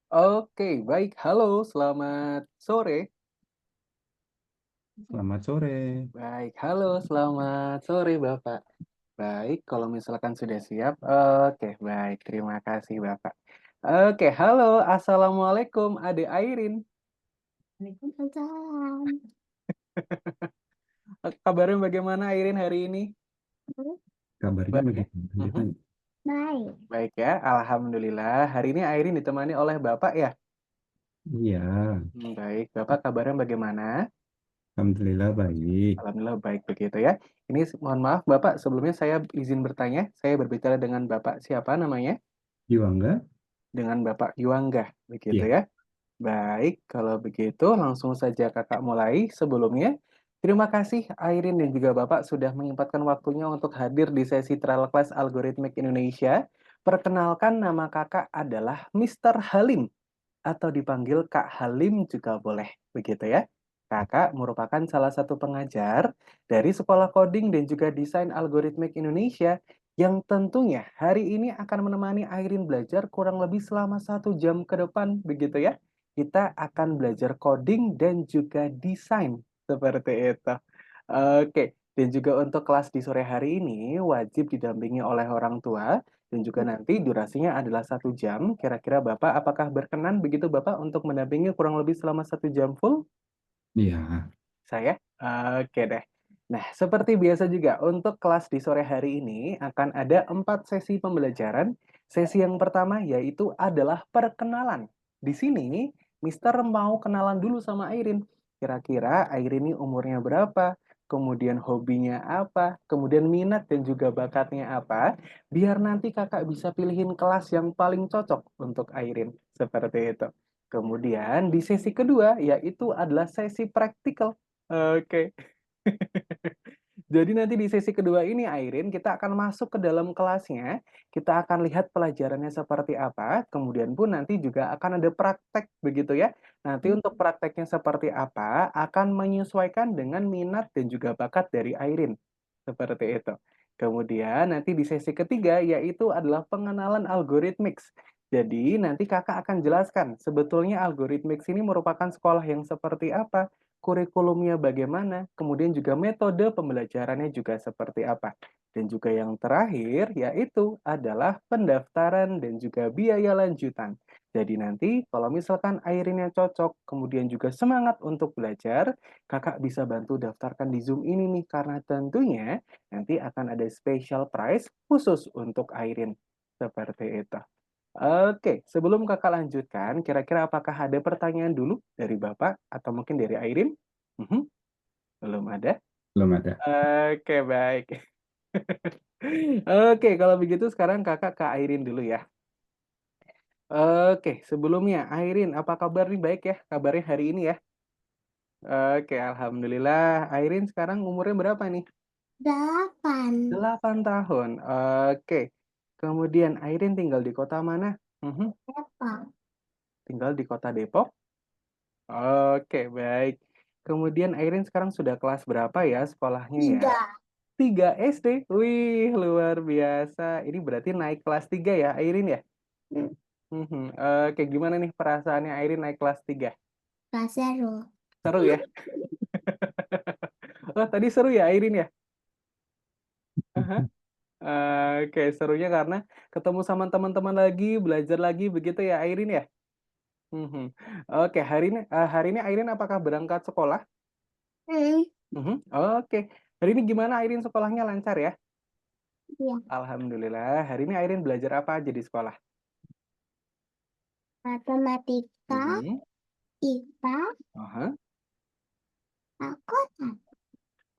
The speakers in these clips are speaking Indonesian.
Oke, baik. Halo, selamat sore. Selamat sore. Baik, halo, selamat sore, Bapak. Baik, kalau misalkan sudah siap, oke, baik. Terima kasih, Bapak. Oke, halo, assalamualaikum, Adik Airin. Waalaikumsalam. Kabarnya bagaimana Airin hari ini? Terus Kabarnya Baik ya? bagaimana? Mhm. Ditanya. baik. Baik ya, alhamdulillah. Hari ini Airin ditemani oleh Bapak ya? Iya, Baik. Bapak kabarnya bagaimana? alhamdulillah baik. Alhamdulillah baik begitu ya. Ini mohon maaf Bapak, sebelumnya saya izin bertanya, saya berbicara dengan Bapak siapa namanya? Juangga? Dengan Bapak Yuangga, begitu Iya. ya. Baik, kalau begitu langsung saja Kakak mulai. Sebelumnya, terima kasih Airin dan juga Bapak sudah menyempatkan waktunya untuk hadir di sesi trial class Algorithmic Indonesia. Perkenalkan nama Kakak adalah Mister Halim atau dipanggil Kak Halim juga boleh, begitu ya. Kakak merupakan salah satu pengajar dari Sekolah Coding dan juga Desain Algoritmik Indonesia yang tentunya hari ini akan menemani Airin belajar kurang lebih selama 1 jam ke depan, begitu ya. Kita akan belajar coding dan juga desain, seperti itu. Oke, dan juga untuk kelas di sore hari ini wajib didampingi oleh orang tua dan juga nanti durasinya adalah 1 jam. Kira-kira Bapak apakah berkenan begitu Bapak untuk mendampingi kurang lebih selama 1 jam full? Iya. Saya? Oke deh. Nah, seperti biasa juga untuk kelas di sore hari ini akan ada 4 sesi pembelajaran. Sesi yang pertama yaitu adalah perkenalan. Di sini, Mister mau kenalan dulu sama Airin. Kira-kira Airin ini umurnya berapa? Kemudian hobinya apa? Kemudian minat dan juga bakatnya apa? Biar nanti kakak bisa pilihin kelas yang paling cocok untuk Airin. Seperti itu. Kemudian di sesi kedua yaitu adalah sesi praktikal. Oke. Jadi nanti di sesi kedua ini Airin, kita akan masuk ke dalam kelasnya, kita akan lihat pelajarannya seperti apa, kemudian pun nanti juga akan ada praktek begitu ya. Nanti untuk prakteknya seperti apa, akan menyesuaikan dengan minat dan juga bakat dari Airin. Seperti itu. Kemudian nanti di sesi ketiga yaitu adalah pengenalan algoritmix. Jadi nanti kakak akan jelaskan sebetulnya algoritmix ini merupakan sekolah yang seperti apa, kurikulumnya bagaimana, kemudian juga metode pembelajarannya juga seperti apa. Dan juga yang terakhir yaitu adalah pendaftaran dan juga biaya lanjutan. Jadi nanti kalau misalkan Airinnya cocok, kemudian juga semangat untuk belajar, kakak bisa bantu daftarkan di Zoom ini nih, karena tentunya nanti akan ada special prize khusus untuk Airin. Seperti itu. Oke, sebelum kakak lanjutkan, kira-kira apakah ada pertanyaan dulu dari Bapak atau mungkin dari Airin? Mhm, belum ada? Belum ada. Oke, baik. Oke, kalau begitu sekarang kakak ke Airin dulu ya. Oke, sebelumnya Airin, apa kabar nih? Baik ya, kabarnya hari ini ya? Oke, alhamdulillah. Airin sekarang umurnya berapa nih? 8. 8 tahun. Oke. Kemudian Airin tinggal di kota mana? Mhm, Depok. tinggal di kota Depok. Oke, baik. Kemudian Airin sekarang sudah kelas berapa ya sekolahnya ya? 3. 3 SD. Wih, luar biasa. Ini berarti naik kelas 3 ya, Airin ya? Mhm. Oke, gimana nih perasaannya Airin naik kelas 3? Kelas seru. Seru ya? Oh, tadi seru ya Airin ya? Aha. Oke, serunya karena ketemu sama teman-teman lagi, belajar lagi begitu ya Airin ya? Mhm. Oke, hari ini Airin apakah berangkat sekolah? Hmm. Mhm. Oke. Hari ini gimana Airin sekolahnya lancar ya? Iya. Alhamdulillah. Hari ini Airin belajar apa aja di sekolah? Matematika, Mhm. IPA, Aha. aku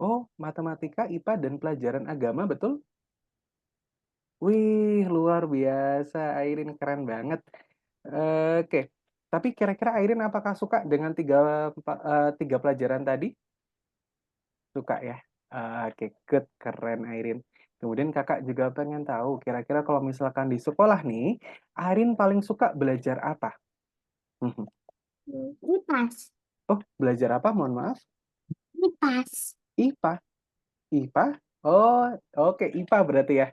Oh, matematika, IPA, dan pelajaran agama, betul? Wih, luar biasa. Airin keren banget. Oke. Tapi kira-kira Airin apakah suka dengan tiga pelajaran tadi? Suka ya? Oke, good, keren Airin. Kemudian kakak juga pengen tahu, kira-kira kalau misalkan di sekolah nih, Airin paling suka belajar apa? Mhm. IPAS. Oh, belajar apa? Mohon maaf. IPAS. IPA. IPA? Oh, oke, IPA berarti ya.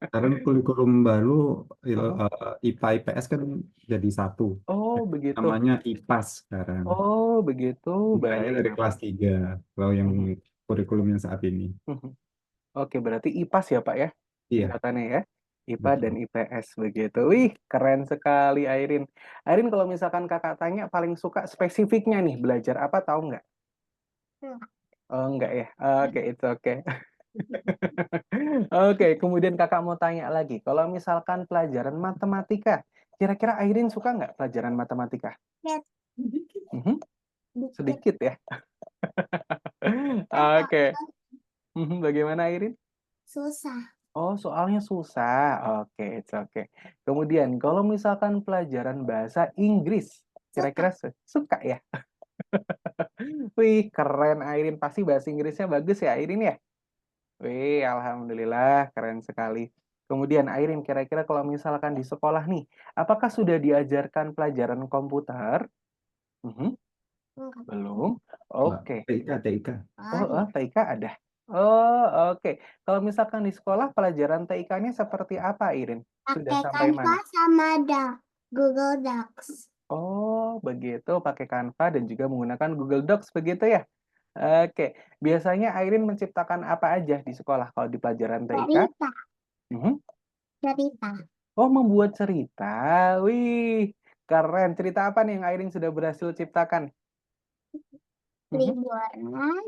Sekarang kurikulum baru Heeh. IPA IPS kan jadi satu. Oh, begitu. Namanya IPAS sekarang. Oh, begitu. Mulainya Baik. dari Nah, kelas 3 kalau yang mhm, kurikulum yang saat ini. mhm. Oke, berarti IPAS ya, Pak, ya? Iya, Singkatannya ya? IPA dan betul. IPS begitu. Wih, keren sekali Airin. Airin kalau misalkan Kakak tanya paling suka spesifiknya nih belajar apa tahu nggak? Enggak. Oh, enggak ya? Oke, it's okay. Oke, kemudian Kakak mau tanya lagi, kalau misalkan pelajaran matematika, kira-kira Airin suka nggak pelajaran matematika? Lihat Mhm, dikit. sedikit ya? Apa? Oke. Bagaimana Airin? Susah. Oh, soalnya susah. Oke, it's okay. Kemudian, kalau misalkan pelajaran bahasa Inggris, Suka. kira-kira suka ya? Wih, keren Airin. Pasti bahasa Inggrisnya bagus ya Airin ya? Wih, alhamdulillah, keren sekali. Kemudian Airin, kira-kira kalau misalkan di sekolah nih, apakah sudah diajarkan pelajaran komputer? Mhm, Enggak. belum. Mbak, Oke. TIK, TIK. Oh, Iya. TIK ada. Oh, oke. Kalau misalkan di sekolah pelajaran TIK-nya seperti apa, Irin? Sudah Pakai sampai Canva mana? sama Google Docs. Oh, begitu. Pakai Canva dan juga menggunakan Google Docs, begitu ya? Oke. Biasanya Airin menciptakan apa aja di sekolah kalau di pelajaran TIK? Cerita. Mhm. Cerita. Oh, membuat cerita. Wih, keren. Cerita apa nih yang Airin sudah berhasil ciptakan? Mhm. Liburan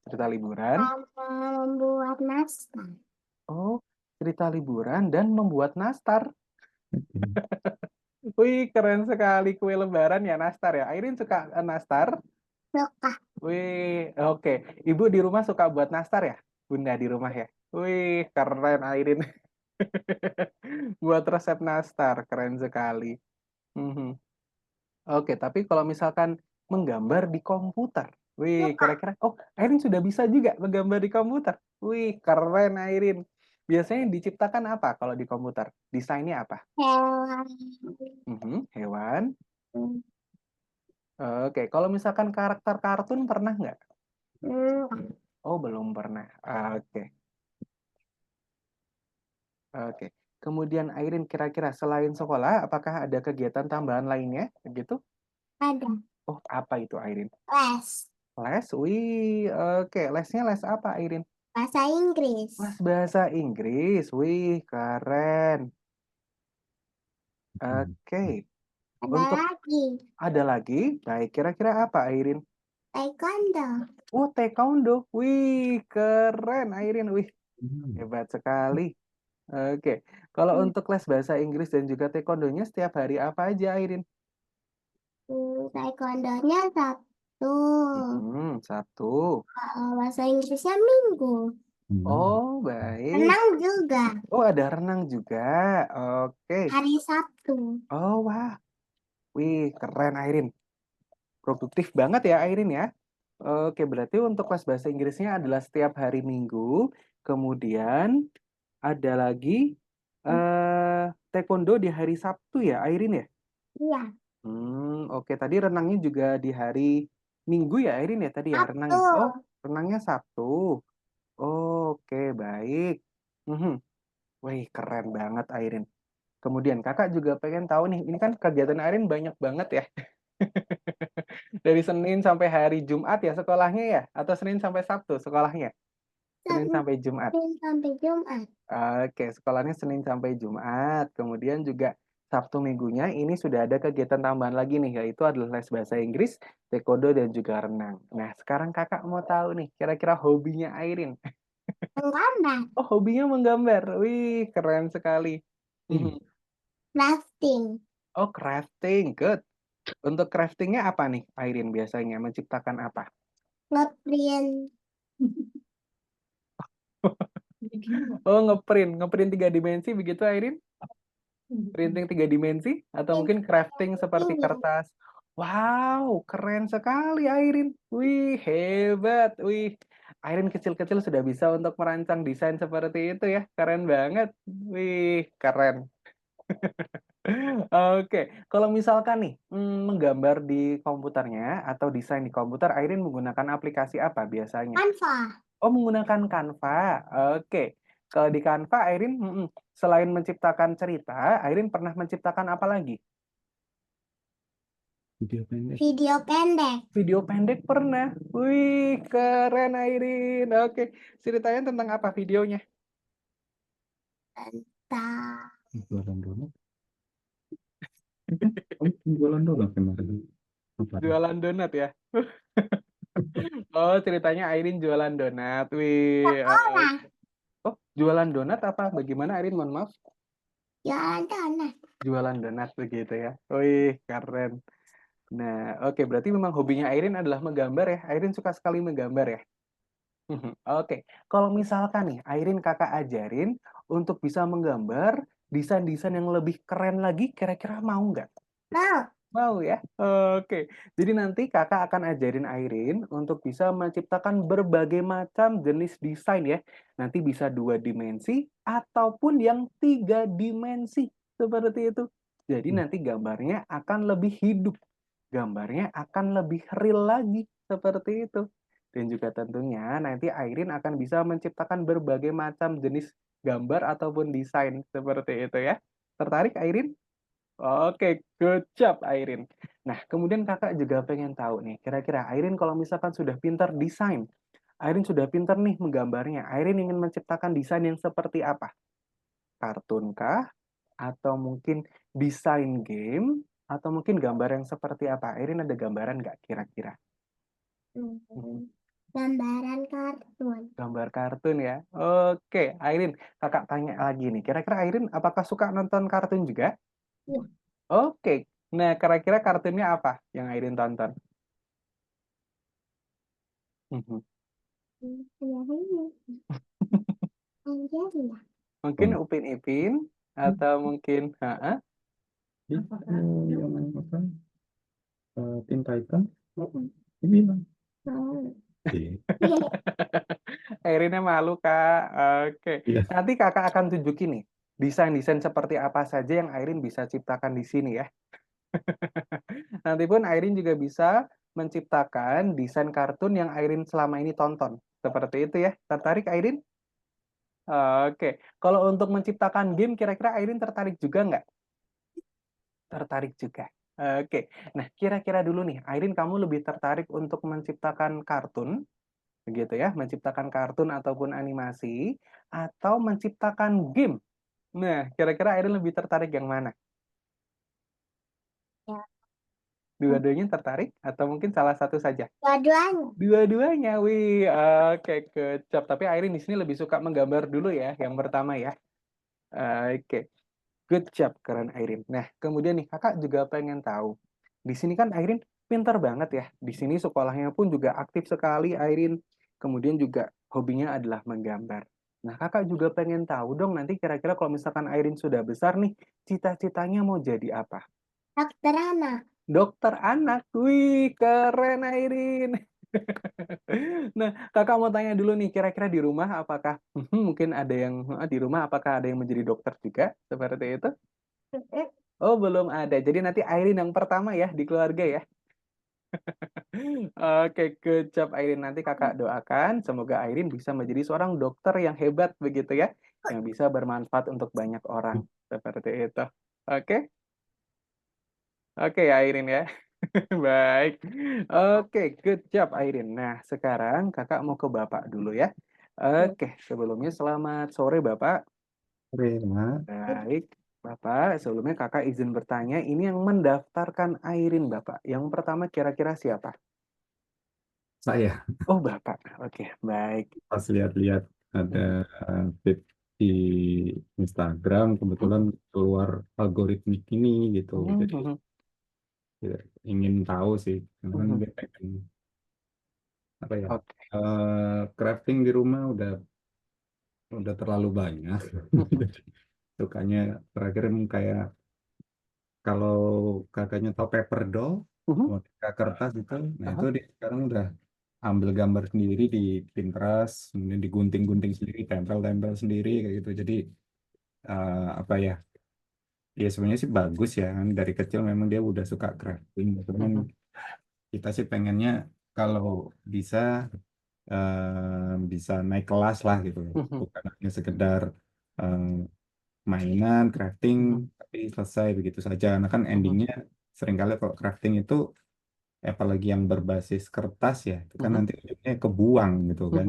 Cerita liburan. sama membuat naskah. Oh, cerita liburan dan membuat nastar. Wih, keren sekali kue lebaran ya nastar ya. Airin suka nastar? Suka. Wih, oke. Ibu di rumah suka buat nastar ya? Bunda di rumah ya? Wih, keren Airin. Buat resep nastar, keren sekali. Mhm. Oke, tapi kalau misalkan menggambar di komputer, wih, Suka. kira-kira, oh, Airin sudah bisa juga menggambar di komputer. Wih, keren Airin. Biasanya diciptakan apa kalau di komputer? Desainnya apa? Hewan. Hewan. Oke, kalau misalkan karakter kartun pernah nggak? Enggak. Oh, belum pernah. Oke, oke. Kemudian Airin kira-kira selain sekolah, apakah ada kegiatan tambahan lainnya? Begitu? Ada. Oh, apa itu Airin? Les. Les? Wih, oke. Lesnya les apa Airin? Bahasa Inggris. Les bahasa Inggris. Wih, keren. Oke. Ada Untuk lagi. ada lagi? Baik, kira-kira apa Airin? Taekwondo. Oh, taekwondo. Wih, keren Airin. Wih, Hmm. hebat sekali. Oke, kalau untuk les bahasa Inggris dan juga taekwondonya setiap hari apa aja, Airin? Taekwondonya satu. Satu. Kalau bahasa Inggrisnya minggu. Hmm. Oh, baik. Renang juga. Oh, ada renang juga. Oke. Hari Sabtu. Oh, wah. Wih, keren, Airin. Produktif banget ya, Airin ya. Oke, berarti untuk les bahasa Inggrisnya adalah setiap hari Minggu. Kemudian ada lagi taekwondo di hari Sabtu ya, Airin ya? Iya. Oke. Tadi renangnya juga di hari Minggu ya, Airin ya tadi ya Sabtu. renangnya? Oh, renangnya Sabtu. Oke, baik. Mhm. Wih, keren banget Airin. Kemudian kakak juga pengen tahu nih, ini kan kegiatan Airin banyak banget ya. Dari Senin sampai hari Jumat ya sekolahnya ya? Atau Senin sampai Sabtu sekolahnya? Senin sampai Jumat. Senin sampai Jumat. Oke, sekolahnya Senin sampai Jumat. Kemudian juga Sabtu Minggunya ini sudah ada kegiatan tambahan lagi nih, yaitu adalah les bahasa Inggris, taekwondo, dan juga renang. Nah, sekarang kakak mau tahu nih, kira-kira hobinya Airin. Menggambar. Oh, hobinya menggambar. Wih, keren sekali. Ih, Mhm. Crafting. Oh, crafting. Good. Untuk craftingnya apa nih, Airin biasanya? Menciptakan apa? Ngeprint. Oh, ngeprint. Ngeprint 3 dimensi begitu, Airin? Printing 3 dimensi? Atau mungkin crafting seperti Ini. kertas? Wow, keren sekali Airin. Wih, hebat. Wih, Airin kecil-kecil sudah bisa untuk merancang desain seperti itu ya. Keren banget. Wih, keren. Oke, kalau misalkan nih menggambar di komputernya atau desain di komputer, Airin menggunakan aplikasi apa biasanya? Canva. Oh, menggunakan Canva. Oke. Kalau di Canva, Airin selain menciptakan cerita, Airin pernah menciptakan apa lagi? Video pendek. Video pendek. Video pendek pernah. Wih, keren Airin. Oke, ceritanya tentang apa videonya? Tentang Jualan donat. Oh, jualan donat kemarin. Apa? Jualan donat ya? Oh, ceritanya Airin jualan donat. Wih, sekolah. oh, jualan donat apa? Bagaimana Airin? Mohon maaf. Jualan donat. Jualan donat begitu ya. Wih, keren. Nah, oke, berarti memang hobinya Airin adalah menggambar ya. Airin suka sekali menggambar ya. Oke, kalau misalkan nih Airin kakak ajarin untuk bisa menggambar desain-desain yang lebih keren lagi, kira-kira mau nggak? Mau. Mau ya? Oke. Jadi nanti kakak akan ajarin Airin untuk bisa menciptakan berbagai macam jenis desain ya. Nanti bisa 2 dimensi ataupun yang 3 dimensi. Seperti itu. Jadi nanti gambarnya akan lebih hidup. Gambarnya akan lebih real lagi. Seperti itu. Dan juga tentunya nanti Airin akan bisa menciptakan berbagai macam jenis gambar ataupun desain. Seperti itu ya. Tertarik Airin? Oke, good job Airin. Nah, kemudian kakak juga pengen tahu nih, kira-kira Airin kalau misalkan sudah pintar desain, Airin sudah pintar nih menggambarnya, Airin ingin menciptakan desain yang seperti apa? Kartun kah? Atau mungkin desain game? Atau mungkin gambar yang seperti apa? Airin ada gambaran nggak kira-kira? Gambaran kartun. Gambar kartun ya? Oke, Airin, kakak tanya lagi nih, kira-kira Airin apakah suka nonton kartun juga? Iya. Oke, nah kira-kira kartunnya apa yang Airin tonton? Mhm. Angelina. Mungkin Upin Ipin atau mungkin Itu yang apa? Teen Titan. Ini lah. Iya. Airinnya malu Kak. Oke. Iya. Nanti Kakak akan tunjukin nih desain-desain seperti apa saja yang Airin bisa ciptakan di sini ya. Nanti pun Airin juga bisa menciptakan desain kartun yang Airin selama ini tonton. Seperti itu ya. Tertarik Airin? Oke. Kalau untuk menciptakan game kira-kira Airin tertarik juga nggak? Tertarik juga. Oke. Nah, kira-kira dulu nih, Airin kamu lebih tertarik untuk menciptakan kartun, begitu ya, menciptakan kartun ataupun animasi, atau menciptakan game? Nah, kira-kira Airin lebih tertarik yang mana? Ya. Dua-duanya tertarik? Atau mungkin salah satu saja? Dua-duanya. Dua-duanya, wih, oke, kecap. Tapi Airin di sini lebih suka menggambar dulu ya, yang pertama ya. Oke. Good job, keren Airin. Nah, kemudian nih kakak juga pengen tahu. Di sini kan Airin pintar banget ya. Di sini sekolahnya pun juga aktif sekali Airin. Kemudian juga hobinya adalah menggambar. Nah, kakak juga pengen tahu dong nanti kira-kira kalau misalkan Airin sudah besar nih, cita-citanya mau jadi apa? Dokter anak. Dokter anak. Wih, keren Airin. Nah, kakak mau tanya dulu nih, kira-kira di rumah apakah mungkin ada yang di rumah apakah ada yang menjadi dokter juga seperti itu? Oh, belum ada. Jadi nanti Airin yang pertama ya di keluarga ya. Oke, good job Airin. Nanti kakak doakan semoga Airin bisa menjadi seorang dokter yang hebat begitu ya. Yang bisa bermanfaat untuk banyak orang. Seperti itu. Oke? Oke ya Airin ya. Baik. Oke, good job Airin. Nah, sekarang kakak mau ke Bapak dulu ya. Oke, sebelumnya selamat sore Bapak. Rena. Baik, Bapak, sebelumnya kakak izin bertanya, ini yang mendaftarkan Airin, Bapak. Yang pertama kira-kira siapa? Saya Oh, Bapak. Oke, baik. pas lihat-lihat ada feed di Instagram, kebetulan keluar algoritmik ini gitu. Jadi ya, ingin tahu sih, karena kan dia pengen apa ya? Oke. Crafting di rumah udah terlalu banyak. Jadi sukanya terakhir emang kayak kalau kakaknya tahu paper doll, boneka kertas gitu, nah itu dia sekarang udah ambil gambar sendiri di Pinterest, kemudian digunting-gunting sendiri, tempel-tempel sendiri kayak gitu. Jadi apa ya? Ya sebenarnya sih bagus ya kan dari kecil memang dia udah suka crafting. Cuman kita sih pengennya kalau bisa bisa naik kelas lah gitu, bukan hanya sekedar eh, mainan crafting tapi selesai begitu saja. Nah kan endingnya seringkali kalau crafting itu apalagi yang berbasis kertas ya, itu kan nanti ujungnya kebuang gitu kan.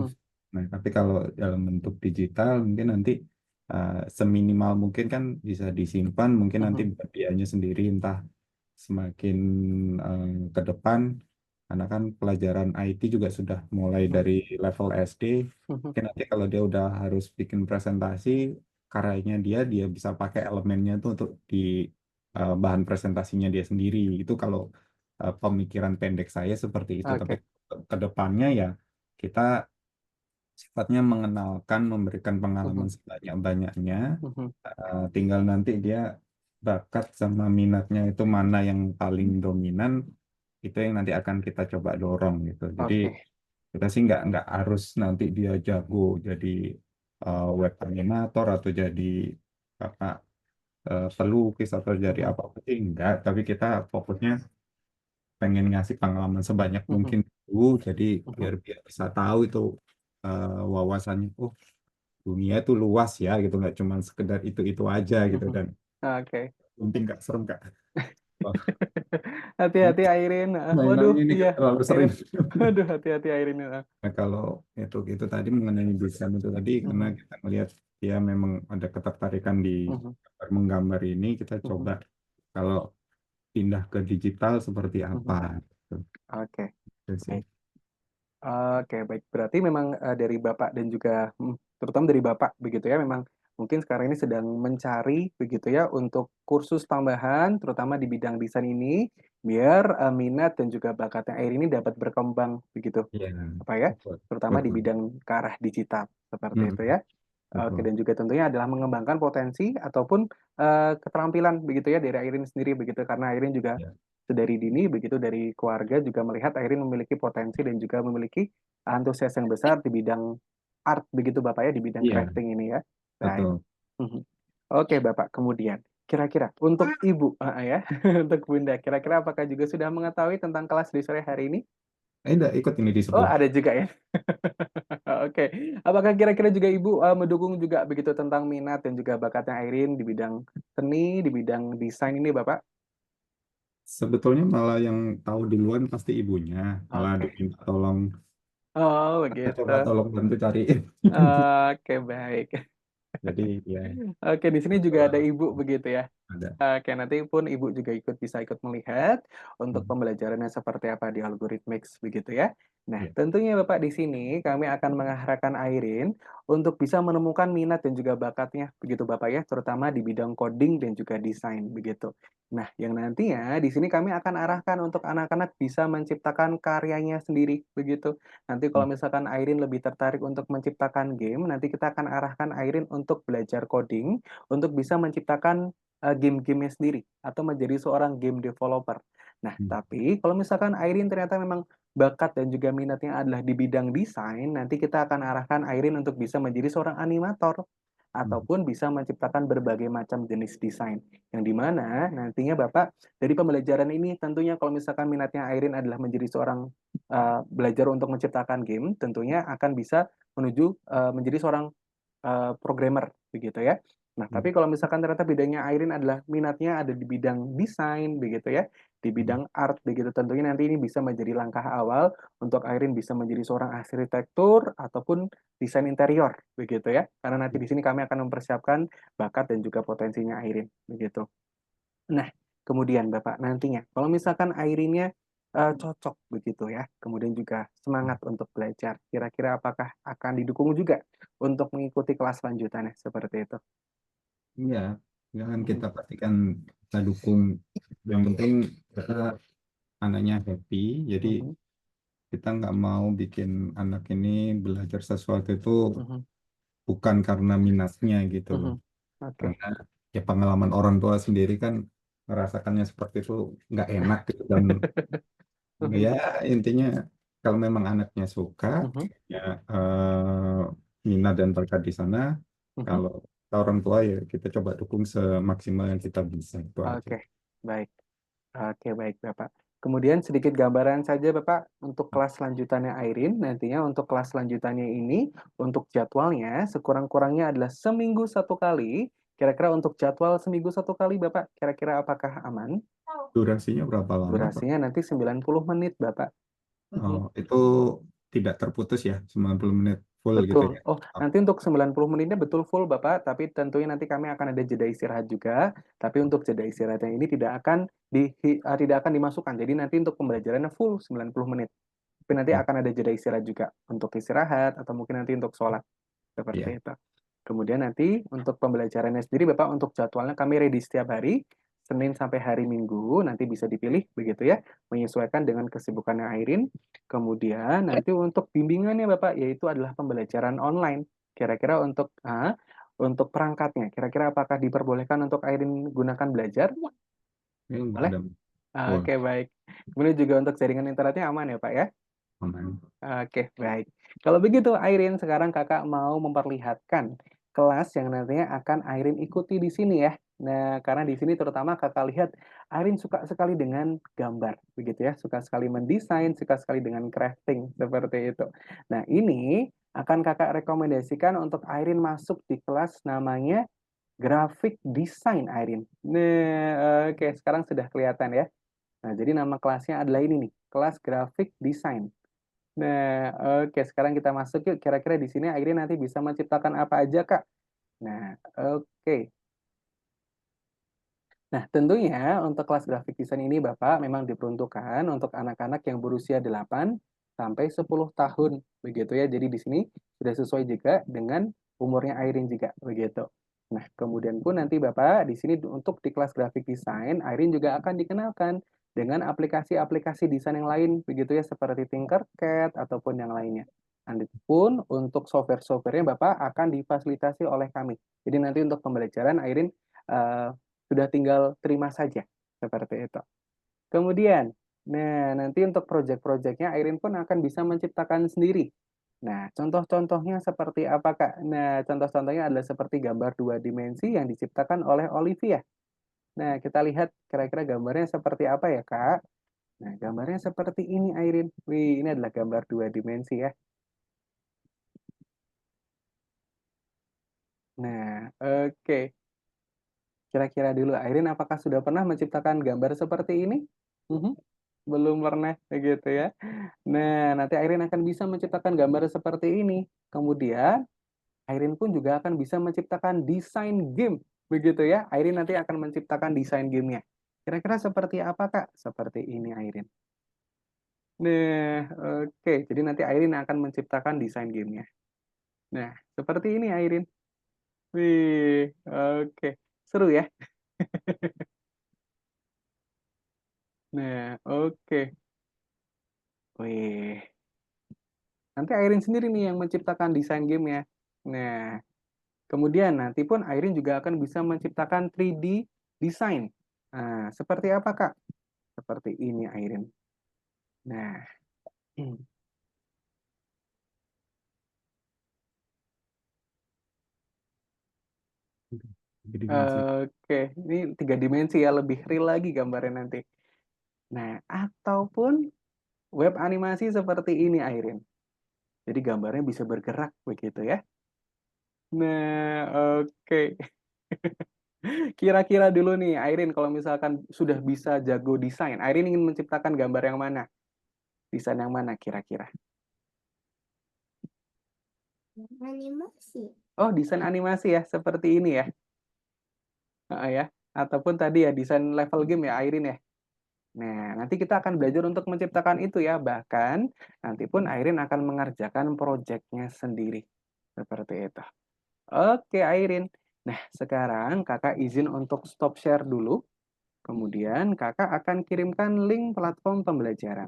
Nah, tapi kalau dalam bentuk digital mungkin nanti seminimal mungkin kan bisa disimpan, mungkin nanti buat dianya sendiri entah semakin ke depan, karena kan pelajaran IT juga sudah mulai dari level SD. Mungkin nanti kalau dia udah harus bikin presentasi, karyanya dia bisa pakai elemennya tuh untuk di bahan presentasinya dia sendiri. Itu kalau pemikiran pendek saya seperti itu. Tapi Oke. ke depannya ya kita sifatnya mengenalkan, memberikan pengalaman sebanyak-banyaknya. Tinggal nanti dia bakat sama minatnya itu mana yang paling dominan, itu yang nanti akan kita coba dorong gitu. Jadi Oke. kita sih nggak harus nanti dia jago jadi web animator atau jadi apa pelukis atau jadi apa sih enggak. Tapi kita fokusnya pengen ngasih pengalaman sebanyak mungkin dulu. Jadi biar dia bisa tahu itu wawasannya. Oh, dunia itu luas ya gitu, nggak cuma sekedar itu aja gitu, dan Oke. penting nggak serem kak. Wah, Hati-hati Airin. Waduh, mainannya ini iya. nggak terlalu sering. Airin. Waduh, hati-hati Airin. Nah, kalau itu tadi mengenai desain itu tadi, karena kita melihat dia memang ada ketertarikan di menggambar ini, kita coba kalau pindah ke digital seperti apa. Gitu. Oke. Itu sih. Baik. Oke, baik. Berarti memang dari Bapak dan juga terutama dari Bapak begitu ya, memang mungkin sekarang ini sedang mencari begitu ya untuk kursus tambahan terutama di bidang desain ini biar minat dan juga bakatnya Air ini dapat berkembang begitu. Iya, Apa ya? betul. Terutama di Betul. bidang ke arah digital seperti Hmm, itu ya. Oke, betul. dan juga tentunya adalah mengembangkan potensi ataupun keterampilan begitu ya dari Airin sendiri begitu karena Airin juga Ya. sedari dini begitu dari keluarga juga melihat Airin memiliki potensi dan juga memiliki antusias yang besar di bidang art begitu Bapak ya di bidang Iya, crafting ini ya. Baik. betul. Mhm. Oke Bapak, kemudian kira-kira untuk Ibu ya, untuk Bunda, kira-kira apakah juga sudah mengetahui tentang kelas di sore hari ini? Udah ikut ini Oh, disebut. ada juga ya. Oke. Apakah kira-kira juga Ibu mendukung juga begitu tentang minat dan juga bakatnya Airin di bidang seni, di bidang desain ini, Bapak? Sebetulnya malah yang tahu duluan pasti ibunya, malah Oke. diminta tolong, Oh, begitu. coba tolong bantu cari. Oke, baik. Jadi ya Oke, di sini juga ada itulah Ibu begitu ya. ada. Oke, nanti pun Ibu juga bisa ikut melihat untuk Hmm, pembelajarannya seperti apa di Algorithmics begitu ya. Nah, ya. tentunya Bapak di sini kami akan mengarahkan Airin untuk bisa menemukan minat dan juga bakatnya begitu Bapak ya, terutama di bidang coding dan juga desain begitu. Nah, yang nantinya di sini kami akan arahkan untuk anak-anak bisa menciptakan karyanya sendiri begitu. Nanti Hmm, kalau misalkan Airin lebih tertarik untuk menciptakan game, nanti kita akan arahkan Airin untuk belajar coding untuk bisa menciptakan game-gamenya sendiri atau menjadi seorang game developer. Nah, hmm, tapi kalau misalkan Airin ternyata memang bakat dan juga minatnya adalah di bidang desain, nanti kita akan arahkan Airin untuk bisa menjadi seorang animator hmm, ataupun bisa menciptakan berbagai macam jenis desain. Yang dimana nantinya Bapak dari pembelajaran ini tentunya kalau misalkan minatnya Airin adalah menjadi seorang belajar untuk menciptakan game, tentunya akan bisa menuju menjadi seorang programmer begitu ya. Nah, hmm, tapi kalau misalkan ternyata bidangnya Airin adalah minatnya ada di bidang desain begitu ya, di hmm, bidang art begitu, tentunya nanti ini bisa menjadi langkah awal untuk Airin bisa menjadi seorang arsitektur ataupun desain interior begitu ya. Karena nanti di sini kami akan mempersiapkan bakat dan juga potensinya Airin begitu. Nah, kemudian Bapak nantinya kalau misalkan Airinnya cocok begitu ya, kemudian juga hmm. semangat untuk belajar, kira-kira apakah akan didukung juga untuk mengikuti kelas lanjutannya seperti itu? Iya, jangan Mhm, kita pastikan kita dukung. Yang penting kita anaknya happy. Jadi mhm, kita nggak mau bikin anak ini belajar sesuatu itu mhm, bukan karena minatnya gitu loh. mhm. Oke. Karena ya pengalaman orang tua sendiri kan merasakannya seperti itu nggak enak gitu. Dan Mhm, ya intinya kalau memang anaknya suka, mhm, ya minat dan bakat di sana, mhm. kalau kita orang tua ya kita coba dukung semaksimal yang kita bisa itu aja. Oke, baik. Oke, baik Bapak. Kemudian sedikit gambaran saja Bapak untuk kelas lanjutannya Airin. Nantinya untuk kelas lanjutannya ini, untuk jadwalnya sekurang-kurangnya adalah seminggu 1 kali. Kira-kira untuk jadwal seminggu 1 kali Bapak, kira-kira apakah aman? Durasinya berapa lama, Pak? Durasinya nanti 90 menit Bapak. Oh, itu tidak terputus ya, 90 menit full gitu Betul. ya. Oh, nanti untuk 90 menitnya betul full Bapak, tapi tentunya nanti kami akan ada jeda istirahat juga. Tapi untuk jeda istirahatnya ini tidak akan dimasukkan. Jadi nanti untuk pembelajarannya full 90 menit. Tapi nanti Oh, akan ada jeda istirahat juga untuk istirahat atau mungkin nanti untuk sholat seperti iya. itu. Kemudian nanti untuk pembelajarannya sendiri Bapak untuk jadwalnya kami ready setiap hari, Senin sampai hari Minggu, nanti bisa dipilih begitu ya, menyesuaikan dengan kesibukannya Airin. Kemudian nanti untuk bimbingannya Bapak, yaitu adalah pembelajaran online. Kira-kira untuk perangkatnya, kira-kira apakah diperbolehkan untuk Airin gunakan belajar? Ini Boleh? udah full. Oke, baik. Kemudian juga untuk jaringan internetnya aman ya Pak ya? Aman. Oke, baik. Kalau begitu, Airin, sekarang kakak mau memperlihatkan kelas yang nantinya akan Airin ikuti di sini ya. Nah, karena di sini terutama kakak lihat Airin suka sekali dengan gambar, begitu ya. Suka sekali mendesain, suka sekali dengan crafting, seperti itu. Nah, ini akan kakak rekomendasikan untuk Airin masuk di kelas namanya Graphic Design, Airin. Nah, oke, sekarang sudah kelihatan ya. Nah, jadi nama kelasnya adalah ini nih, kelas Graphic Design. Nah, oke sekarang kita masuk yuk, kira-kira di sini Airin nanti bisa menciptakan apa aja, Kak? Nah, oke. Nah, tentunya untuk kelas grafik desain ini Bapak memang diperuntukkan untuk anak-anak yang berusia 8 sampai 10 tahun, begitu ya. Jadi di sini sudah sesuai juga dengan umurnya Airin juga, begitu. Nah, kemudian pun nanti Bapak di sini untuk di kelas grafik desain, Airin juga akan dikenalkan dengan aplikasi-aplikasi desain yang lain, begitu ya, seperti Tinkercad ataupun yang lainnya. Nanti pun untuk software-softwarenya Bapak akan difasilitasi oleh kami. Jadi nanti untuk pembelajaran Airin eh, sudah tinggal terima saja, seperti itu. Kemudian, nah nanti untuk proyek-proyeknya Airin pun akan bisa menciptakan sendiri. Nah, contoh-contohnya seperti apa, Kak? Nah, contoh-contohnya adalah seperti gambar 2 dimensi yang diciptakan oleh Olivia. Nah, kita lihat kira-kira gambarnya seperti apa ya, Kak? Nah, gambarnya seperti ini, Airin. Wih, ini adalah gambar 2 dimensi ya. Nah, oke. Kira-kira dulu, Airin apakah sudah pernah menciptakan gambar seperti ini? Mhm. Belum pernah, begitu ya. Nah, nanti Airin akan bisa menciptakan gambar seperti ini. Kemudian, Airin pun juga akan bisa menciptakan desain game, begitu ya. Airin nanti akan menciptakan desain gamenya. Kira-kira seperti apa, Kak? Seperti ini, Airin. Nah, oke. Jadi nanti Airin akan menciptakan desain gamenya. Nah, seperti ini, Airin. Wih, oke. Seru ya? Nah, oke. Wih, nanti Airin sendiri nih yang menciptakan desain gamenya. Nah, kemudian nanti pun Airin juga akan bisa menciptakan 3D design. Nah, seperti apa, Kak? Seperti ini, Airin. Nah, Jadi dimensi. oke. Ini 3 dimensi ya, lebih real lagi gambarnya nanti. Nah, ataupun web animasi seperti ini, Airin. Jadi gambarnya bisa bergerak begitu ya. Nah, oke. Kira-kira dulu nih, Airin kalau misalkan sudah bisa jago desain, Airin ingin menciptakan gambar yang mana? Desain yang mana kira-kira? Animasi. Oh, desain animasi ya, seperti ini ya. Ya. Ataupun tadi ya desain level game ya, Airin ya. Nah, nanti kita akan belajar untuk menciptakan itu ya. Bahkan nanti pun Airin akan mengerjakan proyeknya sendiri. Seperti itu. Oke, Airin. Nah, sekarang kakak izin untuk stop share dulu. Kemudian kakak akan kirimkan link platform pembelajaran.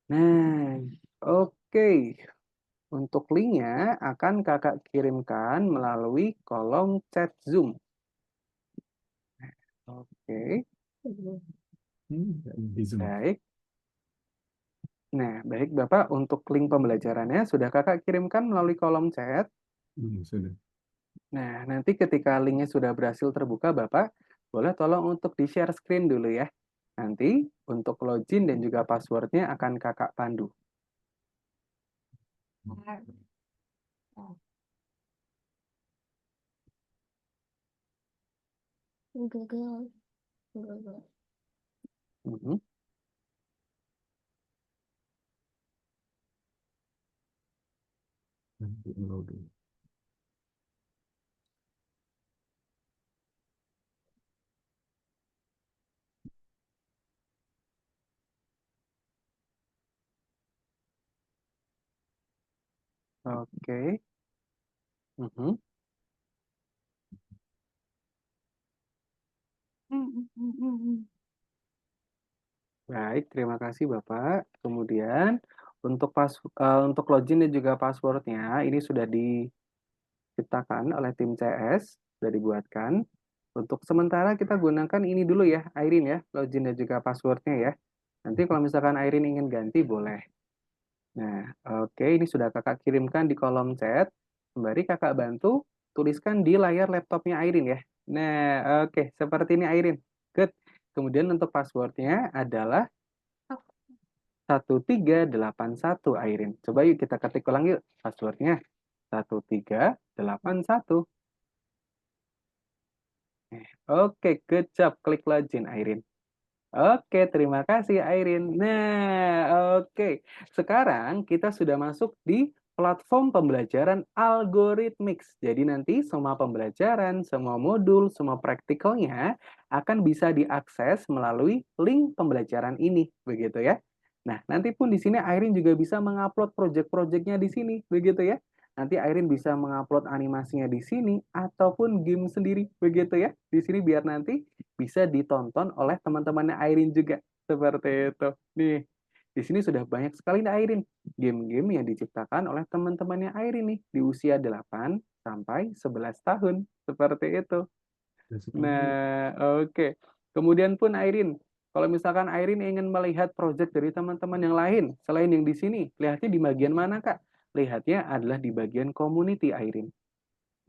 Nah, oke. Untuk linknya akan kakak kirimkan melalui kolom chat Zoom. Oke, Di Zoom. baik. Nah, baik Bapak, untuk link pembelajarannya sudah kakak kirimkan melalui kolom chat. Sudah. Nah, nanti ketika linknya sudah berhasil terbuka, Bapak, boleh tolong untuk di-share screen dulu ya. Nanti untuk login dan juga passwordnya akan kakak pandu. Google. Google. Mhm. Nanti loading. Oke. Mhm. Baik, terima kasih Bapak. Kemudian untuk login dan juga passwordnya ini sudah diciptakan oleh tim CS, sudah dibuatkan. Untuk sementara kita gunakan ini dulu ya, Airin ya, login dan juga passwordnya ya. Nanti kalau misalkan Airin ingin ganti boleh. Nah, oke, ini sudah kakak kirimkan di kolom chat. Sembari kakak bantu tuliskan di layar laptopnya Airin ya. Nah, oke, seperti ini Airin. Good. Kemudian untuk passwordnya adalah 1381 Airin. Coba yuk kita ketik ulang yuk passwordnya. 1381. Oke, good job. Klik login Airin. Oke, terima kasih Airin. Nah, oke. Sekarang kita sudah masuk di platform pembelajaran Algorithmics. Jadi nanti semua pembelajaran, semua modul, semua praktikalnya akan bisa diakses melalui link pembelajaran ini, begitu ya. Nah, nanti pun di sini Airin juga bisa mengupload project-projectnya di sini, begitu ya. Nanti Airin bisa mengupload animasinya di sini ataupun game sendiri, begitu ya. Di sini biar nanti bisa ditonton oleh teman-temannya Airin juga. Seperti itu. Nih, di sini sudah banyak sekali nih Airin. Game-game yang diciptakan oleh teman-temannya Airin nih di usia 8 sampai 11 tahun. Seperti itu. Nah, oke. Kemudian pun Airin, kalau misalkan Airin ingin melihat project dari teman-teman yang lain, selain yang di sini, lihatnya di bagian mana, Kak? Lihatnya adalah di bagian community, Airin.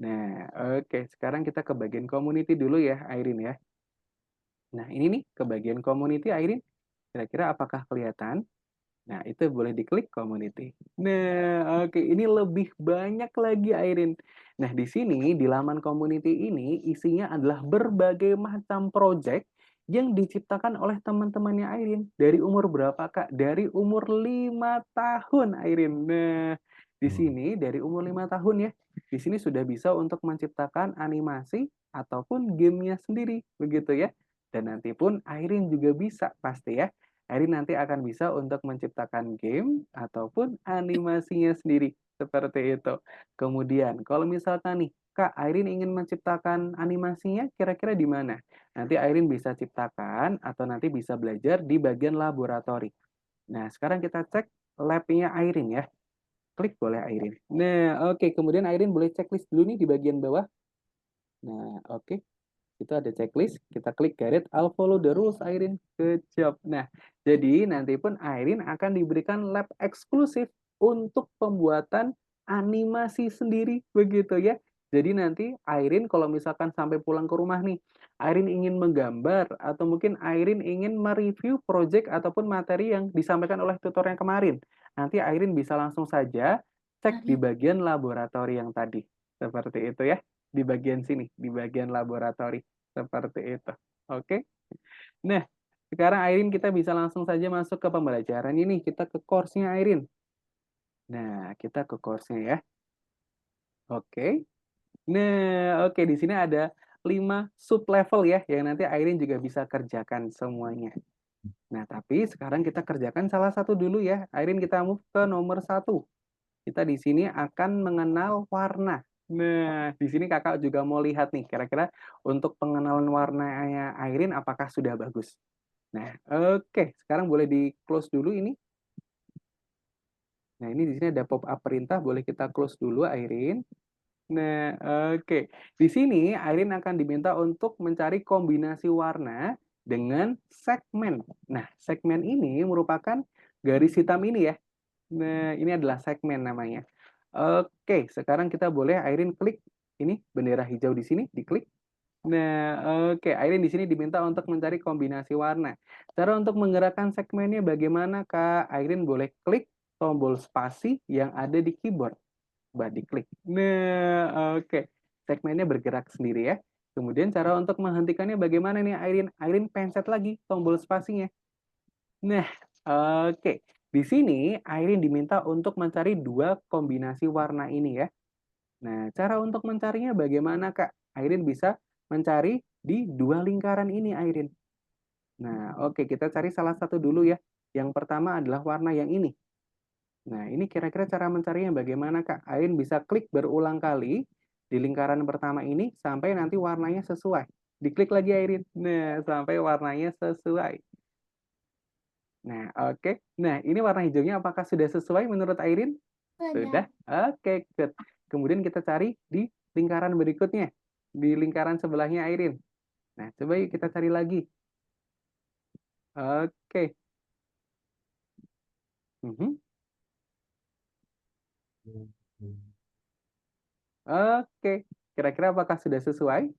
Nah, oke. Sekarang kita ke bagian community dulu ya, Airin ya. Nah, ini nih ke bagian community, Airin. Kira-kira apakah kelihatan? Nah, itu boleh diklik community. Nah, oke, ini lebih banyak lagi Airin. Nah, di sini di laman community ini isinya adalah berbagai macam project yang diciptakan oleh teman-temannya Airin. Dari umur berapa, Kak? Dari umur 5 tahun, Airin. Nah, di sini dari umur 5 tahun ya. Di sini sudah bisa untuk menciptakan animasi ataupun gamenya sendiri, begitu ya. Dan nanti pun Airin juga bisa pasti ya. Airin nanti akan bisa untuk menciptakan game ataupun animasinya sendiri. Seperti itu. Kemudian, kalau misalkan nih, Kak, Airin ingin menciptakan animasinya kira-kira di mana? Nanti Airin bisa ciptakan atau nanti bisa belajar di bagian laboratori. Nah, sekarang kita cek lab-nya Airin ya. Klik boleh Airin. Nah, oke. Kemudian Airin boleh checklist dulu nih di bagian bawah. Nah, oke. Itu ada checklist, kita klik Gareth, I'll follow the rules, Airin. Good job. Nah, jadi nanti pun Airin akan diberikan lab eksklusif untuk pembuatan animasi sendiri, begitu ya. Jadi nanti Airin kalau misalkan sampai pulang ke rumah nih, Airin ingin menggambar atau mungkin Airin ingin mereview project ataupun materi yang disampaikan oleh tutor yang kemarin. Nanti Airin bisa langsung saja cek di bagian laboratori yang tadi. Seperti itu ya. Di bagian sini, di bagian laboratori. Seperti itu. Oke. Nah, sekarang Airin kita bisa langsung saja masuk ke pembelajaran ini. Kita ke course-nya Airin. Nah, kita ke course-nya ya. Oke. Nah, oke di sini ada 5 sub level ya yang nanti Airin juga bisa kerjakan semuanya. Nah, tapi sekarang kita kerjakan salah satu dulu ya. Airin kita move ke nomor 1. Kita di sini akan mengenal warna. Nah, di sini Kakak juga mau lihat nih, kira-kira untuk pengenalan warnanya Airin apakah sudah bagus? Nah, oke, sekarang boleh di-close dulu ini. Nah, ini di sini ada pop-up perintah, boleh kita close dulu Airin. Nah, oke. Di sini Airin akan diminta untuk mencari kombinasi warna dengan segmen. Nah, segmen ini merupakan garis hitam ini ya. Nah, ini adalah segmen namanya. Oke, sekarang kita boleh Airin klik ini bendera hijau di sini, diklik. Nah, oke. Airin di sini diminta untuk mencari kombinasi warna. Cara untuk menggerakkan segmennya bagaimana, Kak? Airin boleh klik tombol spasi yang ada di keyboard. Coba diklik. Nah, oke. Segmennya bergerak sendiri ya. Kemudian cara untuk menghentikannya bagaimana nih, Airin? Airin pencet lagi tombol spasinya. Nah, oke. Di sini Airin diminta untuk mencari dua kombinasi warna ini ya. Nah, cara untuk mencarinya bagaimana, Kak? Airin bisa mencari di dua lingkaran ini, Airin. Nah, oke, kita cari salah satu dulu ya. Yang pertama adalah warna yang ini. Nah, ini kira-kira cara mencarinya bagaimana, Kak? Airin bisa klik berulang kali di lingkaran pertama ini sampai nanti warnanya sesuai. Diklik lagi, Airin. Nah, sampai warnanya sesuai. Nah, oke. Nah, ini warna hijaunya apakah sudah sesuai menurut Airin? Sudah? Oke, good. Kemudian kita cari di lingkaran berikutnya. Di lingkaran sebelahnya Airin. Nah, coba yuk kita cari lagi. Oke. Mhm. Oke. Kira-kira apakah sudah sesuai?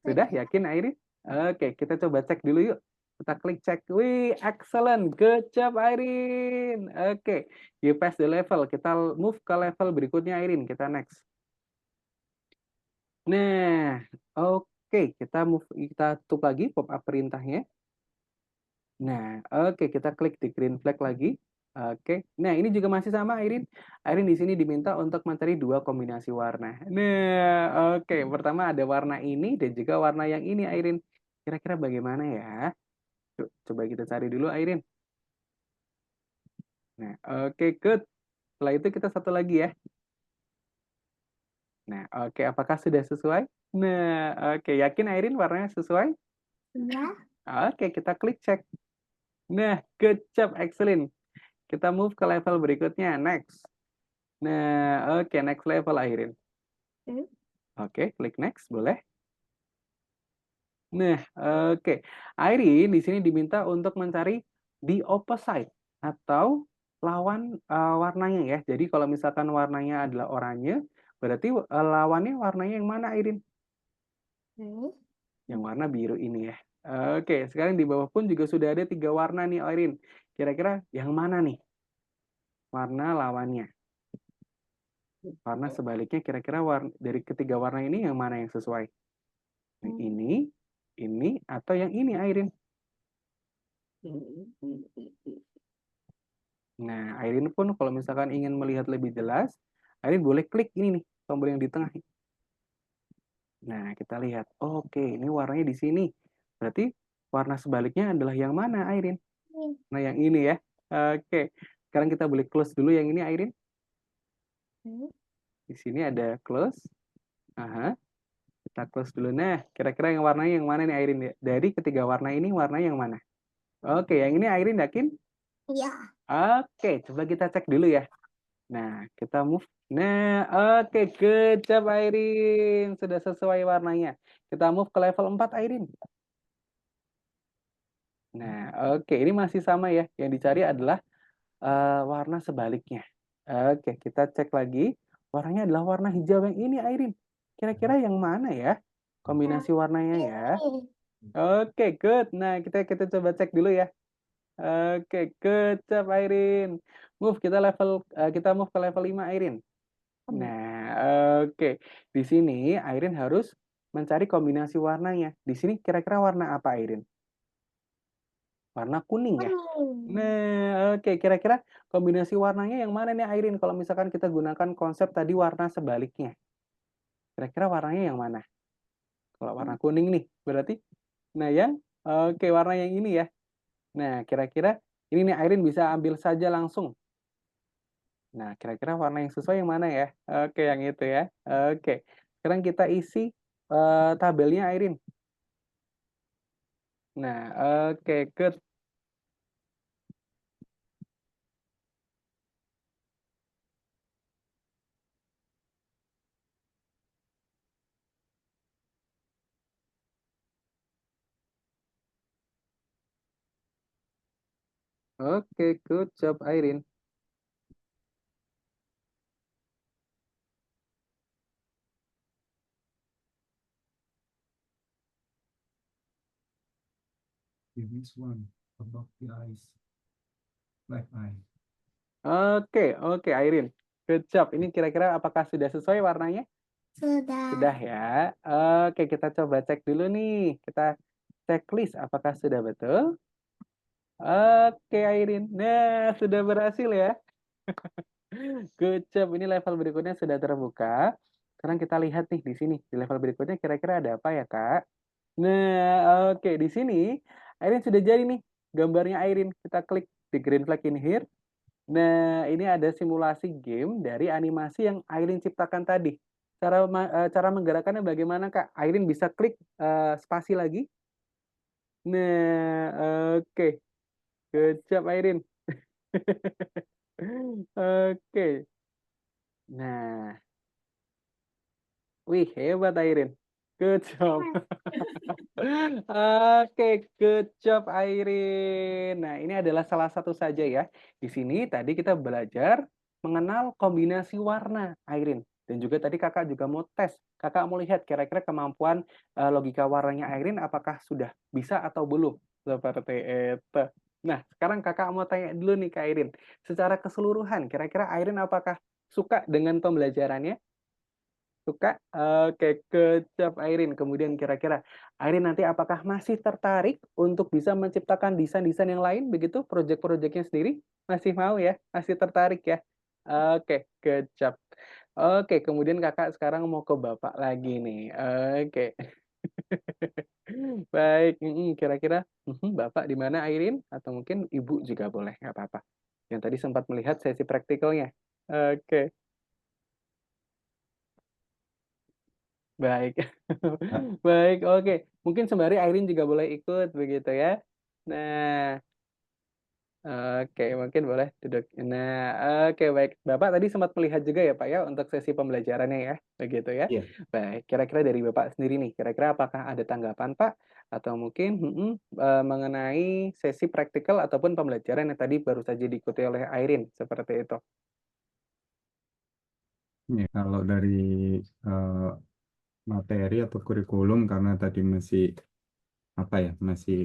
Sudah? Yakin Airin? Oke, kita coba cek dulu yuk. Kita klik cek. Wih, excellent. Good job, Airin. Oke, you pass the level. Kita move ke level berikutnya, Airin. Kita next. Nah, oke, kita tutup lagi pop-up perintahnya. Nah, oke, kita klik di green flag lagi. Oke. Nah, ini juga masih sama Airin. Airin di sini diminta untuk mencari dua kombinasi warna. Nah, oke, pertama ada warna ini dan juga warna yang ini Airin. Kira-kira bagaimana ya? Coba kita cari dulu Airin. Nah, oke, good. Setelah itu kita satu lagi ya. Nah, oke, apakah sudah sesuai? Nah, oke, yakin Airin warnanya sesuai? Ya. Oke, kita klik cek. Nah, good job, excellent. Kita move ke level berikutnya, next. Nah, oke, next level Airin. Oke, klik next, boleh. Nah, oke. Airin di sini diminta untuk mencari the opposite atau lawan warnanya ya. Jadi kalau misalkan warnanya adalah oranye, berarti lawannya warnanya yang mana Airin? Yang warna biru ini ya. Oke, sekarang di bawah pun juga sudah ada 3 warna nih Airin. Kira-kira yang mana nih warna lawannya? Warna sebaliknya kira-kira dari ketiga warna ini yang mana yang sesuai? Yang ini, atau yang ini Airin? Nah, Airin pun kalau misalkan ingin melihat lebih jelas, Airin boleh klik ini nih, tombol yang di tengah. Nah, kita lihat. Oke, ini warnanya di sini. Berarti warna sebaliknya adalah yang mana, Airin? Nah, yang ini ya. Oke. Sekarang kita boleh close dulu yang ini, Airin. Di sini ada close. Aha. Kita close dulu. Nah, kira-kira yang warnanya yang mana nih, Airin? Dari ketiga warna ini, warna yang mana? Oke, yang ini Airin yakin? Iya. Oke, coba kita cek dulu ya. Nah, kita move. Nah, oke, good job Airin. Sudah sesuai warnanya. Kita move ke level 4 Airin. Nah, oke, ini masih sama ya. Yang dicari adalah warna sebaliknya. Oke, kita cek lagi. Warnanya adalah warna hijau yang ini Airin. Kira-kira yang mana ya? Kombinasi warnanya ya. Oke, good. Nah, kita coba cek dulu ya. Oke, good job Airin. Kita move ke level 5 Airin. Nah, oke. Di sini Airin harus mencari kombinasi warnanya. Di sini kira-kira warna apa Airin? Warna kuning ya? Nah, oke. Kira-kira kombinasi warnanya yang mana nih Airin? Kalau misalkan kita gunakan konsep tadi warna sebaliknya. Kira-kira warnanya yang mana? Kalau warna kuning nih, berarti nah oke, warna yang ini ya. Nah, kira-kira ini nih Airin bisa ambil saja langsung. Nah, kira-kira warna yang sesuai yang mana ya? Oke, yang itu ya. Oke. Sekarang kita isi tabelnya Airin. Nah, oke, good. Oke, good job Airin. this one above the eyes, left eye. Oke, oke, Airin. Good job. Ini kira-kira apakah sudah sesuai warnanya? Sudah. Sudah ya. Oke, kita coba cek dulu nih. Kita checklist apakah sudah betul. Oke, Airin. Nah, sudah berhasil ya. Good job. Ini level berikutnya sudah terbuka. Sekarang kita lihat nih di sini. Di level berikutnya kira-kira ada apa ya, Kak? Nah, oke. Di sini Airin sudah jadi nih. Gambarnya Airin. Kita klik di green flag in here. Nah, ini ada simulasi game dari animasi yang Airin ciptakan tadi. Cara menggerakkannya bagaimana, Kak? Airin bisa klik spasi lagi. Nah, oke. Good job, Airin. Oke. Nah, wih, hebat, Airin. Good job. Oke, good job, Airin. Nah, ini adalah salah satu saja ya. Di sini tadi kita belajar mengenal kombinasi warna, Airin. Dan juga tadi kakak juga mau tes. Kakak mau lihat kira-kira kemampuan logika warnanya Airin apakah sudah bisa atau belum. Seperti itu. Nah, sekarang kakak mau tanya dulu nih ke Airin. Secara keseluruhan, kira-kira Airin apakah suka dengan pembelajarannya? Suka? Oke, good job, Airin. Kemudian kira-kira Airin nanti apakah masih tertarik untuk bisa menciptakan desain-desain yang lain begitu, proyek-proyeknya sendiri? Masih mau ya? Masih tertarik ya? Oke, good job. Oke, kemudian kakak sekarang mau ke bapak lagi nih. Oke. Baik, kira-kira bapak di mana, Airin? Atau mungkin ibu juga boleh, nggak apa-apa. Yang tadi sempat melihat sesi praktikalnya. Oke. Baik. Ah, Baik, oke. Mungkin sembari Airin juga boleh ikut begitu ya. Nah, oke, mungkin boleh duduk. Nah, oke, baik. Bapak tadi sempat melihat juga ya, Pak ya, untuk sesi pembelajarannya ya, begitu ya. iya. Baik, kira-kira dari Bapak sendiri nih, kira-kira apakah ada tanggapan, Pak? Atau mungkin mengenai sesi praktikal ataupun pembelajaran yang tadi baru saja diikuti oleh Airin, seperti itu. Ya, kalau dari eh, materi atau kurikulum karena tadi masih apa ya, masih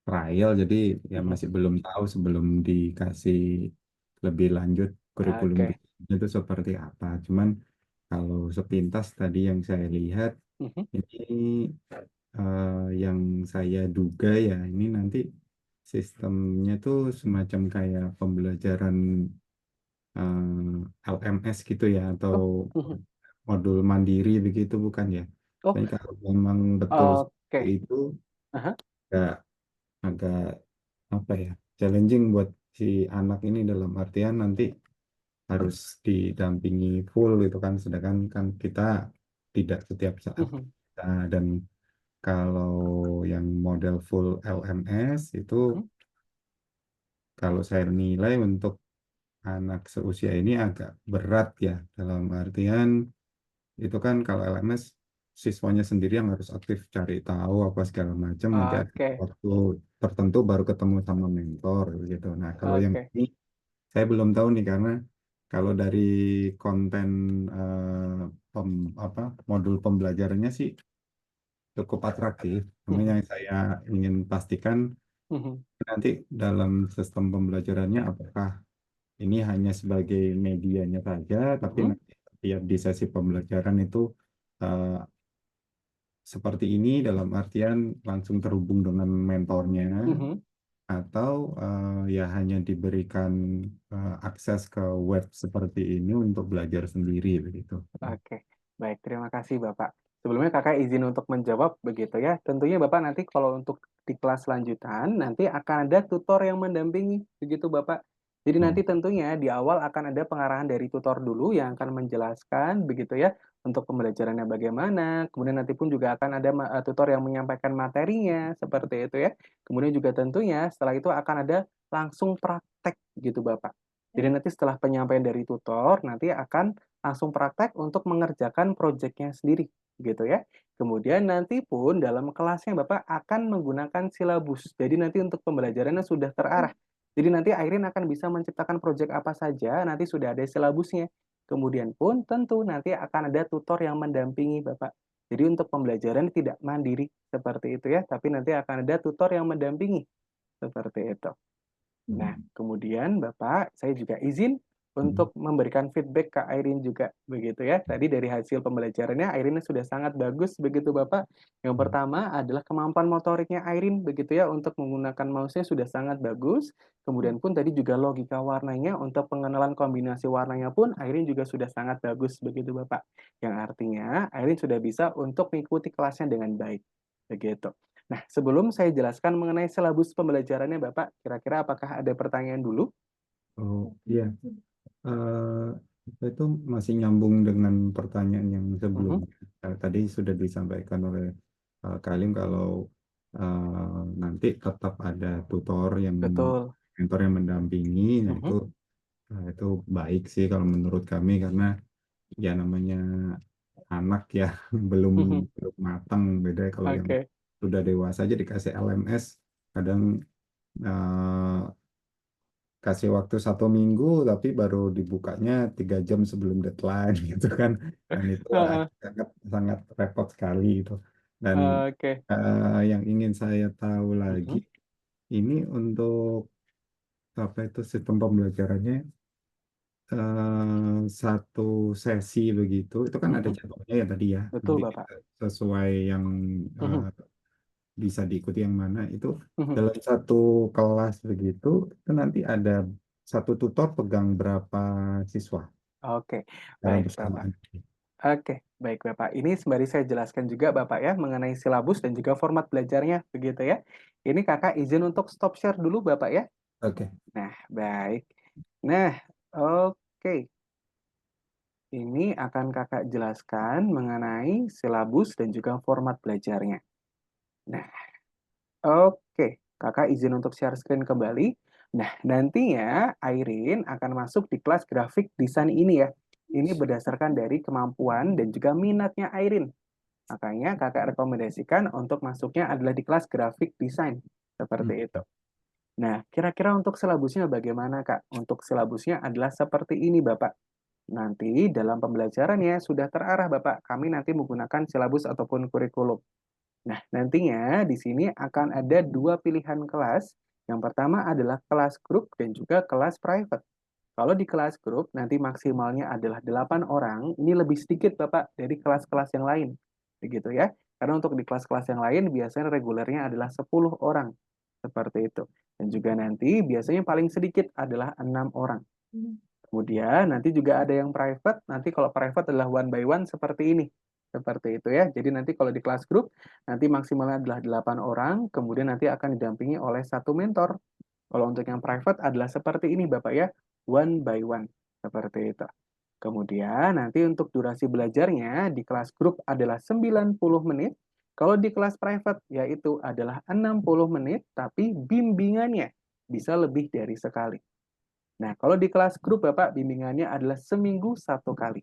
trial, jadi ya Mhm. masih belum tahu sebelum dikasih lebih lanjut kurikulum Oke. itu seperti apa. Cuman kalau sepintas tadi yang saya lihat Mhm. ini yang saya duga ya ini nanti sistemnya tuh semacam kayak pembelajaran LMS gitu ya atau Oh, mhm. modul mandiri begitu bukan ya? Oh, Tapi kalau memang betul seperti oke. itu Aha. agak agak apa ya challenging buat si anak ini dalam artian nanti harus didampingi full gitu kan sedangkan kan kita tidak setiap saat Mhm. bisa. Dan kalau yang model full LMS itu Mhm. kalau saya nilai untuk anak seusia ini agak berat ya dalam artian itu kan kalau LMS siswanya sendiri yang harus aktif cari tahu apa segala macam nanti ada Oke, waktu tertentu baru ketemu sama mentor gitu. Nah kalau yang oke. ini saya belum tahu nih karena kalau dari konten eh, apa modul pembelajarannya sih cukup atraktif. Cuma Mhm. yang saya ingin pastikan Mhm. nanti dalam sistem pembelajarannya apakah ini hanya sebagai medianya saja, tapi Mhm. nanti setiap di sesi pembelajaran itu eh, seperti ini dalam artian langsung terhubung dengan mentornya Mhm. atau ya hanya diberikan akses ke web seperti ini untuk belajar sendiri begitu. Oke, baik. Terima kasih, Bapak. Sebelumnya Kakak izin untuk menjawab begitu ya. Tentunya Bapak nanti kalau untuk di kelas lanjutan, nanti akan ada tutor yang mendampingi, begitu Bapak. Jadi nanti Oh, tentunya di awal akan ada pengarahan dari tutor dulu yang akan menjelaskan begitu ya untuk pembelajarannya bagaimana. Kemudian nanti pun juga akan ada tutor yang menyampaikan materinya seperti itu ya. Kemudian juga tentunya setelah itu akan ada langsung praktek gitu Bapak. Jadi nanti setelah penyampaian dari tutor nanti akan langsung praktek untuk mengerjakan proyeknya sendiri, gitu ya. Kemudian nanti pun dalam kelasnya Bapak akan menggunakan silabus. Jadi nanti untuk pembelajarannya sudah terarah. Jadi nanti Airin akan bisa menciptakan proyek apa saja, nanti sudah ada silabusnya. Kemudian pun tentu nanti akan ada tutor yang mendampingi Bapak. Jadi untuk pembelajaran tidak mandiri seperti itu ya, tapi nanti akan ada tutor yang mendampingi seperti itu. Nah, kemudian Bapak, saya juga izin untuk memberikan feedback ke Airin juga, begitu ya. Tadi dari hasil pembelajarannya, Airin sudah sangat bagus, begitu Bapak. Yang pertama adalah kemampuan motoriknya Airin, begitu ya, untuk menggunakan mouse-nya sudah sangat bagus. Kemudian pun tadi juga logika warnanya, untuk pengenalan kombinasi warnanya pun, Airin juga sudah sangat bagus, begitu Bapak. Yang artinya, Airin sudah bisa untuk mengikuti kelasnya dengan baik, begitu. Nah, sebelum saya jelaskan mengenai silabus pembelajarannya Bapak, kira-kira apakah ada pertanyaan dulu? Oh iya, itu masih nyambung dengan pertanyaan yang Mhm, sebelumnya. Tadi sudah disampaikan oleh Kak Halim kalau nanti tetap ada tutor yang betul. mentor yang mendampingi. Nah Mhm, itu baik sih kalau menurut kami karena ya namanya anak ya belum mhm, belum matang. Beda kalau yang oke. sudah dewasa aja dikasih LMS kadang eh, kasih waktu 1 minggu tapi baru dibukanya 3 jam sebelum deadline gitu kan, dan itu Heeh, sangat sangat repot sekali itu. Dan oke. yang ingin saya tahu lagi Mhm, ini untuk apa itu sistem pembelajarannya, satu sesi begitu itu kan ada mhm, jadwalnya ya tadi ya, betul nanti Bapak. kita sesuai yang eh, Mhm, bisa diikuti yang mana itu mhm, dalam satu kelas begitu itu nanti ada satu tutor pegang berapa siswa oke. secara Baik Bapak. bersamaan. Oke, baik Bapak. Ini sembari saya jelaskan juga Bapak ya, mengenai silabus dan juga format belajarnya, begitu ya. Ini Kakak izin untuk stop share dulu Bapak ya. Oke. Nah, baik. Nah, oke. Ini akan Kakak jelaskan mengenai silabus dan juga format belajarnya. Nah, oke. Kakak izin untuk share screen kembali. Nah, nantinya Airin akan masuk di kelas grafik desain ini ya. Ini berdasarkan dari kemampuan dan juga minatnya Airin. Makanya kakak rekomendasikan untuk masuknya adalah di kelas grafik desain. Hmm. Seperti itu. Nah, kira-kira untuk silabusnya bagaimana, Kak? Untuk silabusnya adalah seperti ini, Bapak. Nanti dalam pembelajarannya sudah terarah, Bapak. Kami nanti menggunakan silabus ataupun kurikulum. Nah, nantinya di sini akan ada dua pilihan kelas. Yang pertama adalah kelas grup dan juga kelas private. Kalau di kelas grup, nanti maksimalnya adalah 8 orang. Ini lebih sedikit, Bapak, dari kelas-kelas yang lain. Begitu ya. Karena untuk di kelas-kelas yang lain, biasanya regulernya adalah 10 orang. Seperti itu. Dan juga nanti biasanya paling sedikit adalah 6 orang. Kemudian nanti juga ada yang private. Nanti kalau private adalah one by one seperti ini. Seperti itu ya. Jadi nanti kalau di kelas grup, nanti maksimalnya adalah 8 orang. Kemudian nanti akan didampingi oleh satu mentor. Kalau untuk yang private adalah seperti ini Bapak ya. One by one. Seperti itu. Kemudian nanti untuk durasi belajarnya di kelas grup adalah 90 menit. Kalau di kelas private yaitu adalah 60 menit, tapi bimbingannya bisa lebih dari sekali. Nah, kalau di kelas grup Bapak, bimbingannya adalah seminggu satu kali.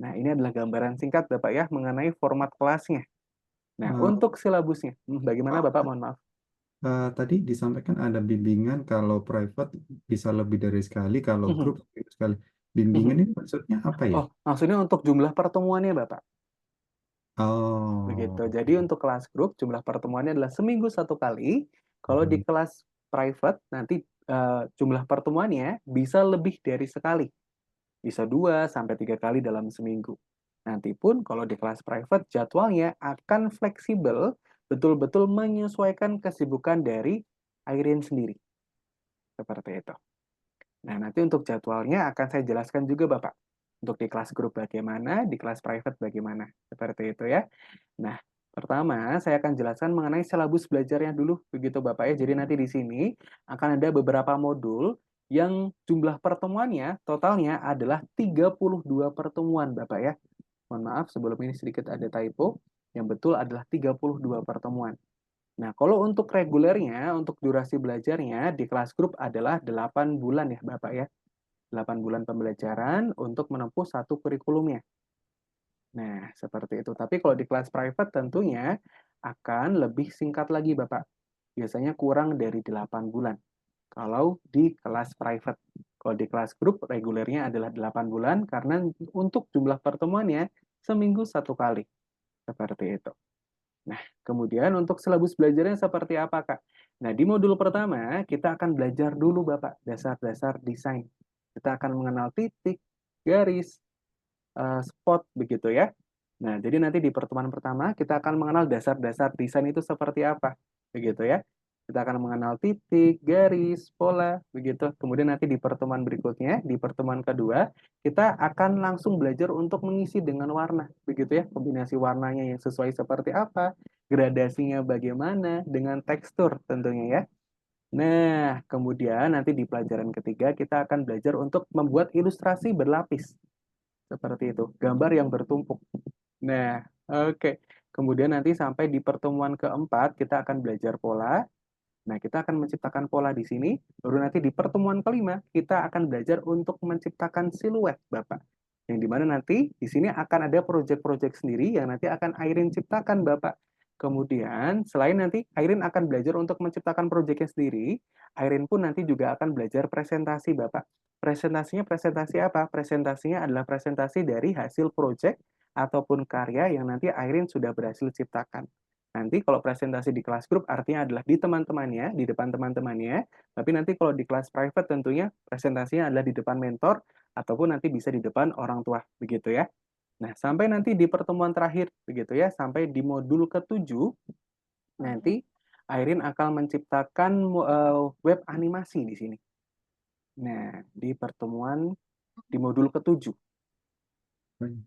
Nah, ini adalah gambaran singkat Bapak ya, mengenai format kelasnya. Nah, Eh, untuk silabusnya, bagaimana Bapak? Mohon maaf. tadi disampaikan ada bimbingan kalau private bisa lebih dari sekali, kalau grup itu sekali. Bimbingan ini maksudnya apa ya? Oh, maksudnya untuk jumlah pertemuannya Bapak. Begitu. Oh, Jadi untuk kelas grup, jumlah pertemuannya adalah seminggu satu kali. Kalau di mhm. kelas private, nanti jumlah pertemuannya bisa lebih dari sekali. Bisa 2 sampai 3 kali dalam seminggu. Nanti pun kalau di kelas private jadwalnya akan fleksibel, betul-betul menyesuaikan kesibukan dari Airin sendiri. Seperti itu. Nah, nanti untuk jadwalnya akan saya jelaskan juga Bapak. Untuk di kelas grup bagaimana, di kelas private bagaimana. Seperti itu ya. Nah, pertama saya akan jelaskan mengenai silabus belajarnya dulu, begitu Bapak ya. Jadi nanti di sini akan ada beberapa modul yang jumlah pertemuannya totalnya adalah 32 pertemuan Bapak ya. Mohon maaf sebelum ini sedikit ada typo. Yang betul adalah 32 pertemuan. Nah, kalau untuk regulernya, untuk durasi belajarnya di kelas grup adalah 8 bulan ya Bapak ya. 8 bulan pembelajaran untuk menempuh satu kurikulumnya. Nah, seperti itu. Tapi kalau di kelas private tentunya akan lebih singkat lagi, Bapak. Biasanya kurang dari 8 bulan. Kalau di kelas private. Kalau di kelas grup, regulernya adalah 8 bulan karena untuk jumlah pertemuannya seminggu satu kali. Seperti itu. Nah, kemudian untuk silabus belajarnya seperti apa, Kak? Nah, di modul pertama kita akan belajar dulu, Bapak, dasar-dasar desain. Kita akan mengenal titik, garis, spot, begitu ya. Nah, jadi nanti di pertemuan pertama kita akan mengenal dasar-dasar desain itu seperti apa, begitu ya. Kita akan mengenal titik, garis, pola, begitu. Kemudian nanti di pertemuan berikutnya, di pertemuan kedua, kita akan langsung belajar untuk mengisi dengan warna, begitu ya. Kombinasi warnanya yang sesuai seperti apa, gradasinya bagaimana, dengan tekstur tentunya ya. Nah, kemudian nanti di pelajaran ketiga kita akan belajar untuk membuat ilustrasi berlapis. Seperti itu, gambar yang bertumpuk. Nah, oke. Kemudian nanti sampai di pertemuan keempat kita akan belajar pola. Nah, kita akan menciptakan pola di sini. Baru nanti di pertemuan kelima kita akan belajar untuk menciptakan siluet, Bapak. Yang dimana nanti di sini akan ada proyek-proyek sendiri yang nanti akan Airin ciptakan, Bapak. Kemudian, selain nanti Airin akan belajar untuk menciptakan proyeknya sendiri, Airin pun nanti juga akan belajar presentasi, Bapak. Presentasinya presentasi apa? Presentasinya adalah presentasi dari hasil proyek ataupun karya yang nanti Airin sudah berhasil ciptakan. Nanti kalau presentasi di kelas grup artinya adalah di teman-temannya, di depan teman-temannya. Tapi nanti kalau di kelas private tentunya presentasinya adalah di depan mentor ataupun nanti bisa di depan orang tua, begitu ya. Nah, sampai nanti di pertemuan terakhir, begitu ya, sampai di modul ke-7, nanti Airin akan menciptakan web animasi di sini. Nah, di pertemuan di modul ke-7.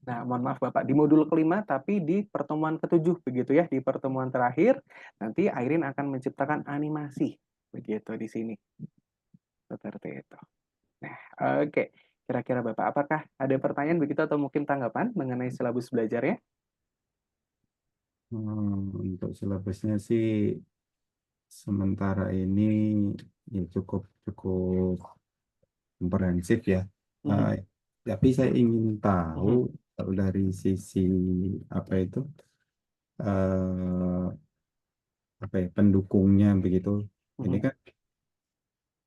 Nah, mohon maaf Bapak, di modul kelima, tapi di pertemuan ke-7, begitu ya, di pertemuan terakhir, nanti Airin akan menciptakan animasi, begitu di sini. Seperti itu. Nah, oke. Kira-kira Bapak, apakah ada pertanyaan begitu atau mungkin tanggapan mengenai silabus belajarnya? Untuk silabusnya sih sementara ini ya cukup cukup komprehensif ya. Mhm, Tapi saya ingin mhm, tahu kalau dari sisi apa itu eh, apa ya pendukungnya begitu. Ini mhm, kan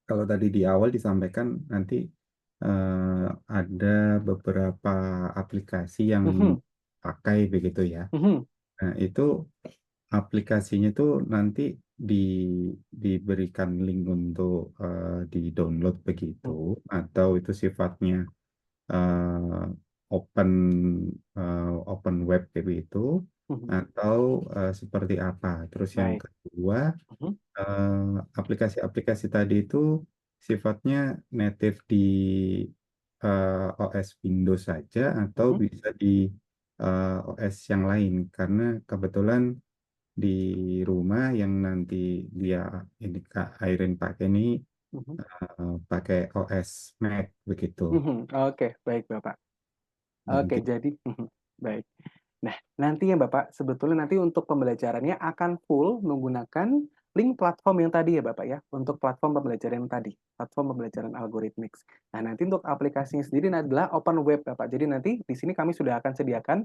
kalau tadi di awal disampaikan nanti ada beberapa aplikasi yang mhm, pakai begitu ya. mhm, Nah, itu aplikasinya tuh nanti di, diberikan link untuk di-download begitu, mhm, atau itu sifatnya eh, open open web begitu, mhm. atau seperti apa. Terus yang Baik. kedua, Mhm, aplikasi-aplikasi tadi itu sifatnya native di OS Windows saja atau mhm, bisa di OS yang lain. Karena kebetulan di rumah yang nanti dia ini Kak Airin pakai ini mhm, pakai OS Mac begitu. mhm. Oke, baik Bapak. Nah, Oke, mungkin jadi baik. Nah, nanti ya Bapak, sebetulnya nanti untuk pembelajarannya akan full menggunakan link platform yang tadi ya Bapak ya, untuk platform pembelajaran yang tadi, platform pembelajaran algorithmics. Nah, nanti untuk aplikasinya sendiri adalah open web Bapak. Jadi nanti di sini kami sudah akan sediakan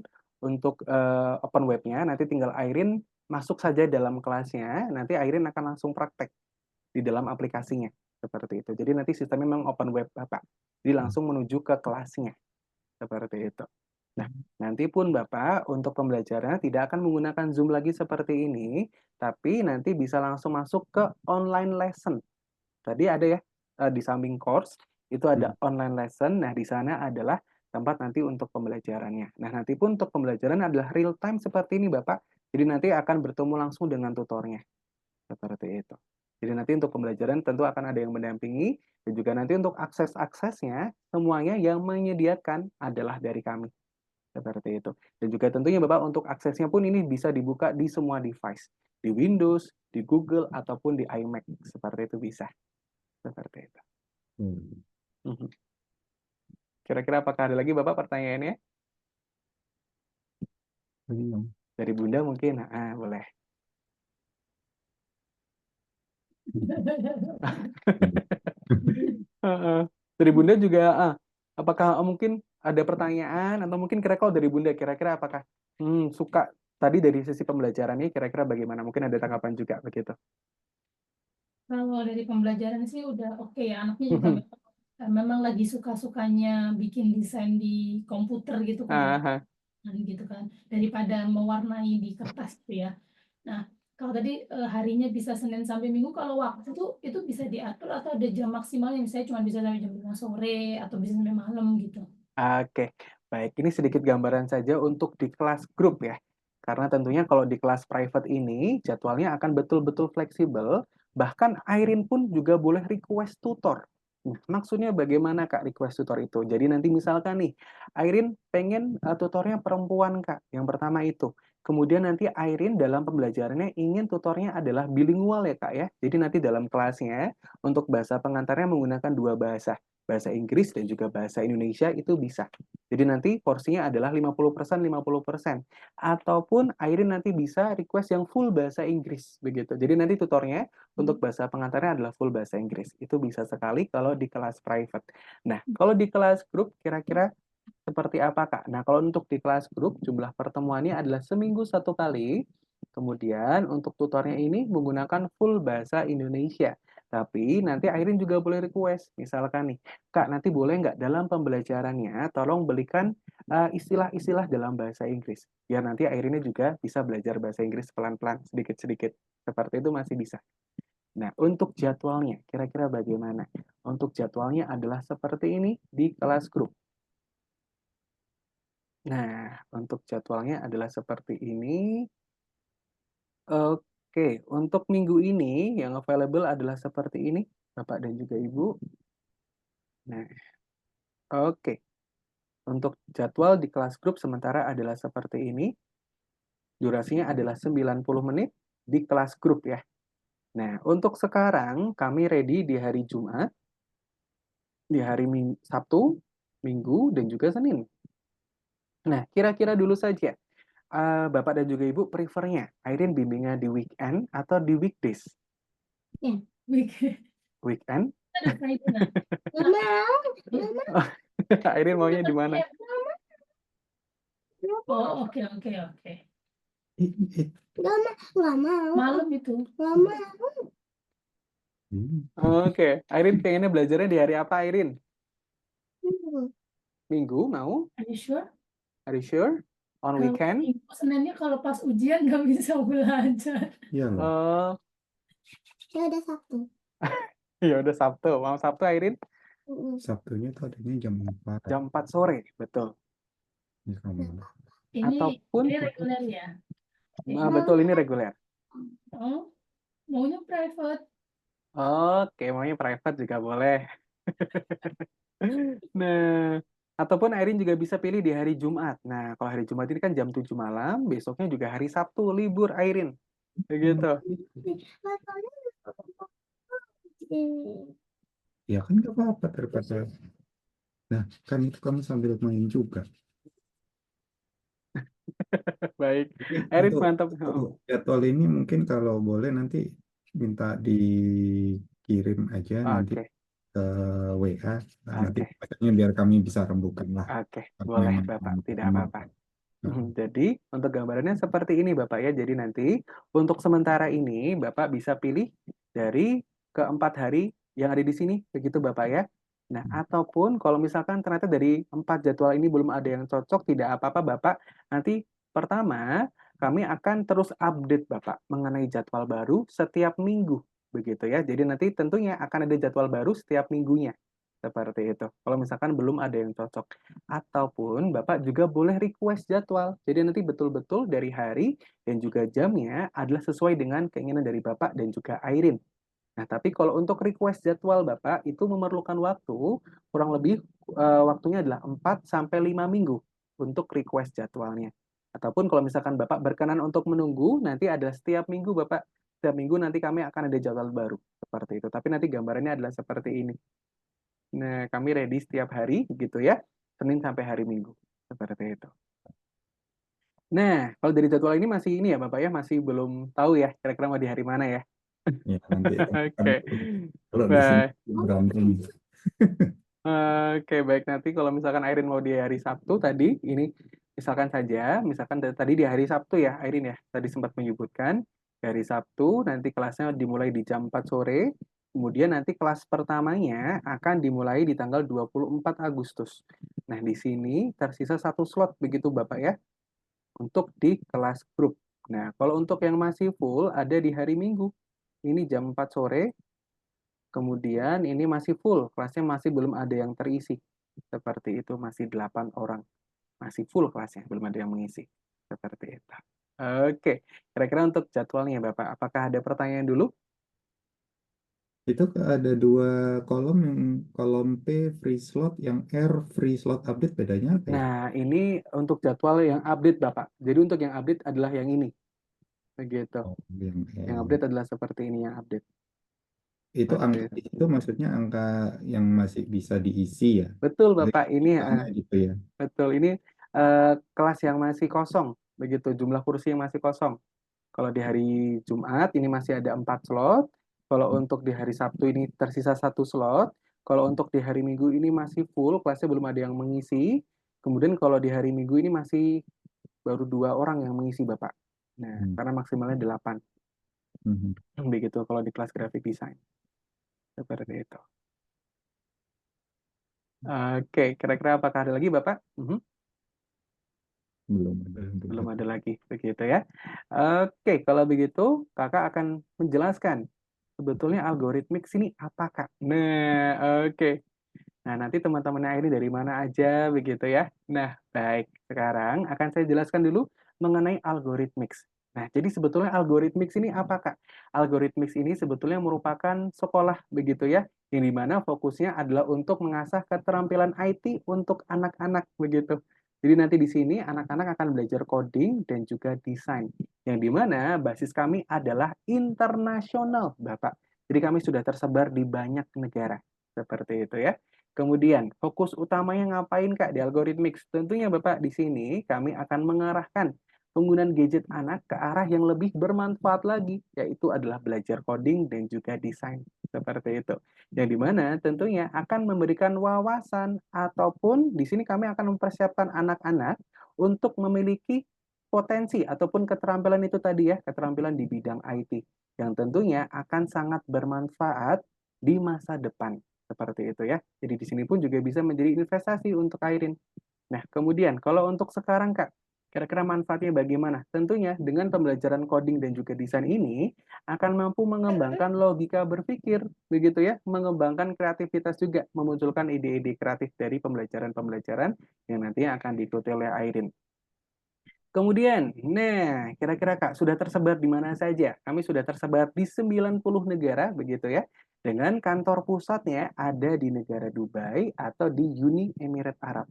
untuk open webnya, nanti tinggal Airin masuk saja dalam kelasnya, nanti Airin akan langsung praktek di dalam aplikasinya. Seperti itu. Jadi nanti sistemnya memang open web Bapak. Jadi langsung menuju ke kelasnya. Seperti itu. Nah, nanti pun Bapak untuk pembelajarannya tidak akan menggunakan Zoom lagi seperti ini, tapi nanti bisa langsung masuk ke online lesson. Tadi ada ya, di samping course, itu ada online lesson. Nah, di sana adalah tempat nanti untuk pembelajarannya. Nah, nanti pun untuk pembelajaran adalah real time seperti ini Bapak. Jadi nanti akan bertemu langsung dengan tutornya. Seperti itu. Jadi nanti untuk pembelajaran tentu akan ada yang mendampingi, dan juga nanti untuk akses-aksesnya, semuanya yang menyediakan adalah dari kami. Seperti itu. Dan juga tentunya Bapak untuk aksesnya pun ini bisa dibuka di semua device. Di Windows, di Google, ataupun di iMac. Seperti itu bisa. Seperti itu. hmm, Mhm. Kira-kira apakah ada lagi Bapak pertanyaannya? belum. Dari Bunda mungkin? Boleh. Heeh. Dari Bunda juga, apakah mungkin ada pertanyaan atau mungkin kira-kira dari Bunda kira-kira apakah suka tadi dari sisi pembelajarannya kira-kira bagaimana? Mungkin ada tanggapan juga begitu. Kalau dari pembelajaran sih udah oke ya. Anaknya juga Mhm. memang lagi suka-sukanya bikin desain di komputer gitu kan ya. Aha. gitu kan, daripada mewarnai di kertas gitu ya. Nah, kalau tadi harinya bisa Senin sampai Minggu, kalau waktu tuh itu bisa diatur atau ada jam maksimalnya, misalnya cuma bisa sampai jam 5 sore atau bisa sampai malam gitu. Oke, baik. Ini sedikit gambaran saja untuk di kelas grup ya. Karena tentunya kalau di kelas private ini jadwalnya akan betul-betul fleksibel, bahkan Airin pun juga boleh request tutor. Nah, maksudnya bagaimana Kak request tutor itu? Jadi nanti misalkan nih, Airin pengen tutornya perempuan Kak, yang pertama itu. Kemudian nanti Airin dalam pembelajarannya ingin tutornya adalah bilingual ya Kak ya. Jadi nanti dalam kelasnya untuk bahasa pengantarnya menggunakan dua bahasa, bahasa Inggris dan juga bahasa Indonesia itu bisa. Jadi nanti porsinya adalah 50% 50%. Ataupun Airin nanti bisa request yang full bahasa Inggris begitu. Jadi nanti tutornya untuk bahasa pengantarnya adalah full bahasa Inggris. Itu bisa sekali kalau di kelas private. Nah, kalau di kelas grup kira-kira seperti apa, Kak? Nah, kalau untuk di kelas grup, jumlah pertemuannya adalah seminggu satu kali. Kemudian untuk tutornya ini menggunakan full bahasa Indonesia. Tapi nanti Airin juga boleh request. Misalkan nih, Kak, nanti boleh nggak dalam pembelajarannya tolong belikan istilah-istilah dalam bahasa Inggris. Biar nanti Airinnya juga bisa belajar bahasa Inggris pelan-pelan, sedikit-sedikit. Seperti itu masih bisa. Nah, untuk jadwalnya, kira-kira bagaimana? Untuk jadwalnya adalah seperti ini di kelas grup. Nah, untuk jadwalnya adalah seperti ini. Oke, untuk minggu ini yang available adalah seperti ini, Bapak dan juga Ibu. Nah, oke. Untuk jadwal di kelas grup sementara adalah seperti ini. Durasinya adalah 90 menit di kelas grup ya. Nah, untuk sekarang kami ready di hari Jumat, di hari Sabtu, Minggu, dan juga Senin. Nah, kira-kira dulu saja, Bapak dan juga Ibu prefernya Airin bimbingan di weekend atau di weekdays? Weekend? Ada Friday nah. Airin maunya di mana? Oh, oke oke oke. Nggak mau. Malam itu. Nggak mau. Oke, Airin pengennya belajarnya di hari apa, Airin? Minggu. Minggu mau? Are you sure? Are you sure? On Kalau weekend? Minggu, Seninnya kalau pas ujian nggak bisa belajar. Iya loh. Oh, Ya udah Sabtu. ya udah Sabtu. Mau Sabtu, Airin? Sabtunya tuh adanya jam 4. Jam 4 sore, betul. Ya, kamu. Ini Ataupun reguler ya. betul ini reguler. Oh, maunya private. Oke, maunya private juga boleh. Nah, ataupun Airin juga bisa pilih di hari Jumat. Nah, kalau hari Jumat ini kan jam 7 malam, besoknya juga hari Sabtu, libur Airin. Begitu. Ya kan nggak apa-apa daripada. Nah, kan itu kamu sambil main juga. Baik. Airin mantap. Jadwal ini mungkin kalau boleh nanti minta dikirim aja nanti Oke, ke WA. Nah, nanti oke, bacanya biar kami bisa rembukan lah. oke. Kalau Boleh, memang Bapak. Tidak mau. apa-apa. Jadi, untuk gambarannya seperti ini, Bapak ya. Jadi nanti, untuk sementara ini, Bapak bisa pilih dari keempat hari yang ada di sini. Begitu, Bapak ya. Nah, ataupun kalau misalkan ternyata dari 4 jadwal ini belum ada yang cocok, tidak apa-apa, Bapak. Nanti, pertama, kami akan terus update, Bapak, mengenai jadwal baru setiap minggu. Begitu ya. Jadi nanti tentunya akan ada jadwal baru setiap minggunya. Seperti itu. Kalau misalkan belum ada yang cocok. Ataupun Bapak juga boleh request jadwal. Jadi nanti betul-betul dari hari dan juga jamnya adalah sesuai dengan keinginan dari Bapak dan juga Airin. Nah, tapi kalau untuk request jadwal Bapak itu memerlukan waktu kurang lebih waktunya adalah 4 sampai 5 minggu untuk request jadwalnya. Ataupun kalau misalkan Bapak berkenan untuk menunggu, nanti ada setiap minggu Bapak, setiap minggu nanti kami akan ada jadwal baru. Seperti itu. Tapi nanti gambarannya adalah seperti ini. Nah, kami ready setiap hari gitu ya, Senin sampai hari Minggu. Seperti itu. Nah, kalau dari jadwal ini masih ini ya Bapak ya, masih belum tahu ya kira-kira mau di hari mana ya. Ya, nanti Oke. kalau di sini berantem. Oke, baik nanti kalau misalkan Airin mau di hari Sabtu tadi, ini misalkan saja, misalkan tadi di hari Sabtu ya Airin ya, tadi sempat menyebutkan di hari Sabtu nanti kelasnya dimulai di jam 4 sore, kemudian nanti kelas pertamanya akan dimulai di tanggal 24 Agustus. Nah, di sini tersisa 1 slot begitu Bapak ya, untuk di kelas grup. Nah, kalau untuk yang masih full ada di hari Minggu. Ini jam 4 sore, kemudian ini masih full, kelasnya masih belum ada yang terisi. Seperti itu, masih 8 orang. Masih full kelasnya, belum ada yang mengisi. Seperti itu. Oke, kira-kira untuk jadwalnya Bapak, apakah ada pertanyaan dulu? Itu ada 2 kolom, yang kolom P free slot, yang R free slot update, bedanya apa ya? Nah, ini untuk jadwal yang update Bapak. Jadi untuk yang update adalah yang ini. Begitu. Oh, yang Yang R. update adalah seperti ini yang update. Itu Seperti angka itu. di situ maksudnya angka yang masih bisa diisi ya. Betul Jadi Bapak, ini ditanya gitu ya. betul. Ini kelas yang masih kosong. Begitu, jumlah kursi yang masih kosong. Kalau di hari Jumat ini masih ada 4 slot. Kalau untuk di hari Sabtu ini tersisa 1 slot. Kalau untuk di hari Minggu ini masih full, kelasnya belum ada yang mengisi. Kemudian kalau di hari Minggu ini masih baru 2 orang yang mengisi Bapak. Nah, Hmm. karena maksimalnya 8. Mhm. Begitu kalau di kelas graphic design. Seperti itu. Oke, kira-kira apakah ada lagi Bapak? Belum ada untuk Belum itu. ada lagi, begitu ya. Oke, kalau begitu kakak akan menjelaskan sebetulnya algoritmik sini apa Kak? Nah, oke. Nah, nanti teman-teman ini dari mana aja begitu ya. Nah, baik. Sekarang akan saya jelaskan dulu mengenai algoritmix. Nah, jadi sebetulnya algoritmix ini apa, Kak? Algoritmix ini sebetulnya merupakan sekolah begitu ya, yang dimana fokusnya adalah untuk mengasah keterampilan IT untuk anak-anak begitu. Jadi nanti di sini anak-anak akan belajar coding dan juga desain. Yang dimana basis kami adalah internasional, Bapak. Jadi kami sudah tersebar di banyak negara. Seperti itu ya. Kemudian, fokus utamanya ngapain Kak di Algorithmix? Tentunya Bapak di sini kami akan mengarahkan penggunaan gadget anak ke arah yang lebih bermanfaat lagi, yaitu adalah belajar coding dan juga desain. Seperti itu. Yang dimana tentunya akan memberikan wawasan ataupun di sini kami akan mempersiapkan anak-anak untuk memiliki potensi ataupun keterampilan itu tadi ya, keterampilan di bidang IT yang tentunya akan sangat bermanfaat di masa depan. Seperti itu ya. Jadi di sini pun juga bisa menjadi investasi untuk Airin. Nah, kemudian kalau untuk sekarang Kak, kira-kira manfaatnya bagaimana? Tentunya dengan pembelajaran coding dan juga desain ini akan mampu mengembangkan logika berpikir, begitu ya, mengembangkan kreativitas juga, memunculkan ide-ide kreatif dari pembelajaran-pembelajaran yang nantinya akan diikuti oleh Airin. Kemudian, nah, kira-kira Kak, sudah tersebar di mana saja? Kami sudah tersebar di 90 negara, begitu ya. Dengan kantor pusatnya ada di negara Dubai atau di Uni Emirat Arab.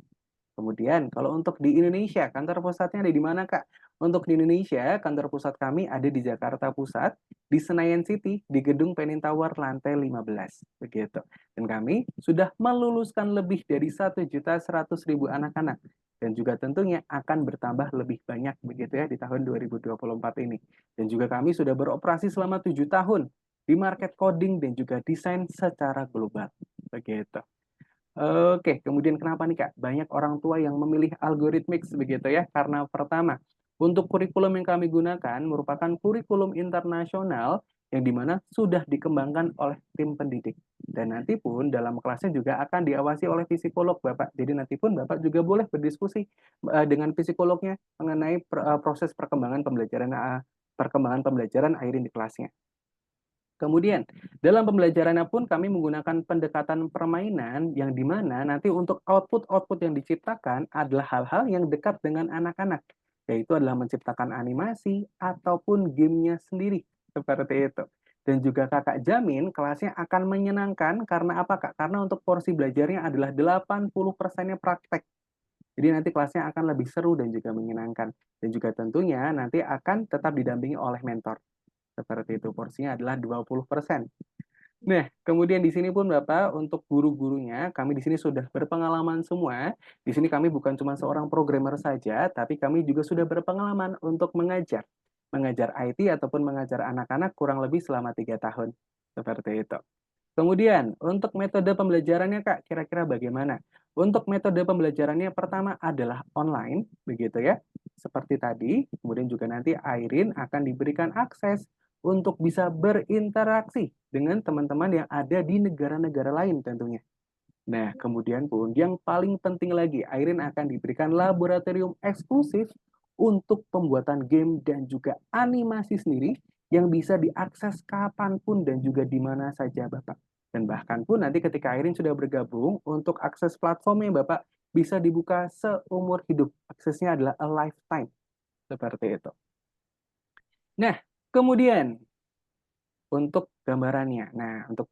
Kemudian, kalau untuk di Indonesia, kantor pusatnya ada di mana, Kak? Untuk di Indonesia, kantor pusat kami ada di Jakarta Pusat, di Senayan City, di Gedung Penin Tower lantai 15, begitu. Dan kami sudah meluluskan lebih dari 1.100.000 anak-anak dan juga tentunya akan bertambah lebih banyak begitu ya di tahun 2024 ini. Dan juga kami sudah beroperasi selama 7 tahun di market coding dan juga desain secara global. Begitu. Oke, kemudian kenapa nih Kak? Banyak orang tua yang memilih algoritmix begitu ya. Karena pertama, untuk kurikulum yang kami gunakan merupakan kurikulum internasional yang dimana sudah dikembangkan oleh tim pendidik. Dan nanti pun dalam kelasnya juga akan diawasi oleh psikolog Bapak. Jadi nanti pun Bapak juga boleh berdiskusi dengan psikolognya mengenai proses perkembangan pembelajaran Airin di kelasnya. Kemudian, dalam pembelajarannya pun kami menggunakan pendekatan permainan yang dimana nanti untuk output-output yang diciptakan adalah hal-hal yang dekat dengan anak-anak, yaitu adalah menciptakan animasi ataupun gamenya sendiri, seperti itu. Dan juga kakak jamin kelasnya akan menyenangkan karena apa kak? Karena untuk porsi belajarnya adalah 80%-nya praktek. Jadi nanti kelasnya akan lebih seru dan juga menyenangkan. Dan juga tentunya nanti akan tetap didampingi oleh mentor. Seperti itu, porsinya adalah 20%. Nah, kemudian di sini pun Bapak, untuk guru-gurunya, kami di sini sudah berpengalaman semua. Di sini kami bukan cuma seorang programmer saja, tapi kami juga sudah berpengalaman untuk mengajar. Mengajar IT ataupun mengajar anak-anak kurang lebih selama 3 tahun. Seperti itu. Kemudian, untuk metode pembelajarannya, Kak, kira-kira bagaimana? Untuk metode pembelajarannya pertama adalah online, begitu ya. Seperti tadi, kemudian juga nanti Airin akan diberikan akses untuk bisa berinteraksi dengan teman-teman yang ada di negara-negara lain tentunya. Nah, kemudian pun yang paling penting lagi, Airin akan diberikan laboratorium eksklusif untuk pembuatan game dan juga animasi sendiri yang bisa diakses kapanpun dan juga di mana saja, Bapak. Dan bahkan pun nanti ketika Airin sudah bergabung, untuk akses platformnya, Bapak, bisa dibuka seumur hidup. Aksesnya adalah a lifetime. Seperti itu. Nah, kemudian untuk gambarannya. Nah, untuk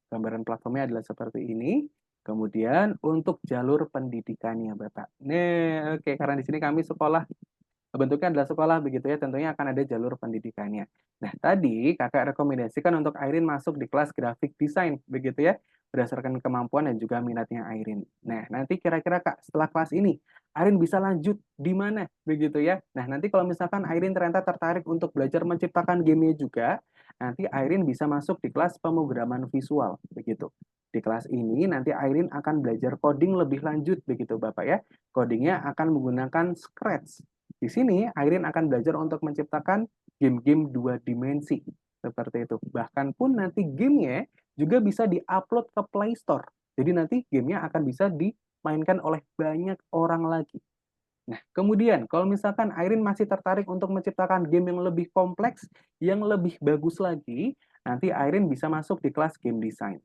gambaran platformnya adalah seperti ini. Kemudian untuk jalur pendidikannya, Bapak. Nih, oke, karena di sini kami sekolah, bentuknya adalah sekolah begitu ya, tentunya akan ada jalur pendidikannya. Nah, tadi Kakak rekomendasikan untuk Airin masuk di kelas grafik desain begitu ya, berdasarkan kemampuan dan juga minatnya Airin. Nah, nanti kira-kira Kak, setelah kelas ini Airin bisa lanjut di mana begitu ya. Nah, nanti kalau misalkan Airin ternyata tertarik untuk belajar menciptakan gamenya juga, nanti Airin bisa masuk di kelas pemrograman visual begitu. Di kelas ini nanti Airin akan belajar coding lebih lanjut begitu Bapak ya. Codingnya akan menggunakan Scratch. Di sini Airin akan belajar untuk menciptakan game-game 2 dimensi seperti itu. Bahkan pun nanti gamenya juga bisa di-upload ke Play Store. Jadi nanti gamenya akan bisa dimainkan oleh banyak orang lagi. Nah, kemudian kalau misalkan Airin masih tertarik untuk menciptakan game yang lebih kompleks, yang lebih bagus lagi, nanti Airin bisa masuk di kelas game design.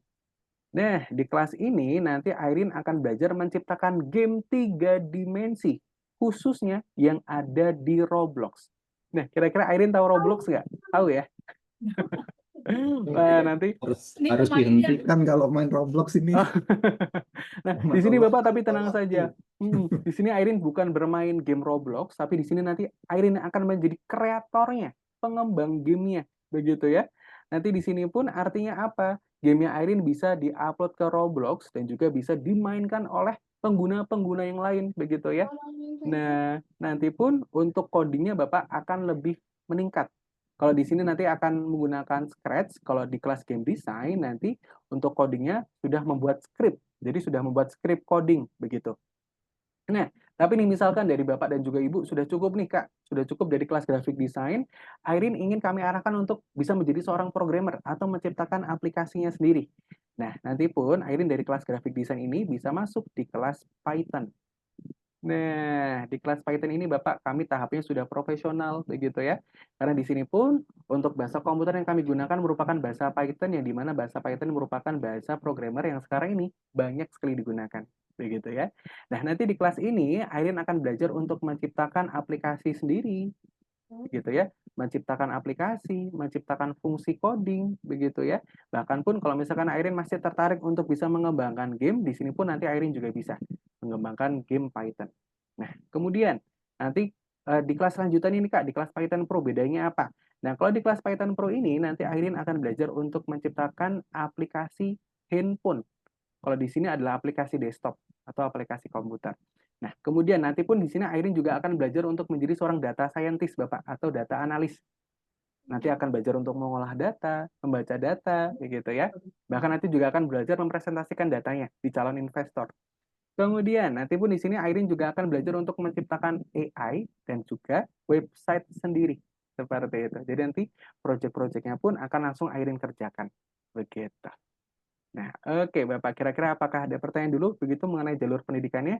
Nah, di kelas ini nanti Airin akan belajar menciptakan game 3 dimensi, khususnya yang ada di Roblox. Nah, kira-kira Airin tahu Roblox nggak? Tahu ya? Nah, nanti Harus Ini harus tempat ini dihentikan kalau main Roblox ini. Nah, Sama di sini Roblox Bapak tapi habis tenang waktu. saja. Di sini Airin bukan bermain game Roblox, tapi di sini nanti Airin akan menjadi kreatornya, pengembang gamenya, begitu ya. Nanti di sini pun artinya apa? Gamenya Airin bisa diupload ke Roblox dan juga bisa dimainkan oleh pengguna-pengguna yang lain, begitu ya. Nah, nanti pun untuk codingnya Bapak akan lebih meningkat. Kalau di sini nanti akan menggunakan Scratch, kalau di kelas game design nanti untuk codingnya sudah membuat script. Jadi sudah membuat script coding begitu. Nah, tapi nih misalkan dari Bapak dan juga Ibu sudah cukup nih Kak, sudah cukup dari kelas grafik desain, Airin ingin kami arahkan untuk bisa menjadi seorang programmer atau menciptakan aplikasinya sendiri. Nah, nanti pun Airin dari kelas grafik desain ini bisa masuk di kelas Python. Nah, di kelas Python ini Bapak, kami tahapnya sudah profesional begitu ya. Karena di sini pun untuk bahasa komputer yang kami gunakan merupakan bahasa Python yang dimana bahasa Python merupakan bahasa programmer yang sekarang ini banyak sekali digunakan. Begitu ya. Nah, nanti di kelas ini Airin akan belajar untuk menciptakan aplikasi sendiri. Begitu ya. Menciptakan aplikasi, menciptakan fungsi coding, begitu ya. Bahkan pun kalau misalkan Airin masih tertarik untuk bisa mengembangkan game, di sini pun nanti Airin juga bisa mengembangkan game Python. Nah, kemudian nanti di kelas lanjutan ini Kak, di kelas Python Pro bedanya apa? Nah, kalau di kelas Python Pro ini nanti Airin akan belajar untuk menciptakan aplikasi handphone. Kalau di sini adalah aplikasi desktop atau aplikasi komputer. Nah, kemudian nanti pun di sini Airin juga akan belajar untuk menjadi seorang data scientist, Bapak, atau data analis. Nanti akan belajar untuk mengolah data, membaca data, begitu ya. Bahkan nanti juga akan belajar mempresentasikan datanya di calon investor. Kemudian, nanti pun di sini Airin juga akan belajar untuk menciptakan AI dan juga website sendiri. Seperti itu. Jadi nanti proyek-proyeknya pun akan langsung Airin kerjakan. Begitu. Nah, oke Bapak, kira-kira apakah ada pertanyaan dulu begitu mengenai jalur pendidikannya?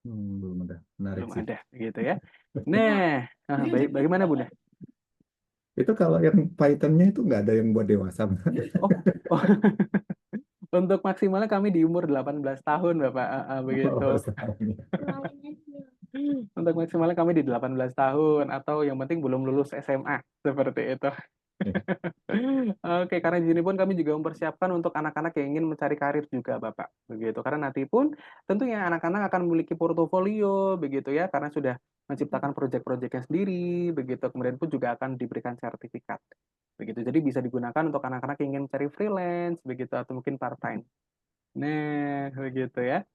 Belum ada. Menarik Belum sih. ada, begitu ya. Nah, bagaimana Bunda? Itu kalau yang Python-nya itu nggak ada yang buat dewasa. Oh, oh. Untuk maksimalnya kami di umur 18 tahun, Bapak. Begitu. Oh, sayangnya. Untuk maksimalnya kami di 18 tahun atau yang penting belum lulus SMA, seperti itu. Oke, karena di sini pun kami juga mempersiapkan untuk anak-anak yang ingin mencari karir juga, Bapak. Begitu. Karena nanti pun tentunya anak-anak akan memiliki portofolio, begitu ya, karena sudah menciptakan proyek-proyeknya sendiri, begitu. Kemudian pun juga akan diberikan sertifikat. Begitu. Jadi bisa digunakan untuk anak-anak yang ingin mencari freelance, begitu, atau mungkin part-time. Nah, begitu ya.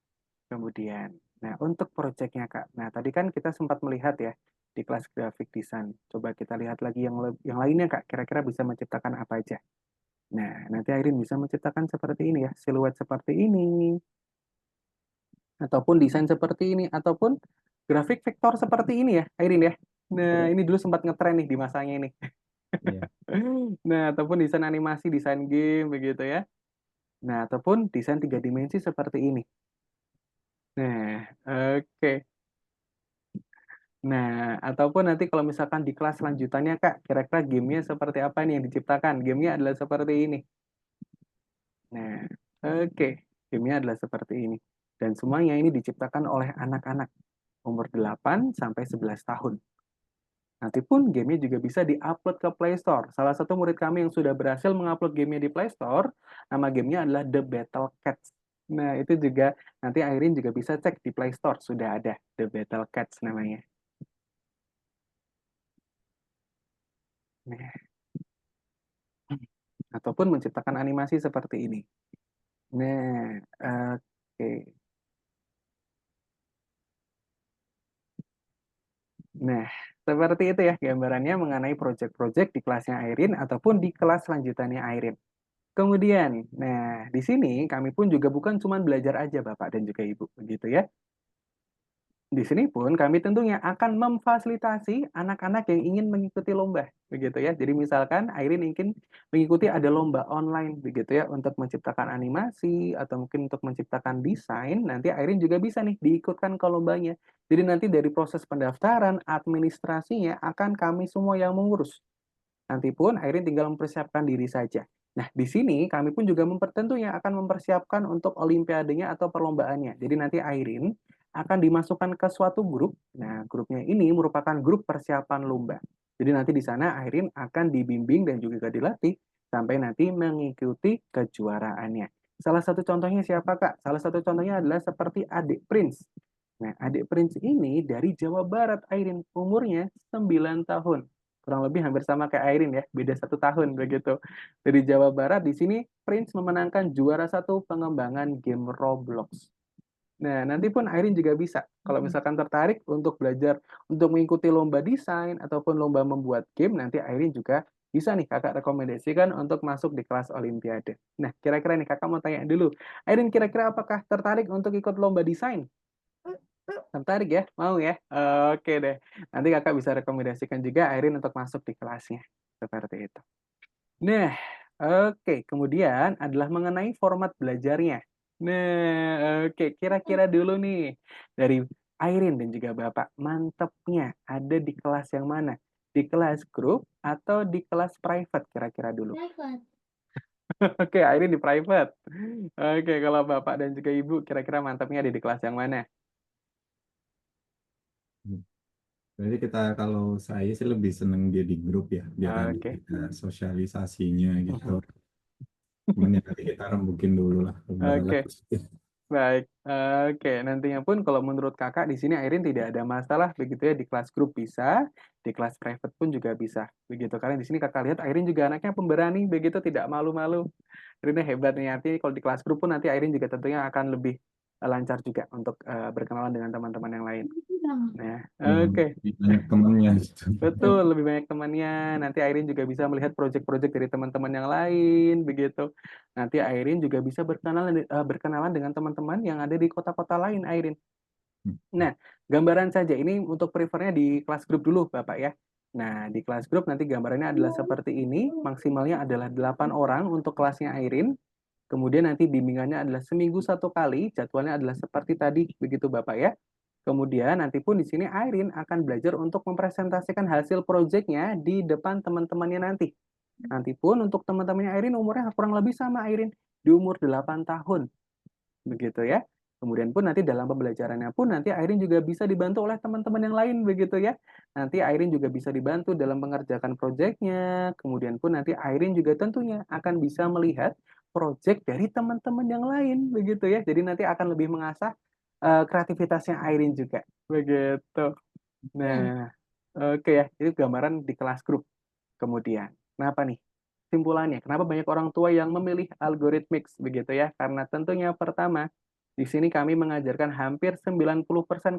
Kemudian, nah untuk proyeknya Kak. Nah, tadi kan kita sempat melihat ya di kelas grafik desain. Coba kita lihat lagi yang lainnya Kak. Kira-kira bisa menciptakan apa aja. Nah, nanti Airin bisa menciptakan seperti ini ya, siluet seperti ini, ataupun desain seperti ini, ataupun grafik vektor seperti ini ya, Airin ya. Nah, Iya. ini dulu sempat ngetren nih di masanya ini. Iya. Nah, ataupun desain animasi, desain game begitu ya. Nah, ataupun desain 3 dimensi seperti ini. Nah, oke. Nah, ataupun nanti kalau misalkan di kelas lanjutannya, Kak, kira-kira gamenya seperti apa nih yang diciptakan? Gamenya adalah seperti ini. Nah, oke. Gamenya adalah seperti ini. Dan semuanya ini diciptakan oleh anak-anak umur 8 sampai 11 tahun. Nanti pun gamenya juga bisa di-upload ke Play Store. Salah satu murid kami yang sudah berhasil mengupload gamenya di Play Store, nama gamenya adalah The Battle Cats. Nah, itu juga nanti Airin juga bisa cek di Play Store, sudah ada The Battle Cats namanya. Nah, ataupun menciptakan animasi seperti ini. Nah, oke. Nah, seperti itu ya gambarannya mengenai proyek-proyek di kelasnya Airin ataupun di kelas lanjutannya Airin. Kemudian, nah di sini kami pun juga bukan cuma belajar aja Bapak dan juga Ibu, begitu ya. Di sini pun kami tentunya akan memfasilitasi anak-anak yang ingin mengikuti lomba, begitu ya. Jadi misalkan Airin ingin mengikuti ada lomba online, begitu ya, untuk menciptakan animasi atau mungkin untuk menciptakan desain, nanti Airin juga bisa nih diikutkan ke lombanya. Jadi nanti dari proses pendaftaran, administrasinya akan kami semua yang mengurus. Nanti pun Airin tinggal mempersiapkan diri saja. Nah, di sini kami pun juga tentunya akan mempersiapkan untuk olimpiadenya atau perlombaannya. Jadi nanti Airin akan dimasukkan ke suatu grup. Nah, grupnya ini merupakan grup persiapan lomba. Jadi nanti di sana Airin akan dibimbing dan juga dilatih sampai nanti mengikuti kejuaraannya. Salah satu contohnya siapa, Kak? Salah satu contohnya adalah seperti adik Prince. Nah, adik Prince ini dari Jawa Barat, Airin. Umurnya 9 tahun. Kurang lebih hampir sama kayak Airin ya, beda 1 tahun begitu. Dari Jawa Barat, di sini Prince memenangkan juara 1 pengembangan game Roblox. Nah, nanti pun Airin juga bisa, kalau misalkan tertarik untuk belajar, untuk mengikuti lomba desain, ataupun lomba membuat game, nanti Airin juga bisa nih kakak rekomendasikan untuk masuk di kelas Olimpiade. Nah, kira-kira nih kakak mau tanya dulu, Airin kira-kira apakah tertarik untuk ikut lomba desain? Tertarik ya? Mau ya? Oke deh. Nanti kakak bisa rekomendasikan juga Airin untuk masuk di kelasnya. Seperti itu. Nah, oke. Kemudian adalah mengenai format belajarnya. Nah, oke. Kira-kira dulu nih, dari Airin dan juga Bapak, mantepnya ada di kelas yang mana? Di kelas grup atau di kelas private kira-kira dulu? Private. Oke, Airin di private. Oke, kalau Bapak dan juga Ibu, kira-kira mantapnya ada di kelas yang mana? Jadi kalau saya sih lebih seneng dia di grup ya, biar ada Oke. kita sosialisasinya gitu. Cuman ya nanti kita rembukin dulu lah beberapa Oke. Baik, oke. Nantinya pun kalau menurut kakak di sini Airin tidak ada masalah begitu ya, di kelas grup bisa, di kelas private pun juga bisa begitu. Karena di sini kakak lihat Airin juga anaknya pemberani begitu, tidak malu-malu. Airinnya hebat nih, artinya kalau di kelas grup pun nanti Airin juga tentunya akan lebih lancar juga untuk berkenalan dengan teman-teman yang lain. Nah, oke. lebih banyak temennya gitu. Betul, lebih banyak temannya. Nanti Airin juga bisa melihat proyek-proyek dari teman-teman yang lain, begitu. Nanti Airin juga bisa berkenalan dengan teman-teman yang ada di kota-kota lain, Airin. Nah, gambaran saja ini untuk prefernya di kelas grup dulu, Bapak ya. Nah, di kelas grup nanti gambarannya adalah seperti ini, maksimalnya adalah 8 orang untuk kelasnya Airin. Kemudian nanti bimbingannya adalah seminggu 1 kali, jadwalnya adalah seperti tadi, begitu Bapak ya. Kemudian nanti pun di sini Airin akan belajar untuk mempresentasikan hasil proyeknya di depan teman-temannya nanti. Nanti pun untuk teman-temannya Airin umurnya kurang lebih sama Airin, di umur 8 tahun. Begitu ya. Kemudian pun nanti dalam pembelajarannya pun nanti Airin juga bisa dibantu oleh teman-teman yang lain begitu ya. Nanti Airin juga bisa dibantu dalam mengerjakan proyeknya. Kemudian pun nanti Airin juga tentunya akan bisa melihat proyek dari teman-teman yang lain begitu ya. Jadi nanti akan lebih mengasah kreativitasnya Airin juga. Begitu. Nah, oke ya. Itu gambaran di kelas grup. Kemudian, kenapa nih? Simpulannya, kenapa banyak orang tua yang memilih algorithmics begitu ya? Karena tentunya pertama, di sini kami mengajarkan hampir 90%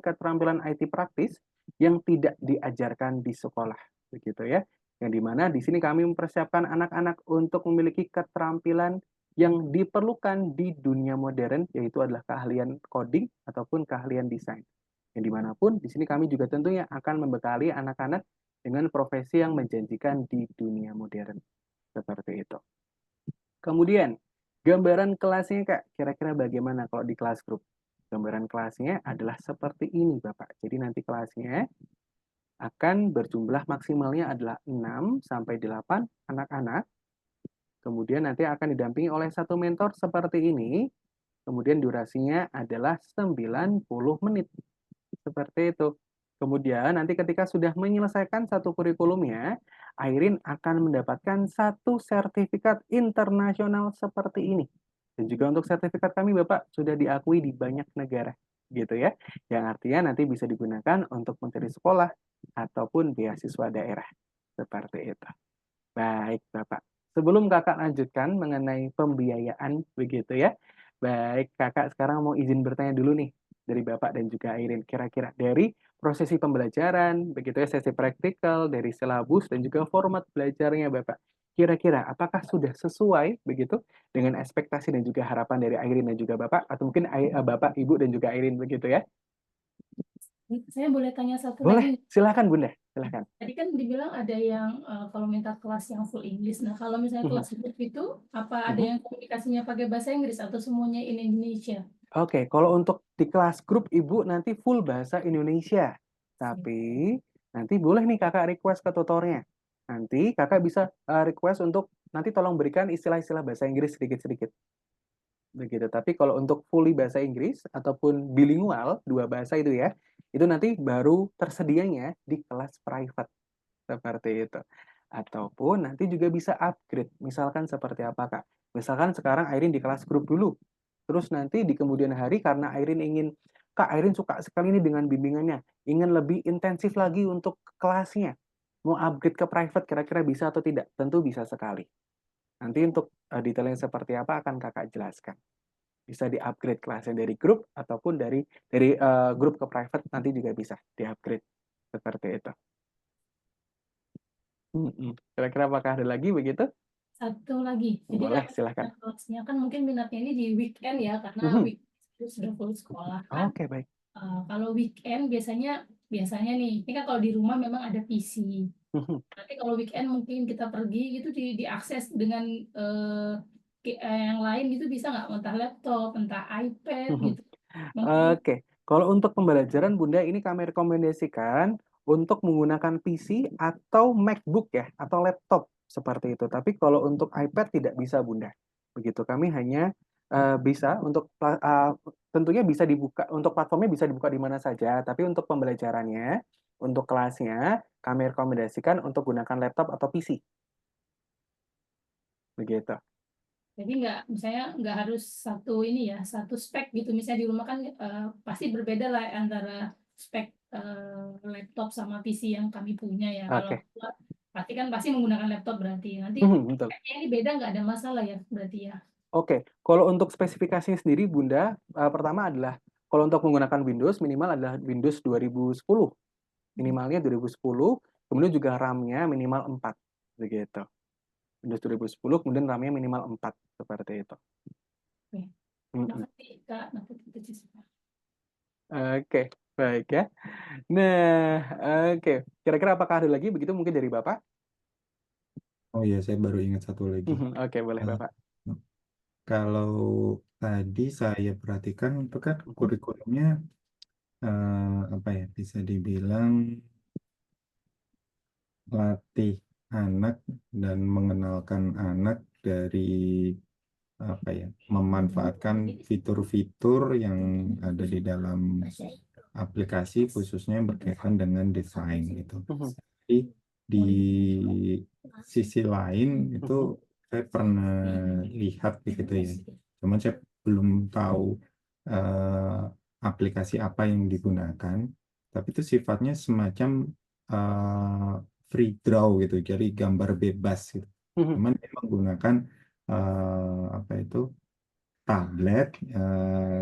keterampilan IT praktis yang tidak diajarkan di sekolah, begitu ya. Yang dimana di sini kami mempersiapkan anak-anak untuk memiliki keterampilan yang diperlukan di dunia modern, yaitu adalah keahlian coding ataupun keahlian desain. Yang dimanapun, di sini kami juga tentunya akan membekali anak-anak dengan profesi yang menjanjikan di dunia modern. Seperti itu. Kemudian, Gambaran kelasnya Kak, kira-kira bagaimana kalau di kelas grup? Gambaran kelasnya adalah seperti ini Bapak. Jadi nanti kelasnya akan berjumlah maksimalnya adalah 6 sampai 8 anak-anak. Kemudian nanti akan didampingi oleh satu mentor seperti ini. Kemudian durasinya adalah 90 menit. Seperti itu. Kemudian nanti ketika sudah menyelesaikan satu kurikulumnya, Airin akan mendapatkan satu sertifikat internasional seperti ini. Dan juga untuk sertifikat kami Bapak sudah diakui di banyak negara gitu ya. Yang artinya nanti bisa digunakan untuk mencari sekolah ataupun beasiswa daerah. Seperti itu. Baik, Bapak. Sebelum Kakak lanjutkan mengenai pembiayaan begitu ya. Baik, Kakak sekarang mau izin bertanya dulu nih dari Bapak dan juga Airin. Kira-kira dari prosesi pembelajaran, begitu ya, sesi praktikal, dari silabus dan juga format belajarnya Bapak. Kira-kira apakah sudah sesuai begitu dengan ekspektasi dan juga harapan dari Airin dan juga Bapak atau mungkin Bapak, Ibu dan juga Airin begitu ya? Saya boleh tanya satu Boleh, lagi? silakan Bunda, silakan. Tadi kan dibilang ada yang kalau minta kelas yang full English. Nah, kalau misalnya kelas grup itu, apa ada yang komunikasinya pakai bahasa Inggris atau semuanya in Indonesia? Oke, kalau untuk di kelas grup Ibu nanti full bahasa Indonesia. Tapi nanti boleh nih Kakak request ke tutornya. Nanti Kakak bisa request untuk nanti tolong berikan istilah-istilah bahasa Inggris sedikit-sedikit. Begitu. Tapi kalau untuk fully bahasa Inggris ataupun bilingual, dua bahasa itu ya, itu nanti baru tersedianya di kelas private. Seperti itu. Ataupun nanti juga bisa upgrade. Misalkan seperti apa, Kak? Misalkan sekarang Airin di kelas grup dulu. Terus nanti di kemudian hari karena Airin ingin, Kak Airin suka sekali nih dengan bimbingannya. Ingin lebih intensif lagi untuk kelasnya. Mau upgrade ke private kira-kira bisa atau tidak? Tentu bisa sekali. Nanti untuk detailnya seperti apa akan Kakak jelaskan. Bisa di-upgrade kelasnya dari grup ataupun dari grup ke private nanti juga bisa di-upgrade. Seperti itu. Kira-kira apakah ada lagi begitu? Satu lagi. Jadi Boleh, kalau silahkan. kelasnya kan mungkin minatnya ini di weekend ya, karena weekend itu sudah full sekolah kan. Oke, baik. Kalau weekend biasanya nih, ini kan kalau di rumah memang ada PC. Nanti kalau weekend mungkin kita pergi gitu diakses dengan yang lain gitu bisa nggak? Entah laptop, entah iPad gitu. Oke, kalau untuk pembelajaran Bunda ini kami rekomendasikan untuk menggunakan PC atau MacBook ya, atau laptop seperti itu. Tapi kalau untuk iPad tidak bisa Bunda. Begitu kami hanya bisa untuk tentunya bisa dibuka untuk platformnya bisa dibuka di mana saja, tapi untuk pembelajarannya, untuk kelasnya kami rekomendasikan untuk gunakan laptop atau PC. Begitu. Jadi misalnya nggak harus satu ini ya, satu spek gitu. Misalnya di rumah kan pasti berbeda lah antara spek laptop sama PC yang kami punya ya. Kalau pasti menggunakan laptop berarti. Nanti betul. ini beda nggak ada masalah ya berarti ya. Oke, kalau untuk spesifikasinya sendiri Bunda, pertama adalah kalau untuk menggunakan Windows minimal adalah Windows 2010. Minimalnya 2010, kemudian juga RAM-nya minimal 4 begitu. Windows 2010 kemudian RAM-nya minimal 4 seperti itu. Oke. Makasih Kak, Oke, baik ya. Nah, oke. Kira-kira apakah ada lagi begitu mungkin dari Bapak? Oh iya, saya baru ingat satu lagi. Oke, boleh Bapak. Kalau tadi saya perhatikan itu kan kurikulumnya apa ya, bisa dibilang latih anak dan mengenalkan anak dari apa ya, memanfaatkan fitur-fitur yang ada di dalam aplikasi khususnya yang berkaitan dengan desain gitu. Jadi di sisi lain itu saya pernah lihat begitu ya. Cuman saya belum tahu aplikasi apa yang digunakan, tapi itu sifatnya semacam free draw gitu, jadi gambar bebas gitu. Cuman dia menggunakan apa itu tablet,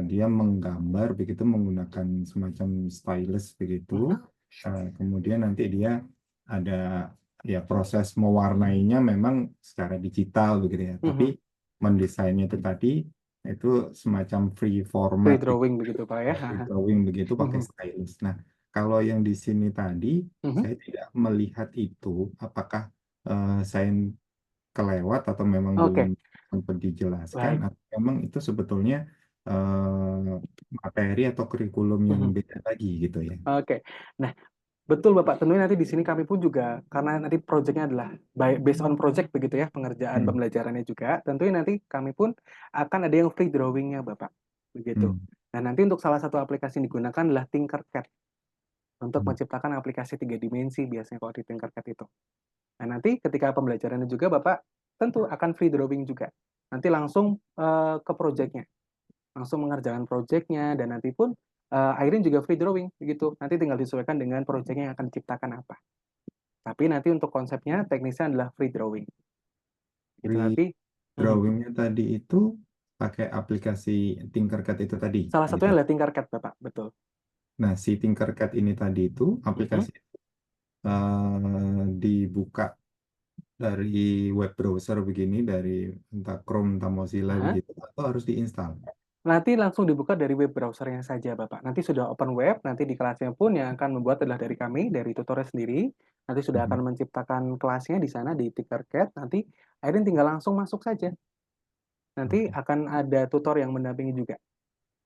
dia menggambar begitu menggunakan semacam stylus begitu. Kemudian nanti dia ada ya proses mewarnainya memang secara digital begitu ya, tapi mendesainnya itu tadi itu semacam free format, free drawing begitu Pak ya. free drawing begitu pakai stylus. Nah, kalau yang di sini tadi saya tidak melihat itu, apakah saya kelewat atau memang Oke, belum sempat dijelaskan baik. atau memang itu sebetulnya materi atau kurikulum yang Mhm. beda lagi gitu ya. Oke. Nah, betul Bapak, tentunya nanti di sini kami pun juga, karena nanti proyeknya adalah based on project begitu ya, pengerjaan Hmm. pembelajarannya juga, tentunya nanti kami pun akan ada yang free drawing-nya Bapak, begitu. Hmm. Nah, nanti untuk salah satu aplikasi yang digunakan adalah Tinkercad, untuk Hmm. menciptakan aplikasi 3 dimensi biasanya kalau di Tinkercad itu. Nah, nanti ketika pembelajarannya juga Bapak tentu akan free drawing juga. Nanti langsung ke project-nya, langsung mengerjakan project-nya, dan nanti pun Airin juga free drawing begitu. Nanti tinggal disesuaikan dengan project-nya yang akan diciptakan apa. Tapi nanti untuk konsepnya, teknisnya adalah free drawing. Gitu Free nanti. drawing-nya tadi itu pakai aplikasi Tinkercad itu tadi Salah gitu. satunya adalah Tinkercad, Bapak. Betul. Nah, si Tinkercad ini tadi itu aplikasi dibuka dari web browser begini, dari entah Chrome entah Mozilla Aha. begitu, atau harus diinstal. Nanti langsung dibuka dari web browsernya saja, Bapak. Nanti sudah open web, nanti di kelasnya pun yang akan membuat adalah dari kami, dari tutornya sendiri. Nanti sudah akan menciptakan kelasnya di sana di Tinkercad. Nanti Airin tinggal langsung masuk saja. Nanti Oke. akan ada tutor yang mendampingi juga.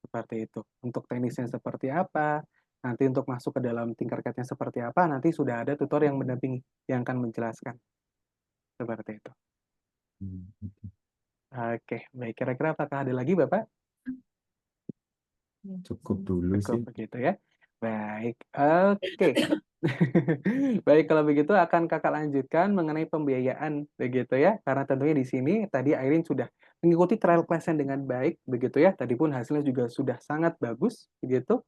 Seperti itu. Untuk teknisnya seperti apa, nanti untuk masuk ke dalam Tinkercad-nya seperti apa, nanti sudah ada tutor yang mendampingi, yang akan menjelaskan. Seperti itu. Hmm, oke. Oke, baik. Kira-kira apakah ada lagi, Bapak? Cukup dulu Cukup sih. begitu ya. Baik, oke. Baik, kalau begitu akan Kakak lanjutkan mengenai pembiayaan begitu ya. Karena tentunya di sini tadi Airin sudah mengikuti trial class-nya dengan baik begitu ya. Tadi pun hasilnya juga sudah sangat bagus begitu.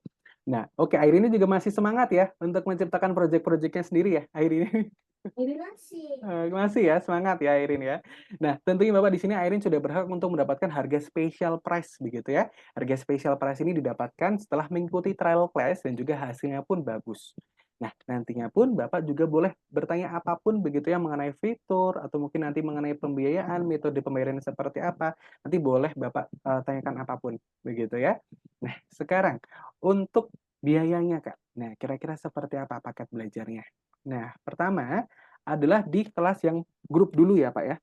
Nah, oke, Airin ini juga masih semangat ya untuk menciptakan proyek-proyeknya sendiri ya, Airin ini. Ini masih. Masih ya, semangat ya Airin ya. Nah, tentunya Bapak di sini Airin sudah berhak untuk mendapatkan harga special price begitu ya. Harga special price ini didapatkan setelah mengikuti trial class dan juga hasilnya pun bagus. Nah, nantinya pun Bapak juga boleh bertanya apapun begitu ya mengenai fitur atau mungkin nanti mengenai pembiayaan, metode pembayaran seperti apa. Nanti boleh Bapak tanyakan apapun begitu ya. Nah, sekarang untuk biayanya Kak. Nah, kira-kira seperti apa paket belajarnya? Nah, pertama adalah di kelas yang grup dulu ya, Pak ya.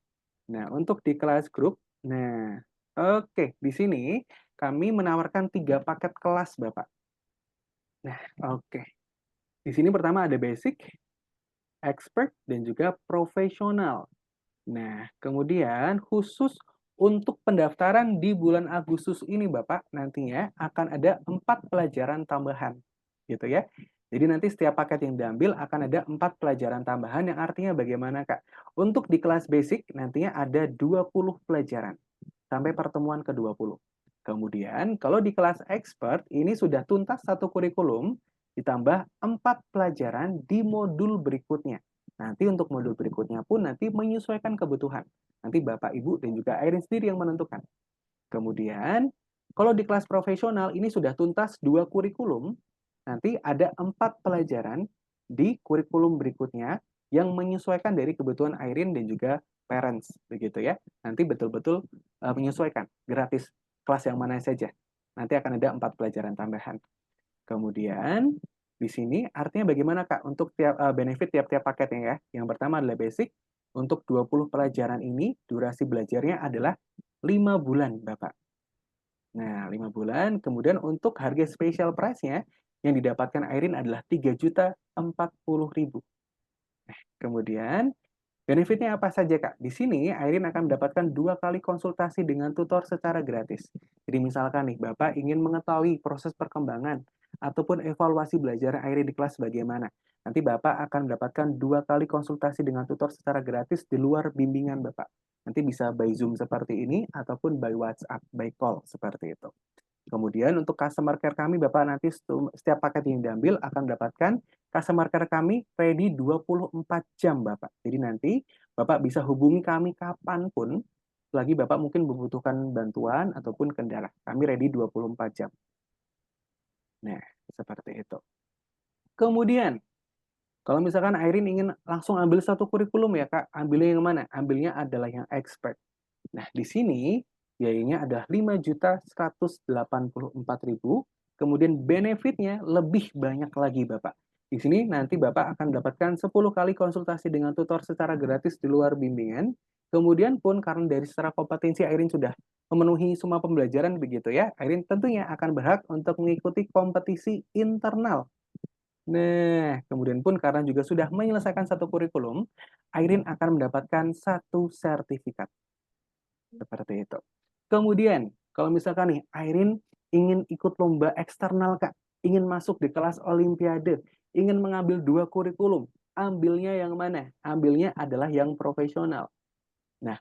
Nah, untuk di kelas grup, nah, oke, di sini kami menawarkan 3 paket kelas, Bapak. Nah, oke. Di sini pertama ada basic, expert, dan juga profesional. Nah, kemudian khusus untuk pendaftaran di bulan Agustus ini, Bapak, nantinya akan ada 4 pelajaran tambahan, gitu ya. Jadi nanti setiap paket yang diambil akan ada 4 pelajaran tambahan yang artinya bagaimana, Kak? Untuk di kelas basic nantinya ada 20 pelajaran sampai pertemuan ke-20. Kemudian kalau di kelas expert ini sudah tuntas satu kurikulum ditambah 4 pelajaran di modul berikutnya. Nanti untuk modul berikutnya pun nanti menyesuaikan kebutuhan. Nanti Bapak, Ibu, dan juga Airin sendiri yang menentukan. Kemudian, kalau di kelas profesional ini sudah tuntas 2 kurikulum, nanti ada 4 pelajaran di kurikulum berikutnya yang menyesuaikan dari kebutuhan Airin dan juga parents, begitu ya. Nanti betul-betul menyesuaikan, gratis, kelas yang mana saja. Nanti akan ada 4 pelajaran tambahan. Kemudian di sini artinya bagaimana Kak untuk benefit tiap-tiap paketnya ya. Yang pertama adalah basic. Untuk 20 pelajaran ini durasi belajarnya adalah 5 bulan, Bapak. Nah, 5 bulan. Kemudian untuk harga special price-nya yang didapatkan Airin adalah 3.040.000. Kemudian benefitnya apa saja, Kak? Di sini Airin akan mendapatkan 2 kali konsultasi dengan tutor secara gratis. Jadi misalkan nih, Bapak ingin mengetahui proses perkembangan ataupun evaluasi belajar Airin di kelas bagaimana. Nanti Bapak akan mendapatkan 2 kali konsultasi dengan tutor secara gratis di luar bimbingan Bapak. Nanti bisa by Zoom seperti ini ataupun by WhatsApp, by call seperti itu. Kemudian untuk customer care kami, Bapak nanti setiap paket yang diambil akan mendapatkan customer care kami ready 24 jam, Bapak. Jadi nanti Bapak bisa hubungi kami kapanpun, selagi Bapak mungkin membutuhkan bantuan ataupun kendala. Kami ready 24 jam. Nah, seperti itu. Kemudian, kalau misalkan Airin ingin langsung ambil satu kurikulum ya, Kak, ambilnya yang mana? Ambilnya adalah yang expert. Nah, di sini biayanya adalah 5.184.000. Kemudian benefitnya lebih banyak lagi, Bapak. Di sini nanti Bapak akan mendapatkan 10 kali konsultasi dengan tutor secara gratis di luar bimbingan. Kemudian pun karena dari secara kompetensi Airin sudah memenuhi semua pembelajaran begitu ya, Airin tentunya akan berhak untuk mengikuti kompetisi internal. Nah, kemudian pun karena juga sudah menyelesaikan satu kurikulum, Airin akan mendapatkan satu sertifikat. Seperti itu. Kemudian, kalau misalkan nih, Airin ingin ikut lomba eksternal, Kak. Ingin masuk di kelas olimpiade. Ingin mengambil 2 kurikulum. Ambilnya yang mana? Ambilnya adalah yang profesional. Nah,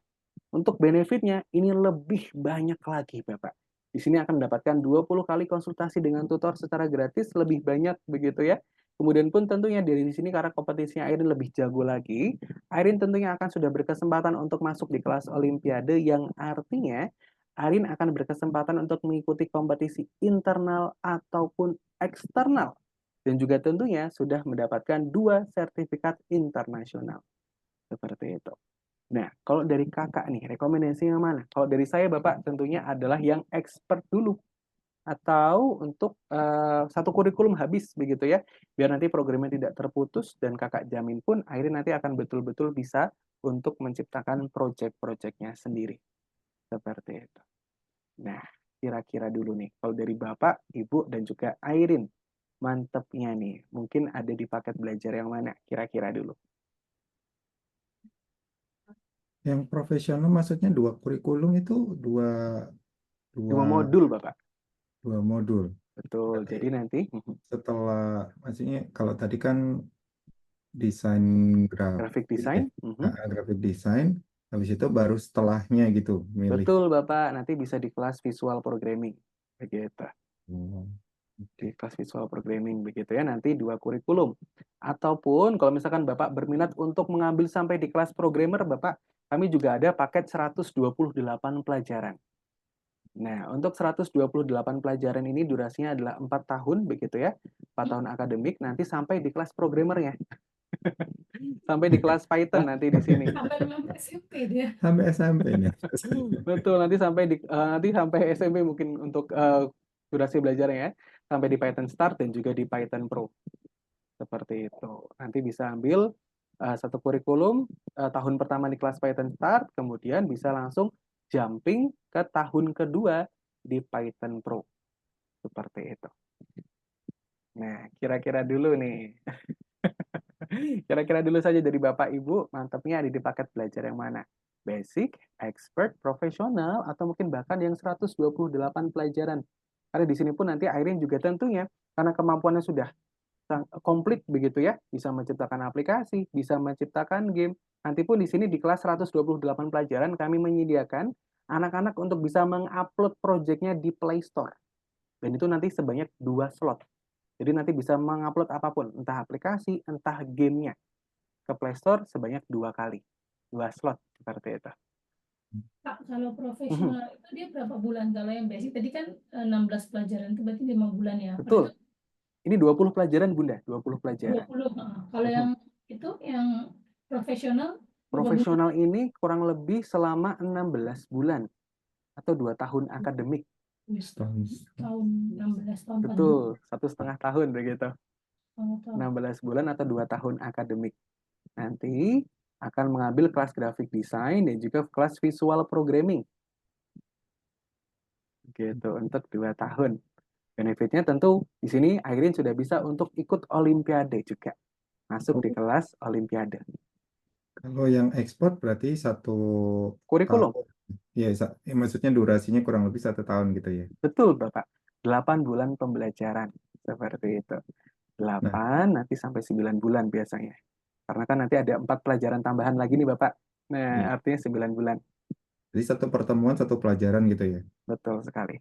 untuk benefitnya ini lebih banyak lagi, Bapak. Di sini akan mendapatkan 20 kali konsultasi dengan tutor secara gratis, lebih banyak begitu ya. Kemudian pun tentunya dari sini karena kompetisinya Airin lebih jago lagi, Airin tentunya akan sudah berkesempatan untuk masuk di kelas olimpiade yang artinya Airin akan berkesempatan untuk mengikuti kompetisi internal ataupun eksternal. Dan juga tentunya sudah mendapatkan 2 sertifikat internasional. Seperti itu. Nah, kalau dari kakak nih, rekomendasinya mana? Kalau dari saya, Bapak, tentunya adalah yang expert dulu. Atau untuk satu kurikulum habis, begitu ya. Biar nanti programnya tidak terputus, dan kakak jamin pun akhirnya nanti akan betul-betul bisa untuk menciptakan proyek-proyeknya sendiri. Seperti itu. Nah, kira-kira dulu nih, kalau dari Bapak, Ibu, dan juga Airin, mantepnya nih, mungkin ada di paket belajar yang mana? Kira-kira dulu. Yang profesional maksudnya 2 kurikulum itu 2 2 modul, Bapak. 2 modul. Betul. Berarti Jadi nanti setelah, maksudnya kalau tadi kan desain graphic grafik design. graphic design, habis itu baru setelahnya gitu milih. Betul, Bapak. Nanti bisa di kelas visual programming. Begitu. Oh, Di kelas visual programming begitu ya. Nanti 2 kurikulum. Ataupun kalau misalkan Bapak berminat untuk mengambil sampai di kelas programmer, Bapak, kami juga ada paket 128 pelajaran. Nah, untuk 128 pelajaran ini durasinya adalah 4 tahun begitu ya. 4 tahun akademik nanti sampai di kelas programmernya. Sampai di kelas Python nanti di sini. Sampai memang SMP dia. sampai SMP nih. Betul, nanti sampai SMP mungkin untuk durasi belajarnya ya. Sampai di Python Start dan juga di Python Pro. Seperti itu. Nanti bisa ambil satu kurikulum tahun pertama di kelas Python Start, kemudian bisa langsung jumping ke tahun kedua di Python Pro. Seperti itu. Nah, kira-kira dulu nih. Kira-kira dulu saja dari Bapak Ibu, mantapnya ada di paket belajar yang mana? Basic, expert, profesional, atau mungkin bahkan yang 128 pelajaran. Karena di sini pun nanti Airin juga tentunya, karena kemampuannya sudah komplit begitu ya, bisa menciptakan aplikasi, bisa menciptakan game. Nanti pun di sini di kelas 128 pelajaran kami menyediakan anak-anak untuk bisa mengupload proyeknya di Play Store. Dan itu nanti sebanyak 2 slot. Jadi nanti bisa mengupload apapun, entah aplikasi, entah gamenya ke Play Store sebanyak 2 kali. 2 slot, seperti itu. Kak, kalau profesional itu dia berapa bulan? Kalau yang basic tadi kan 16 pelajaran, itu berarti 5 bulan ya? Betul. Ini 20 pelajaran, Bunda. 20 pelajaran. 20. Kalau yang itu, yang profesional, Profesional ini kurang lebih selama 16 bulan. Atau 2 tahun akademik. tahun 16 tahun. Betul, 1,5 tahun begitu. 16 bulan atau 2 tahun akademik. Nanti akan mengambil kelas graphic design dan juga kelas visual programming. Gitu, untuk 2 tahun. Benefitnya tentu di sini Airin sudah bisa untuk ikut olimpiade juga. Masuk di kelas olimpiade. Kalau yang ekspor berarti 1 Kurikulum. tahun. Ya, maksudnya durasinya kurang lebih 1 tahun gitu ya. Betul, Bapak. 8 bulan pembelajaran. Seperti itu. 8 nanti sampai 9 bulan biasanya. Karena kan nanti ada 4 pelajaran tambahan lagi nih, Bapak. Nah, artinya 9 bulan. Jadi 1 pertemuan 1 pelajaran gitu ya. Betul sekali.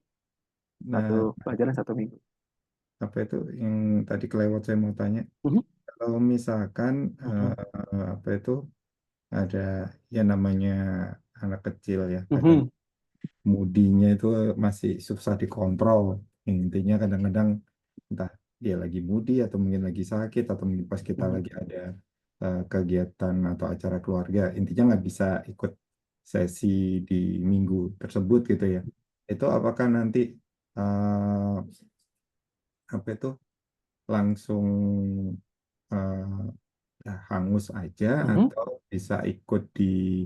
Nah, 1 pelajaran 1 minggu. apa itu yang tadi kelewat saya mau tanya. Kalau misalkan apa itu ada ya namanya anak kecil ya, kadang moodinya itu masih susah dikontrol. Intinya kadang-kadang entah dia lagi moody atau mungkin lagi sakit atau mungkin pas kita lagi ada kegiatan atau acara keluarga, intinya nggak bisa ikut sesi di minggu tersebut gitu ya. Itu apakah nanti apa itu langsung hangus aja atau bisa ikut di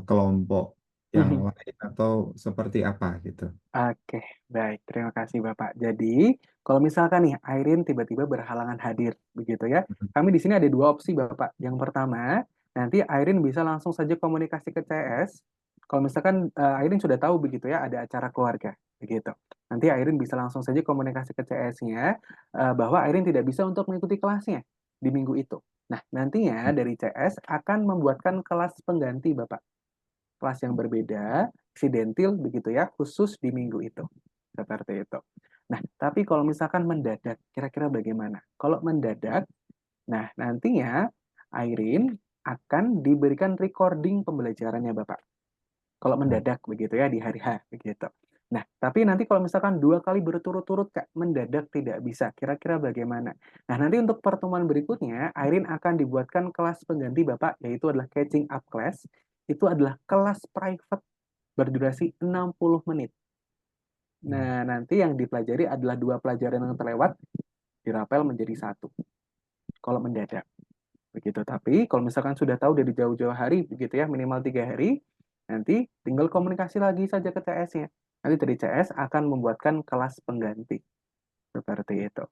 kelompok yang Mhm. lain atau seperti apa gitu? Oke, baik. Terima kasih Bapak. Jadi, kalau misalkan nih Airin tiba-tiba berhalangan hadir, begitu ya. Kami di sini ada dua opsi Bapak. Yang pertama, nanti Airin bisa langsung saja komunikasi ke CS. Kalau misalkan Airin sudah tahu begitu ya, ada acara keluarga, begitu. Nanti Airin bisa langsung saja komunikasi ke CS-nya bahwa Airin tidak bisa untuk mengikuti kelasnya di minggu itu. Nah, nantinya dari CS akan membuatkan kelas pengganti Bapak. Kelas yang berbeda, sidentil begitu ya, khusus di minggu itu. Seperti itu. Nah, tapi kalau misalkan mendadak, kira-kira bagaimana? Kalau mendadak, nah nantinya Airin akan diberikan recording pembelajarannya Bapak. Kalau mendadak begitu ya, di hari H begitu. Nah, tapi nanti kalau misalkan 2 kali berturut-turut Kak, mendadak tidak bisa, kira-kira bagaimana? Nah, nanti untuk pertemuan berikutnya, Airin akan dibuatkan kelas pengganti Bapak, yaitu adalah catching up class. Itu adalah kelas private berdurasi 60 menit. Nah, nanti yang dipelajari adalah 2 pelajaran yang terlewat, dirapel menjadi 1. Kalau mendadak. Begitu. Tapi kalau misalkan sudah tahu dari jauh-jauh hari, begitu ya, minimal 3 hari, nanti tinggal komunikasi lagi saja ke CS-nya. Nanti dari CS akan membuatkan kelas pengganti. Seperti itu.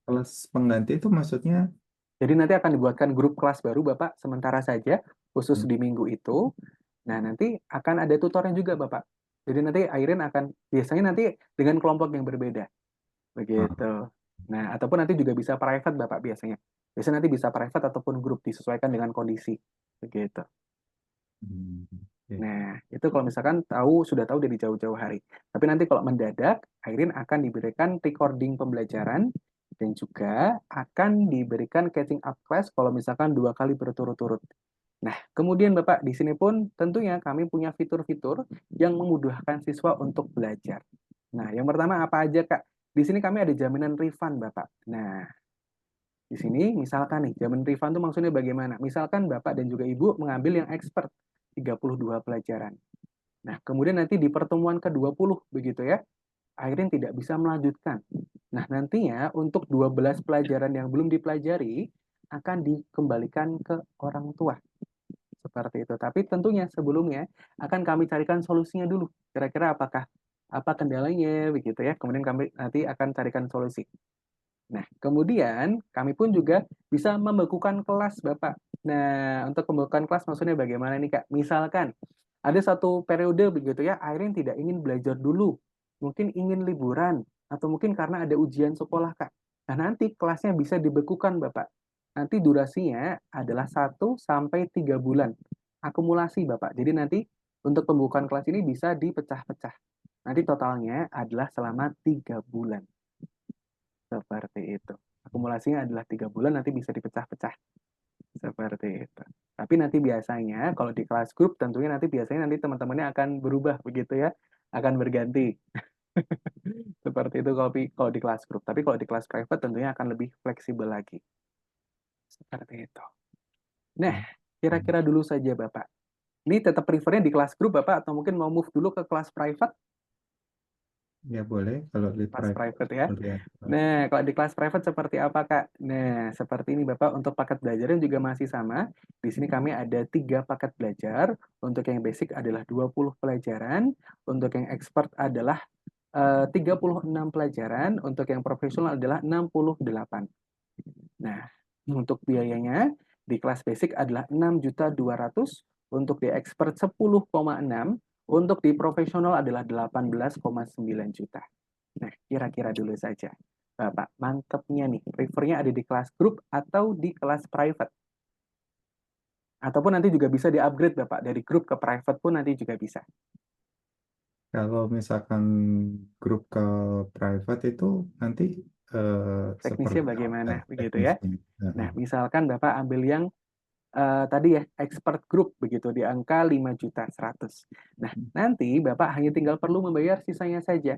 Kelas pengganti itu maksudnya Jadi nanti akan dibuatkan grup kelas baru Bapak, sementara saja, khusus di minggu itu. Nah, nanti akan ada tutornya juga Bapak. Jadi nanti Airin akan, biasanya nanti dengan kelompok yang berbeda. ah, Begitu. Nah, ataupun nanti juga bisa private Bapak biasanya. Biasanya nanti bisa private ataupun grup, disesuaikan dengan kondisi. Begitu. hmm, oke. Nah, itu kalau misalkan sudah tahu dari jauh-jauh hari. Tapi nanti kalau mendadak, Airin akan diberikan recording pembelajaran dan juga akan diberikan catching up class kalau misalkan 2 kali berturut-turut. Nah, kemudian Bapak, di sini pun tentunya kami punya fitur-fitur yang memudahkan siswa untuk belajar. Nah, yang pertama apa aja, Kak? Di sini kami ada jaminan refund, Bapak. Nah, di sini misalkan nih, jaminan refund itu maksudnya bagaimana? Misalkan Bapak dan juga Ibu mengambil yang expert, 32 pelajaran. Nah, kemudian nanti di pertemuan ke-20 begitu ya, Airin tidak bisa melanjutkan. Nah, nantinya untuk 12 pelajaran yang belum dipelajari akan dikembalikan ke orang tua. Seperti itu. Tapi tentunya sebelumnya akan kami carikan solusinya dulu. Kira-kira apa kendalanya begitu ya. Kemudian kami nanti akan carikan solusi. Nah, kemudian kami pun juga bisa membekukan kelas, Bapak. Nah, untuk pembekuan kelas maksudnya bagaimana nih, Kak? Misalkan ada satu periode begitu ya, Airin tidak ingin belajar dulu. Mungkin ingin liburan atau mungkin karena ada ujian sekolah, Kak. Nah, nanti kelasnya bisa dibekukan, Bapak. Nanti durasinya adalah 1 sampai 3 bulan. Akumulasi, Bapak. Jadi nanti untuk pembukaan kelas ini bisa dipecah-pecah. Nanti totalnya adalah selama 3 bulan. Seperti itu. Akumulasinya adalah 3 bulan, nanti bisa dipecah-pecah. Seperti itu. Tapi nanti biasanya, kalau di kelas grup, tentunya nanti biasanya nanti teman-temannya akan berubah, begitu ya. Akan berganti. Seperti itu kalau di kelas grup. Tapi kalau di kelas private tentunya akan lebih fleksibel lagi. Seperti itu. Nah, kira-kira dulu saja Bapak. Ini tetap prefernya di kelas grup Bapak, atau mungkin mau move dulu ke kelas private? Ya boleh kalau di Kelas private ya. lihat. Nah, kalau di kelas private seperti apa, Kak? Nah, seperti ini Bapak, untuk paket belajarnya juga masih sama. Di sini kami ada 3 paket belajar. Untuk yang basic adalah 20 pelajaran. Untuk yang expert adalah 36 pelajaran. Untuk yang profesional adalah 68. Nah, untuk biayanya di kelas basic adalah 6.200.000, untuk di expert 10,6, untuk di profesional adalah 18,9 juta. Nah, kira-kira dulu saja. Bapak, mantepnya nih, prefernya ada di kelas grup atau di kelas private. Ataupun nanti juga bisa di-upgrade, Bapak. Dari grup ke private pun nanti juga bisa. Kalau misalkan grup ke private itu nanti Teknisnya seperti apa bagaimana, ya begitu ya. teknisnya? Nah, misalkan Bapak ambil yang tadi ya, expert group, begitu, di angka 5.100.000. Nah, nanti Bapak hanya tinggal perlu membayar sisanya saja.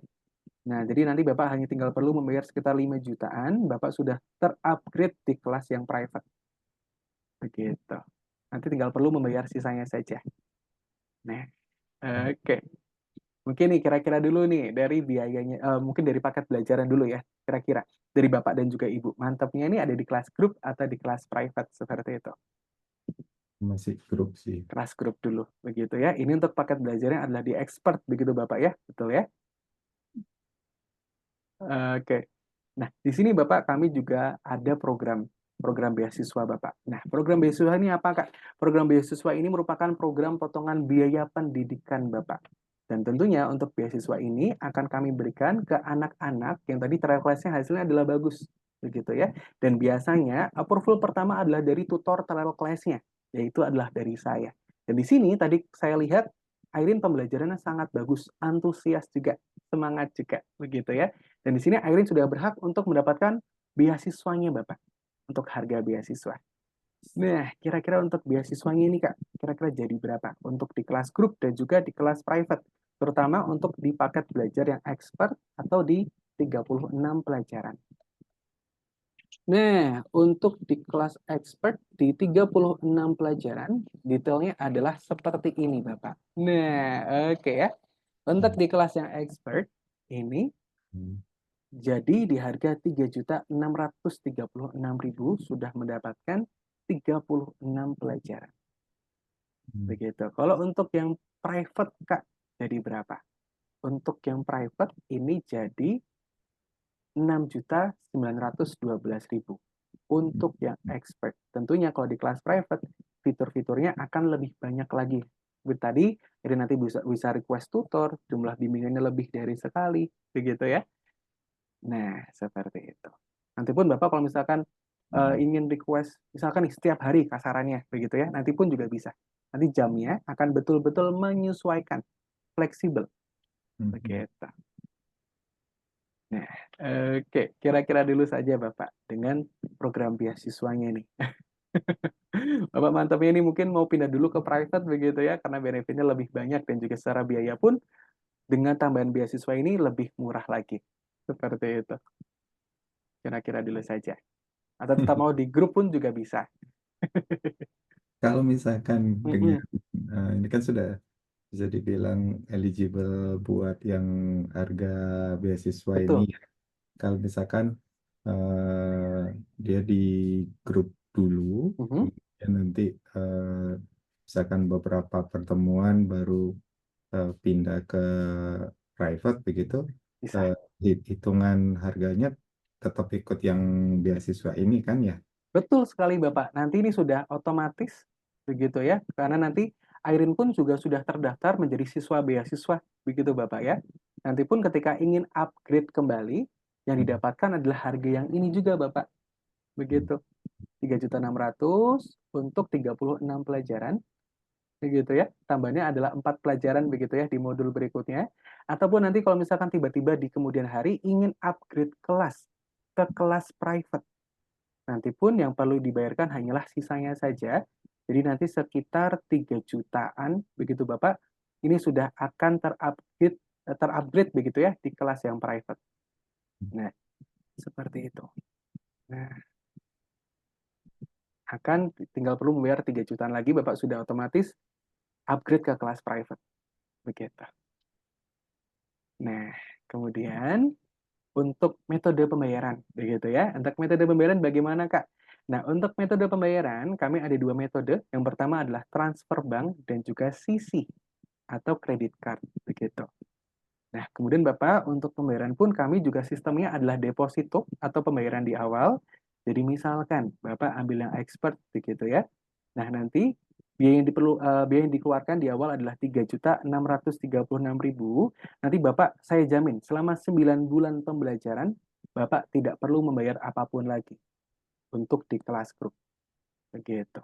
Nah, jadi nanti Bapak hanya tinggal perlu membayar sekitar 5 jutaan, Bapak sudah terupgrade di kelas yang private. Begitu. Nanti tinggal perlu membayar sisanya saja. Nah, oke. Mungkin nih kira-kira dulu nih dari biayanya, mungkin dari paket belajaran dulu ya, kira-kira. Dari Bapak dan juga Ibu. Mantapnya ini ada di kelas grup atau di kelas private, seperti itu. Masih grup sih. Kelas grup dulu, begitu ya. Ini untuk paket belajarnya adalah di expert, begitu Bapak ya, betul ya? Oke. Nah, di sini Bapak kami juga ada program beasiswa Bapak. Nah, program beasiswa ini apa Kak? Program beasiswa ini merupakan program potongan biaya pendidikan Bapak. Dan tentunya untuk beasiswa ini akan kami berikan ke anak-anak yang tadi trial class-nya hasilnya adalah bagus, begitu ya. Dan biasanya approval pertama adalah dari tutor trial class-nya, yaitu adalah dari saya. Dan di sini tadi saya lihat Airin pembelajarannya sangat bagus, antusias juga, semangat juga, begitu ya. Dan di sini Airin sudah berhak untuk mendapatkan beasiswanya Bapak, untuk harga beasiswa. Nah, kira-kira untuk beasiswanya ini Kak, kira-kira jadi berapa? Untuk di kelas grup dan juga di kelas private, terutama untuk di paket belajar yang expert atau di 36 pelajaran. Nah, untuk di kelas expert di 36 pelajaran, detailnya adalah seperti ini Bapak. Nah, oke ya. Untuk di kelas yang expert, ini Hmm. jadi di harga 3.636.000 sudah mendapatkan 36 pelajaran. Begitu. Kalau untuk yang private, Kak, jadi berapa? Untuk yang private ini jadi 6.912.000. Untuk yang expert. Tentunya kalau di kelas private, fitur-fiturnya akan lebih banyak lagi. Seperti tadi, jadi nanti bisa request tutor, jumlah bimbingannya lebih dari sekali, begitu ya. Nah, seperti itu. Nanti pun Bapak kalau misalkan ingin request, misalkan nih setiap hari kasarannya, begitu ya, nanti pun juga bisa. Nanti jamnya akan betul-betul menyesuaikan, fleksibel, begitu. Nah, oke, kira-kira dulu saja Bapak dengan program beasiswanya nih. Bapak mantapnya ini mungkin mau pindah dulu ke private begitu ya, karena benefitnya lebih banyak dan juga secara biaya pun dengan tambahan beasiswa ini lebih murah lagi. Seperti itu. Kira-kira dulu saja. Atau tetap mau di grup pun juga bisa. Kalau misalkan dengan Mm-mm. ini kan sudah bisa dibilang eligible buat yang harga beasiswa ini. Betul. Kalau misalkan dia di grup dulu, Mhm. kemudian nanti misalkan beberapa pertemuan baru pindah ke private begitu, Bisa. hitungan harganya tetap ikut yang beasiswa ini kan ya? Betul sekali Bapak. Nanti ini sudah otomatis begitu ya. Karena nanti Airin pun juga sudah terdaftar menjadi siswa beasiswa begitu Bapak ya. Nanti pun ketika ingin upgrade kembali yang didapatkan adalah harga yang ini juga Bapak. Begitu. 3.600.000 untuk 36 pelajaran. Begitu ya. Tambahnya adalah 4 pelajaran begitu ya di modul berikutnya. Ataupun nanti kalau misalkan tiba-tiba di kemudian hari ingin upgrade kelas ke kelas private. Nanti pun yang perlu dibayarkan hanyalah sisanya saja. Jadi nanti sekitar 3 jutaan begitu Bapak. Ini sudah akan terupgrade begitu ya di kelas yang private. Nah, seperti itu. Nah, akan tinggal perlu membayar 3 jutaan lagi Bapak sudah otomatis upgrade ke kelas private. Begitu. Nah, kemudian untuk metode pembayaran, begitu ya. Untuk metode pembayaran bagaimana, Kak? Nah, untuk metode pembayaran, kami ada 2 metode. Yang pertama adalah transfer bank dan juga CC atau credit card, begitu. Nah, kemudian Bapak, untuk pembayaran pun kami juga sistemnya adalah deposito atau pembayaran di awal. Jadi misalkan Bapak ambil yang expert, begitu ya. Nah, nanti biaya yang dikeluarkan di awal adalah 3.636.000. Nanti Bapak saya jamin selama 9 bulan pembelajaran Bapak tidak perlu membayar apapun lagi untuk di kelas grup. Begitu.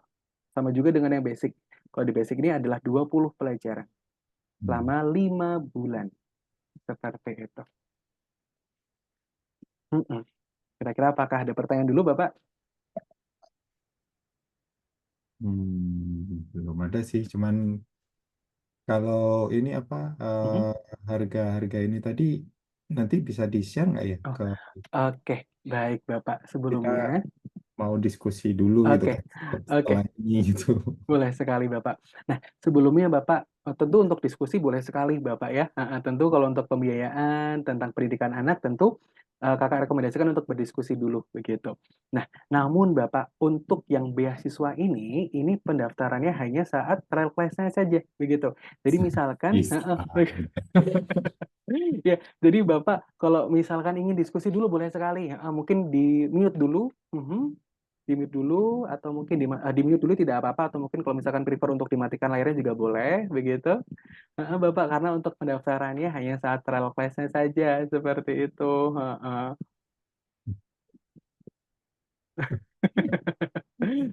Sama juga dengan yang basic. Kalau di basic ini adalah 20 pelajaran selama 5 bulan. Seperti itu. Kira-kira apakah ada pertanyaan dulu Bapak? Belum ada sih, cuman kalau ini apa harga-harga ini tadi nanti bisa di-share nggak ya Oh, ke oke, baik Bapak. kita Sebelumnya, mau diskusi dulu gitu oke, kan oke, setelah ini gitu. boleh sekali Bapak. Nah, sebelumnya Bapak Tentu untuk diskusi boleh sekali Bapak ya. Tentu kalau untuk pembiayaan tentang pendidikan anak tentu Kakak rekomendasikan untuk berdiskusi dulu begitu. Nah, namun Bapak untuk yang beasiswa ini pendaftarannya hanya saat trial class-nya saja begitu. Jadi misalkan Bisa. ya, jadi Bapak kalau misalkan ingin diskusi dulu boleh sekali. Mungkin di mute dulu. Di mute dulu atau mungkin di mute dulu tidak apa-apa atau mungkin kalau misalkan prefer untuk dimatikan layarnya juga boleh begitu. Bapak, karena untuk pendaftarannya hanya saat trial class-nya saja, seperti itu.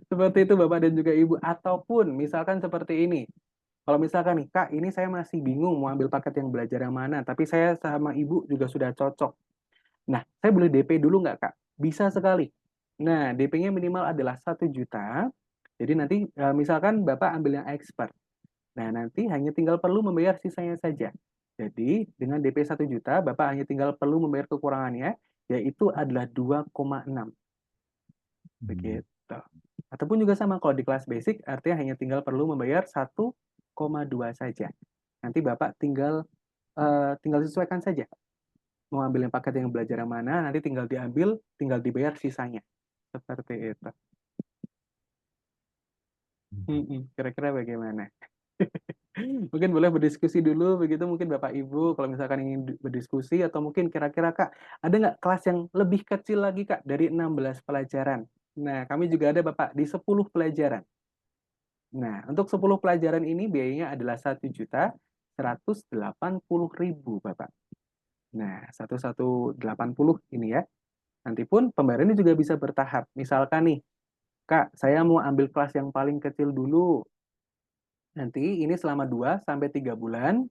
Seperti itu Bapak dan juga Ibu. Ataupun misalkan seperti ini. Kalau misalkan nih, Kak, ini saya masih bingung mau ambil paket yang belajar yang mana, tapi saya sama Ibu juga sudah cocok. Nah, saya boleh DP dulu nggak, Kak? Bisa sekali. Nah, DP-nya minimal adalah 1 juta. Jadi nanti misalkan Bapak ambil yang expert. Nah, nanti hanya tinggal perlu membayar sisanya saja. Jadi, dengan DP 1 juta, Bapak hanya tinggal perlu membayar kekurangannya, yaitu adalah 2,6. Begitu. Ataupun juga sama, kalau di kelas basic, artinya hanya tinggal perlu membayar 1,2 saja. Nanti Bapak tinggal sesuaikan saja. Mau ambil yang paket yang belajar yang mana, nanti tinggal diambil, tinggal dibayar sisanya. Seperti itu. Kira-kira bagaimana? Mungkin boleh berdiskusi dulu begitu mungkin Bapak Ibu kalau misalkan ingin berdiskusi atau mungkin kira-kira Kak ada nggak kelas yang lebih kecil lagi Kak dari 16 pelajaran. Nah, kami juga ada Bapak di 10 pelajaran. Nah, untuk 10 pelajaran ini biayanya adalah 1.180.000 Bapak. Nah, 1.180 ini ya. Nanti pun pembayarannya juga bisa bertahap. Misalkan nih, Kak, saya mau ambil kelas yang paling kecil dulu. Nanti ini selama 2 sampai 3 bulan.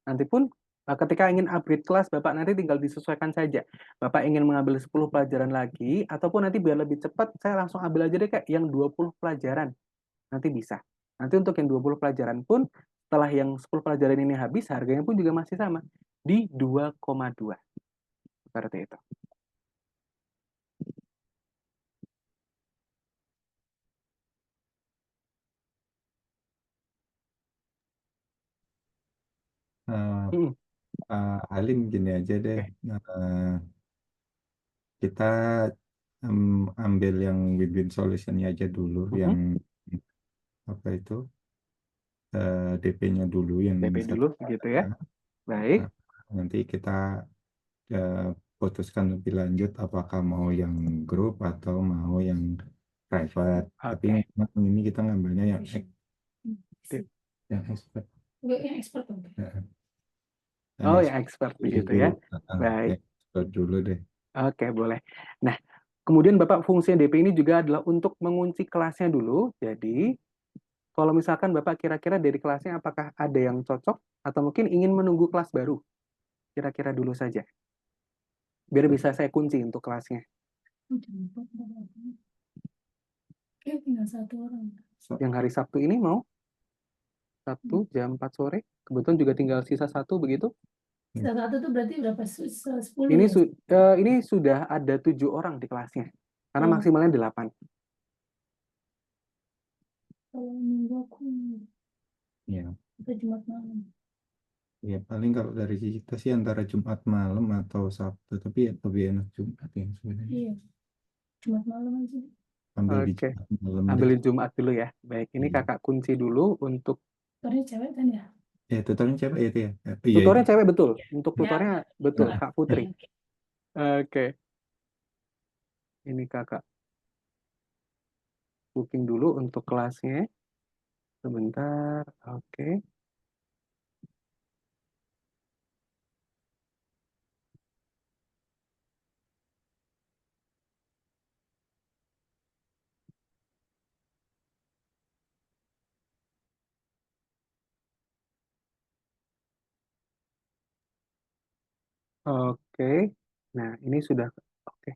Nanti pun ketika ingin upgrade kelas, Bapak nanti tinggal disesuaikan saja. Bapak ingin mengambil 10 pelajaran lagi, ataupun nanti biar lebih cepat, saya langsung ambil aja deh Kak, yang 20 pelajaran. Nanti bisa. Nanti untuk yang 20 pelajaran pun, setelah yang 10 pelajaran ini habis, harganya pun juga masih sama. Di 2,2. Seperti itu. Hmm, Alim gini aja deh. Oke. Kita ambil yang win-win solution-nya aja dulu, yang apa itu DP-nya dulu yang DP 1 dulu gitu ya. juta. Baik. Nah, nanti kita putuskan lebih lanjut apakah mau yang grup atau mau yang private. Tapi Oke. ini kita ngambilnya yang expert. Yang expert dong. Yang Oh, yang expert expert begitu ya. Baik. yang expert dulu deh. Oke, boleh. Nah, kemudian Bapak fungsinya DP ini juga adalah untuk mengunci kelasnya dulu. Jadi, kalau misalkan Bapak kira-kira dari kelasnya apakah ada yang cocok atau mungkin ingin menunggu kelas baru? Kira-kira dulu saja. Biar bisa saya kunci untuk kelasnya. Tinggal 1 orang. Yang hari Sabtu ini mau? Sabtu jam 4 sore. Kebetulan juga tinggal sisa 1 begitu. Sisa 1 tuh berarti berapa? 10 Ini, ya? ini sudah ada 7 orang di kelasnya. Karena Oh. maksimalnya 8. Kalau minggu aku Ya. atau Jumat malam. Ya paling kalau dari kita sih antara Jumat malam atau Sabtu, tapi ya lebih enak Jumat ya sebenarnya. Iya, Jumat malam aja. Ambil di Oke. Jumat malam deh. Ambilin Jumat dulu ya. Baik, ini Kakak kunci dulu untuk Tutornya cewek kan ya? Ya tutornya siapa ya itu ya? tutornya cewek betul. Untuk Ya. tutornya betul, Ya. Kak Putri. Oke. Ini Kakak booking dulu untuk kelasnya. Sebentar. Oke. Oke. Nah, ini sudah oke.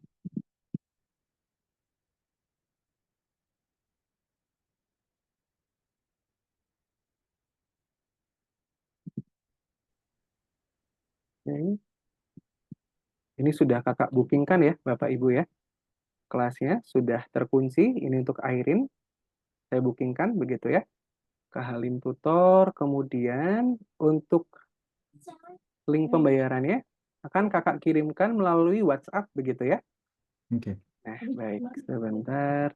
Oke. Ini sudah Kakak bookingkan ya, Bapak Ibu ya. Kelasnya sudah terkunci. Ini untuk Airin. Saya bookingkan begitu ya. Kak Halim Tutor. Kemudian untuk link pembayarannya akan kakak kirimkan melalui WhatsApp begitu ya. Oke. Nah, baik, sebentar.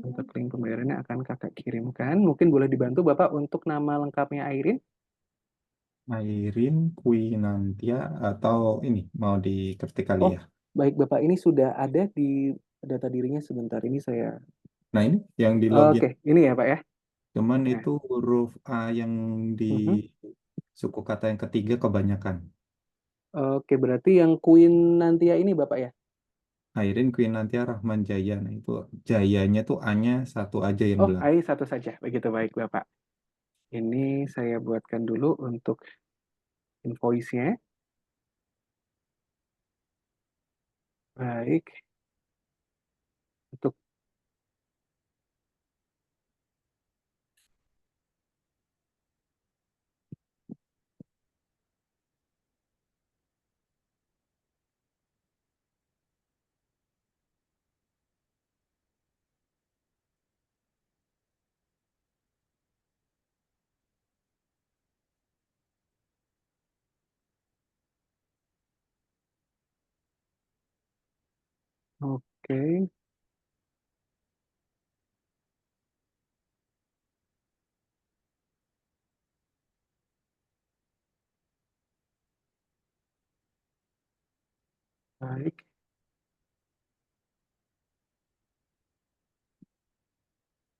Untuk link pembayarannya akan kakak kirimkan. Mungkin boleh dibantu Bapak untuk nama lengkapnya Airin. Airin Quinantia atau ini mau diketik kali Oh, ya. baik Bapak, ini sudah ada di data dirinya sebentar. Ini saya. Nah ini yang di login. Oke, ini ya Pak ya. Cuman Nah, itu huruf A yang di suku kata yang ketiga kebanyakan. Oke, berarti yang Queen Nantia ini Bapak ya. Airin Quinantia Rahman Jaya. Nah itu Jayanya tuh A-nya satu aja yang Oh, belakang. AI satu saja. Begitu baik Bapak. Ini saya buatkan dulu untuk invoice-nya. Baik. Untuk oke. Baik.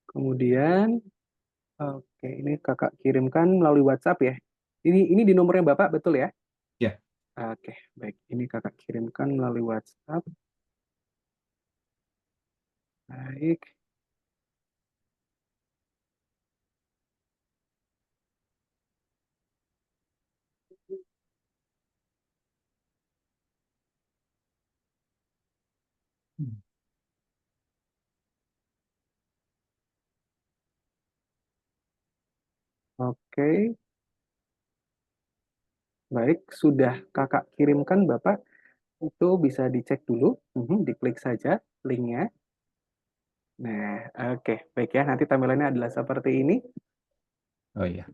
Kemudian oke, ini kakak kirimkan melalui WhatsApp ya. Ini di nomornya Bapak betul ya? Ya. Oke, baik. Ini kakak kirimkan melalui WhatsApp. Baik. Oke. Baik, sudah kakak kirimkan Bapak. Itu bisa dicek dulu. Diklik saja linknya. Nah, oke. Baik ya, nanti tampilannya adalah seperti ini. Oh iya.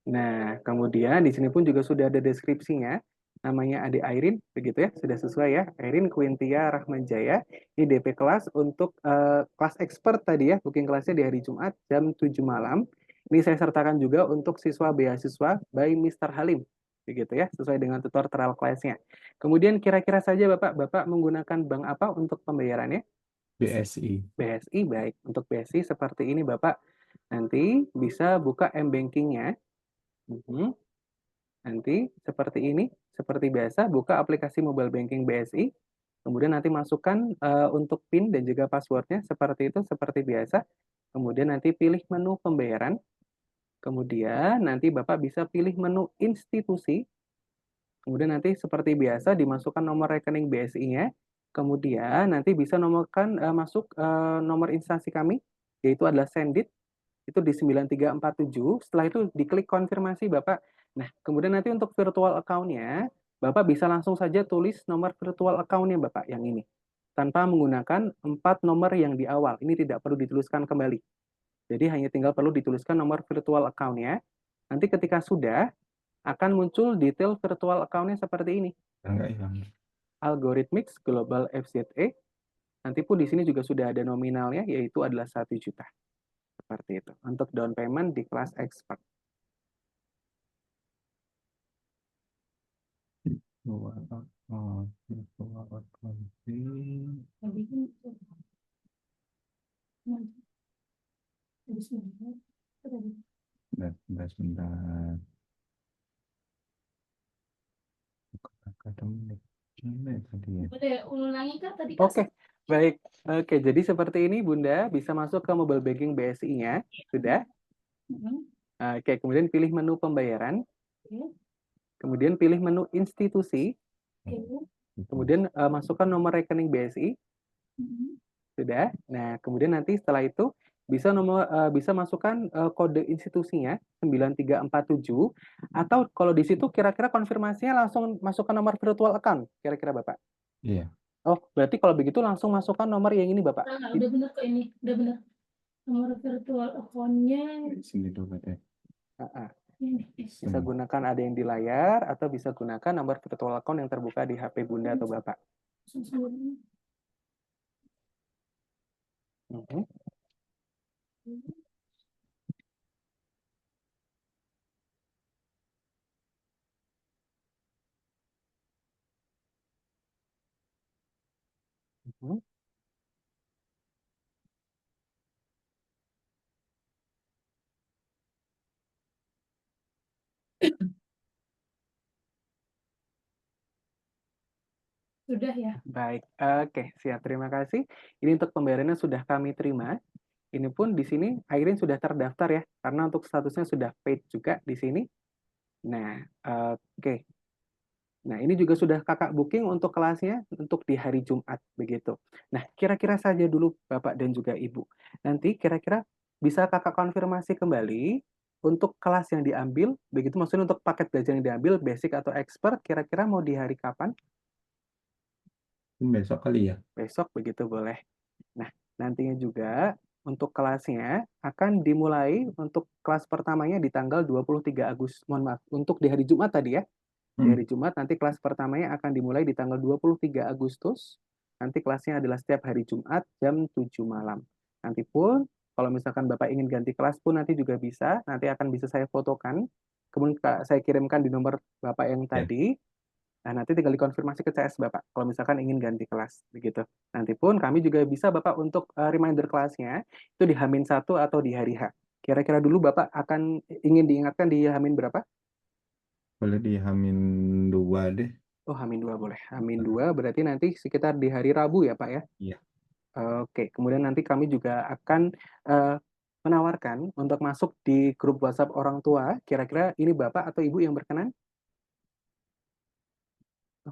Nah, kemudian di sini pun juga sudah ada deskripsinya. Namanya Ade Airin, begitu ya, sudah sesuai ya. Airin Quintia Rahmanjaya. Ini DP kelas untuk kelas expert tadi ya, booking kelasnya di hari Jumat jam 7 malam. Ini saya sertakan juga untuk siswa beasiswa by Mr. Halim, begitu ya, sesuai dengan tutor trial class-nya. Kemudian kira-kira saja Bapak menggunakan bank apa untuk pembayarannya? BSI. BSI, baik. Untuk BSI seperti ini Bapak. Nanti bisa buka M-Banking-nya. Nanti seperti ini, seperti biasa, buka aplikasi mobile banking BSI, kemudian nanti masukkan untuk PIN dan juga passwordnya seperti itu, seperti biasa. Kemudian nanti pilih menu pembayaran, kemudian nanti Bapak bisa pilih menu institusi, kemudian nanti seperti biasa dimasukkan nomor rekening BSI-nya, kemudian nanti bisa masuk nomor instansi kami, yaitu adalah Sendit, itu di 9347. Setelah itu diklik konfirmasi Bapak. Nah, kemudian nanti untuk virtual account-nya, Bapak bisa langsung saja tulis nomor virtual account-nya Bapak yang ini. Tanpa menggunakan 4 nomor yang di awal. Ini tidak perlu dituliskan kembali. Jadi hanya tinggal perlu dituliskan nomor virtual account-nya. Nanti ketika sudah, akan muncul detail virtual account-nya seperti ini. Enggak hilang. Algorithmics Global FZE. Nanti pun di sini juga sudah ada nominalnya, yaitu adalah 1 juta. Seperti itu. Untuk down payment di kelas expert. Sebentar. Boleh ulangi Kak tadi Kak? Oke, baik. Oke, jadi seperti ini Bunda, bisa masuk ke mobile banking BSI-nya. Sudah? Oke, kemudian pilih menu pembayaran. Kemudian pilih menu institusi. Kemudian masukkan nomor rekening BSI. Sudah. Nah, kemudian nanti setelah itu bisa masukkan kode institusinya 9347 atau kalau di situ kira-kira konfirmasinya langsung masukkan nomor virtual account kira-kira Bapak. Iya. Oh, berarti kalau begitu langsung masukkan nomor yang ini Bapak. Udah benar kok ini, udah benar. Nomor virtual account-nya Di sini dulu deh. Ah, ini. bisa gunakan ada yang di layar atau bisa gunakan nomor virtual account yang terbuka di HP Bunda atau Bapak. Mhm. Mhm. Sudah ya. Baik, oke, siap. Terima kasih. Ini untuk pembayarannya sudah kami terima. Ini pun di sini Airin sudah terdaftar ya, karena untuk statusnya sudah paid juga di sini. Nah, oke. Nah, ini juga sudah Kakak booking untuk kelasnya untuk di hari Jumat begitu. Nah, kira-kira saja dulu Bapak dan juga Ibu. Nanti kira-kira bisa Kakak konfirmasi kembali untuk kelas yang diambil, begitu maksudnya untuk paket belajar yang diambil, basic atau expert, kira-kira mau di hari kapan? Besok kali ya. Besok begitu boleh. Nah, nantinya juga untuk kelasnya akan dimulai untuk kelas pertamanya di tanggal 23 Agustus. Mohon maaf, untuk di hari Jumat tadi ya. Di hari Jumat nanti kelas pertamanya akan dimulai di tanggal 23 Agustus. Nanti kelasnya adalah setiap hari Jumat jam 7 malam. Nanti pun kalau misalkan Bapak ingin ganti kelas pun nanti juga bisa. Nanti akan bisa saya fotokan. Kemudian saya kirimkan di nomor Bapak yang Ya. tadi. Nah, nanti tinggal dikonfirmasi ke CS Bapak kalau misalkan ingin ganti kelas begitu. Nanti pun kami juga bisa Bapak untuk reminder kelasnya itu di H-1 atau di hari H. Kira-kira dulu Bapak akan ingin diingatkan di H-min berapa? Boleh di H-2 deh. Oh, H-2 boleh. H-2 berarti nanti sekitar di hari Rabu ya, Pak ya? Iya. Oke, kemudian nanti kami juga akan menawarkan untuk masuk di grup WhatsApp orang tua. Kira-kira ini Bapak atau Ibu yang berkenan?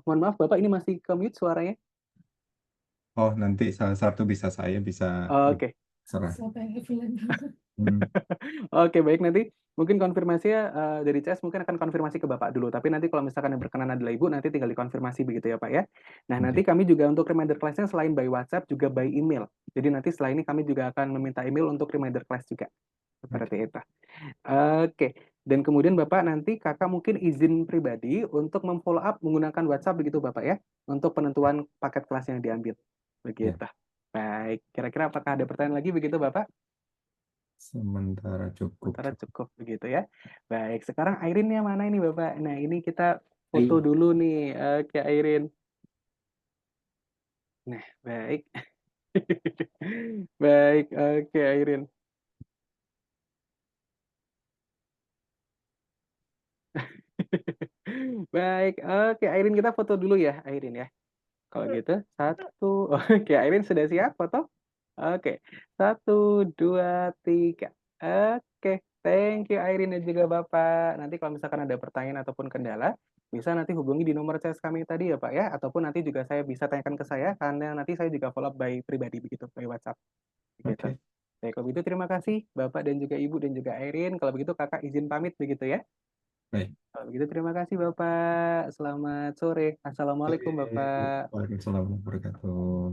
Mohon maaf, Bapak ini masih ke mute suaranya. Oh, nanti salah satu bisa saya, bisa Oke. serah. Siapa yang available? Oke, baik, nanti mungkin konfirmasinya dari CS mungkin akan konfirmasi ke Bapak dulu. Tapi nanti kalau misalkan yang berkenan adalah Ibu, nanti tinggal dikonfirmasi begitu ya Pak ya. Nah, nanti Oke. kami juga untuk reminder kelasnya selain by WhatsApp juga by email. Jadi nanti setelah ini kami juga akan meminta email untuk reminder kelas juga. Seperti itu. Oke. Dan kemudian Bapak nanti Kakak mungkin izin pribadi untuk memfollow up menggunakan WhatsApp begitu Bapak ya. Untuk penentuan paket kelas yang diambil. Begitu. Ya. Baik. Kira-kira apakah ada pertanyaan lagi begitu Bapak? Sementara cukup. Sementara cukup begitu ya. Baik, sekarang Airin yang mana ini Bapak? Nah, ini kita foto dulu nih. Oke, Airin. Nah, baik. Baik, oke Airin. Baik, oke Airin kita foto dulu ya, Airin ya. Kalau gitu, satu. Oke, Airin sudah siap foto? Oke, satu, dua, tiga. Oke, thank you Airin dan juga Bapak. Nanti kalau misalkan ada pertanyaan ataupun kendala, bisa nanti hubungi di nomor CS kami tadi ya Pak ya. Ataupun nanti juga saya bisa tanyakan ke saya, karena nanti saya juga follow up by pribadi begitu, by WhatsApp. Begitu. Oke. Baik, kalau begitu terima kasih Bapak dan juga Ibu dan juga Airin. Kalau begitu Kakak izin pamit begitu ya. Baik. Kalau begitu terima kasih Bapak. Selamat sore. Assalamualaikum Bapak. Waalaikumsalam warahmatullahi wabarakatuh.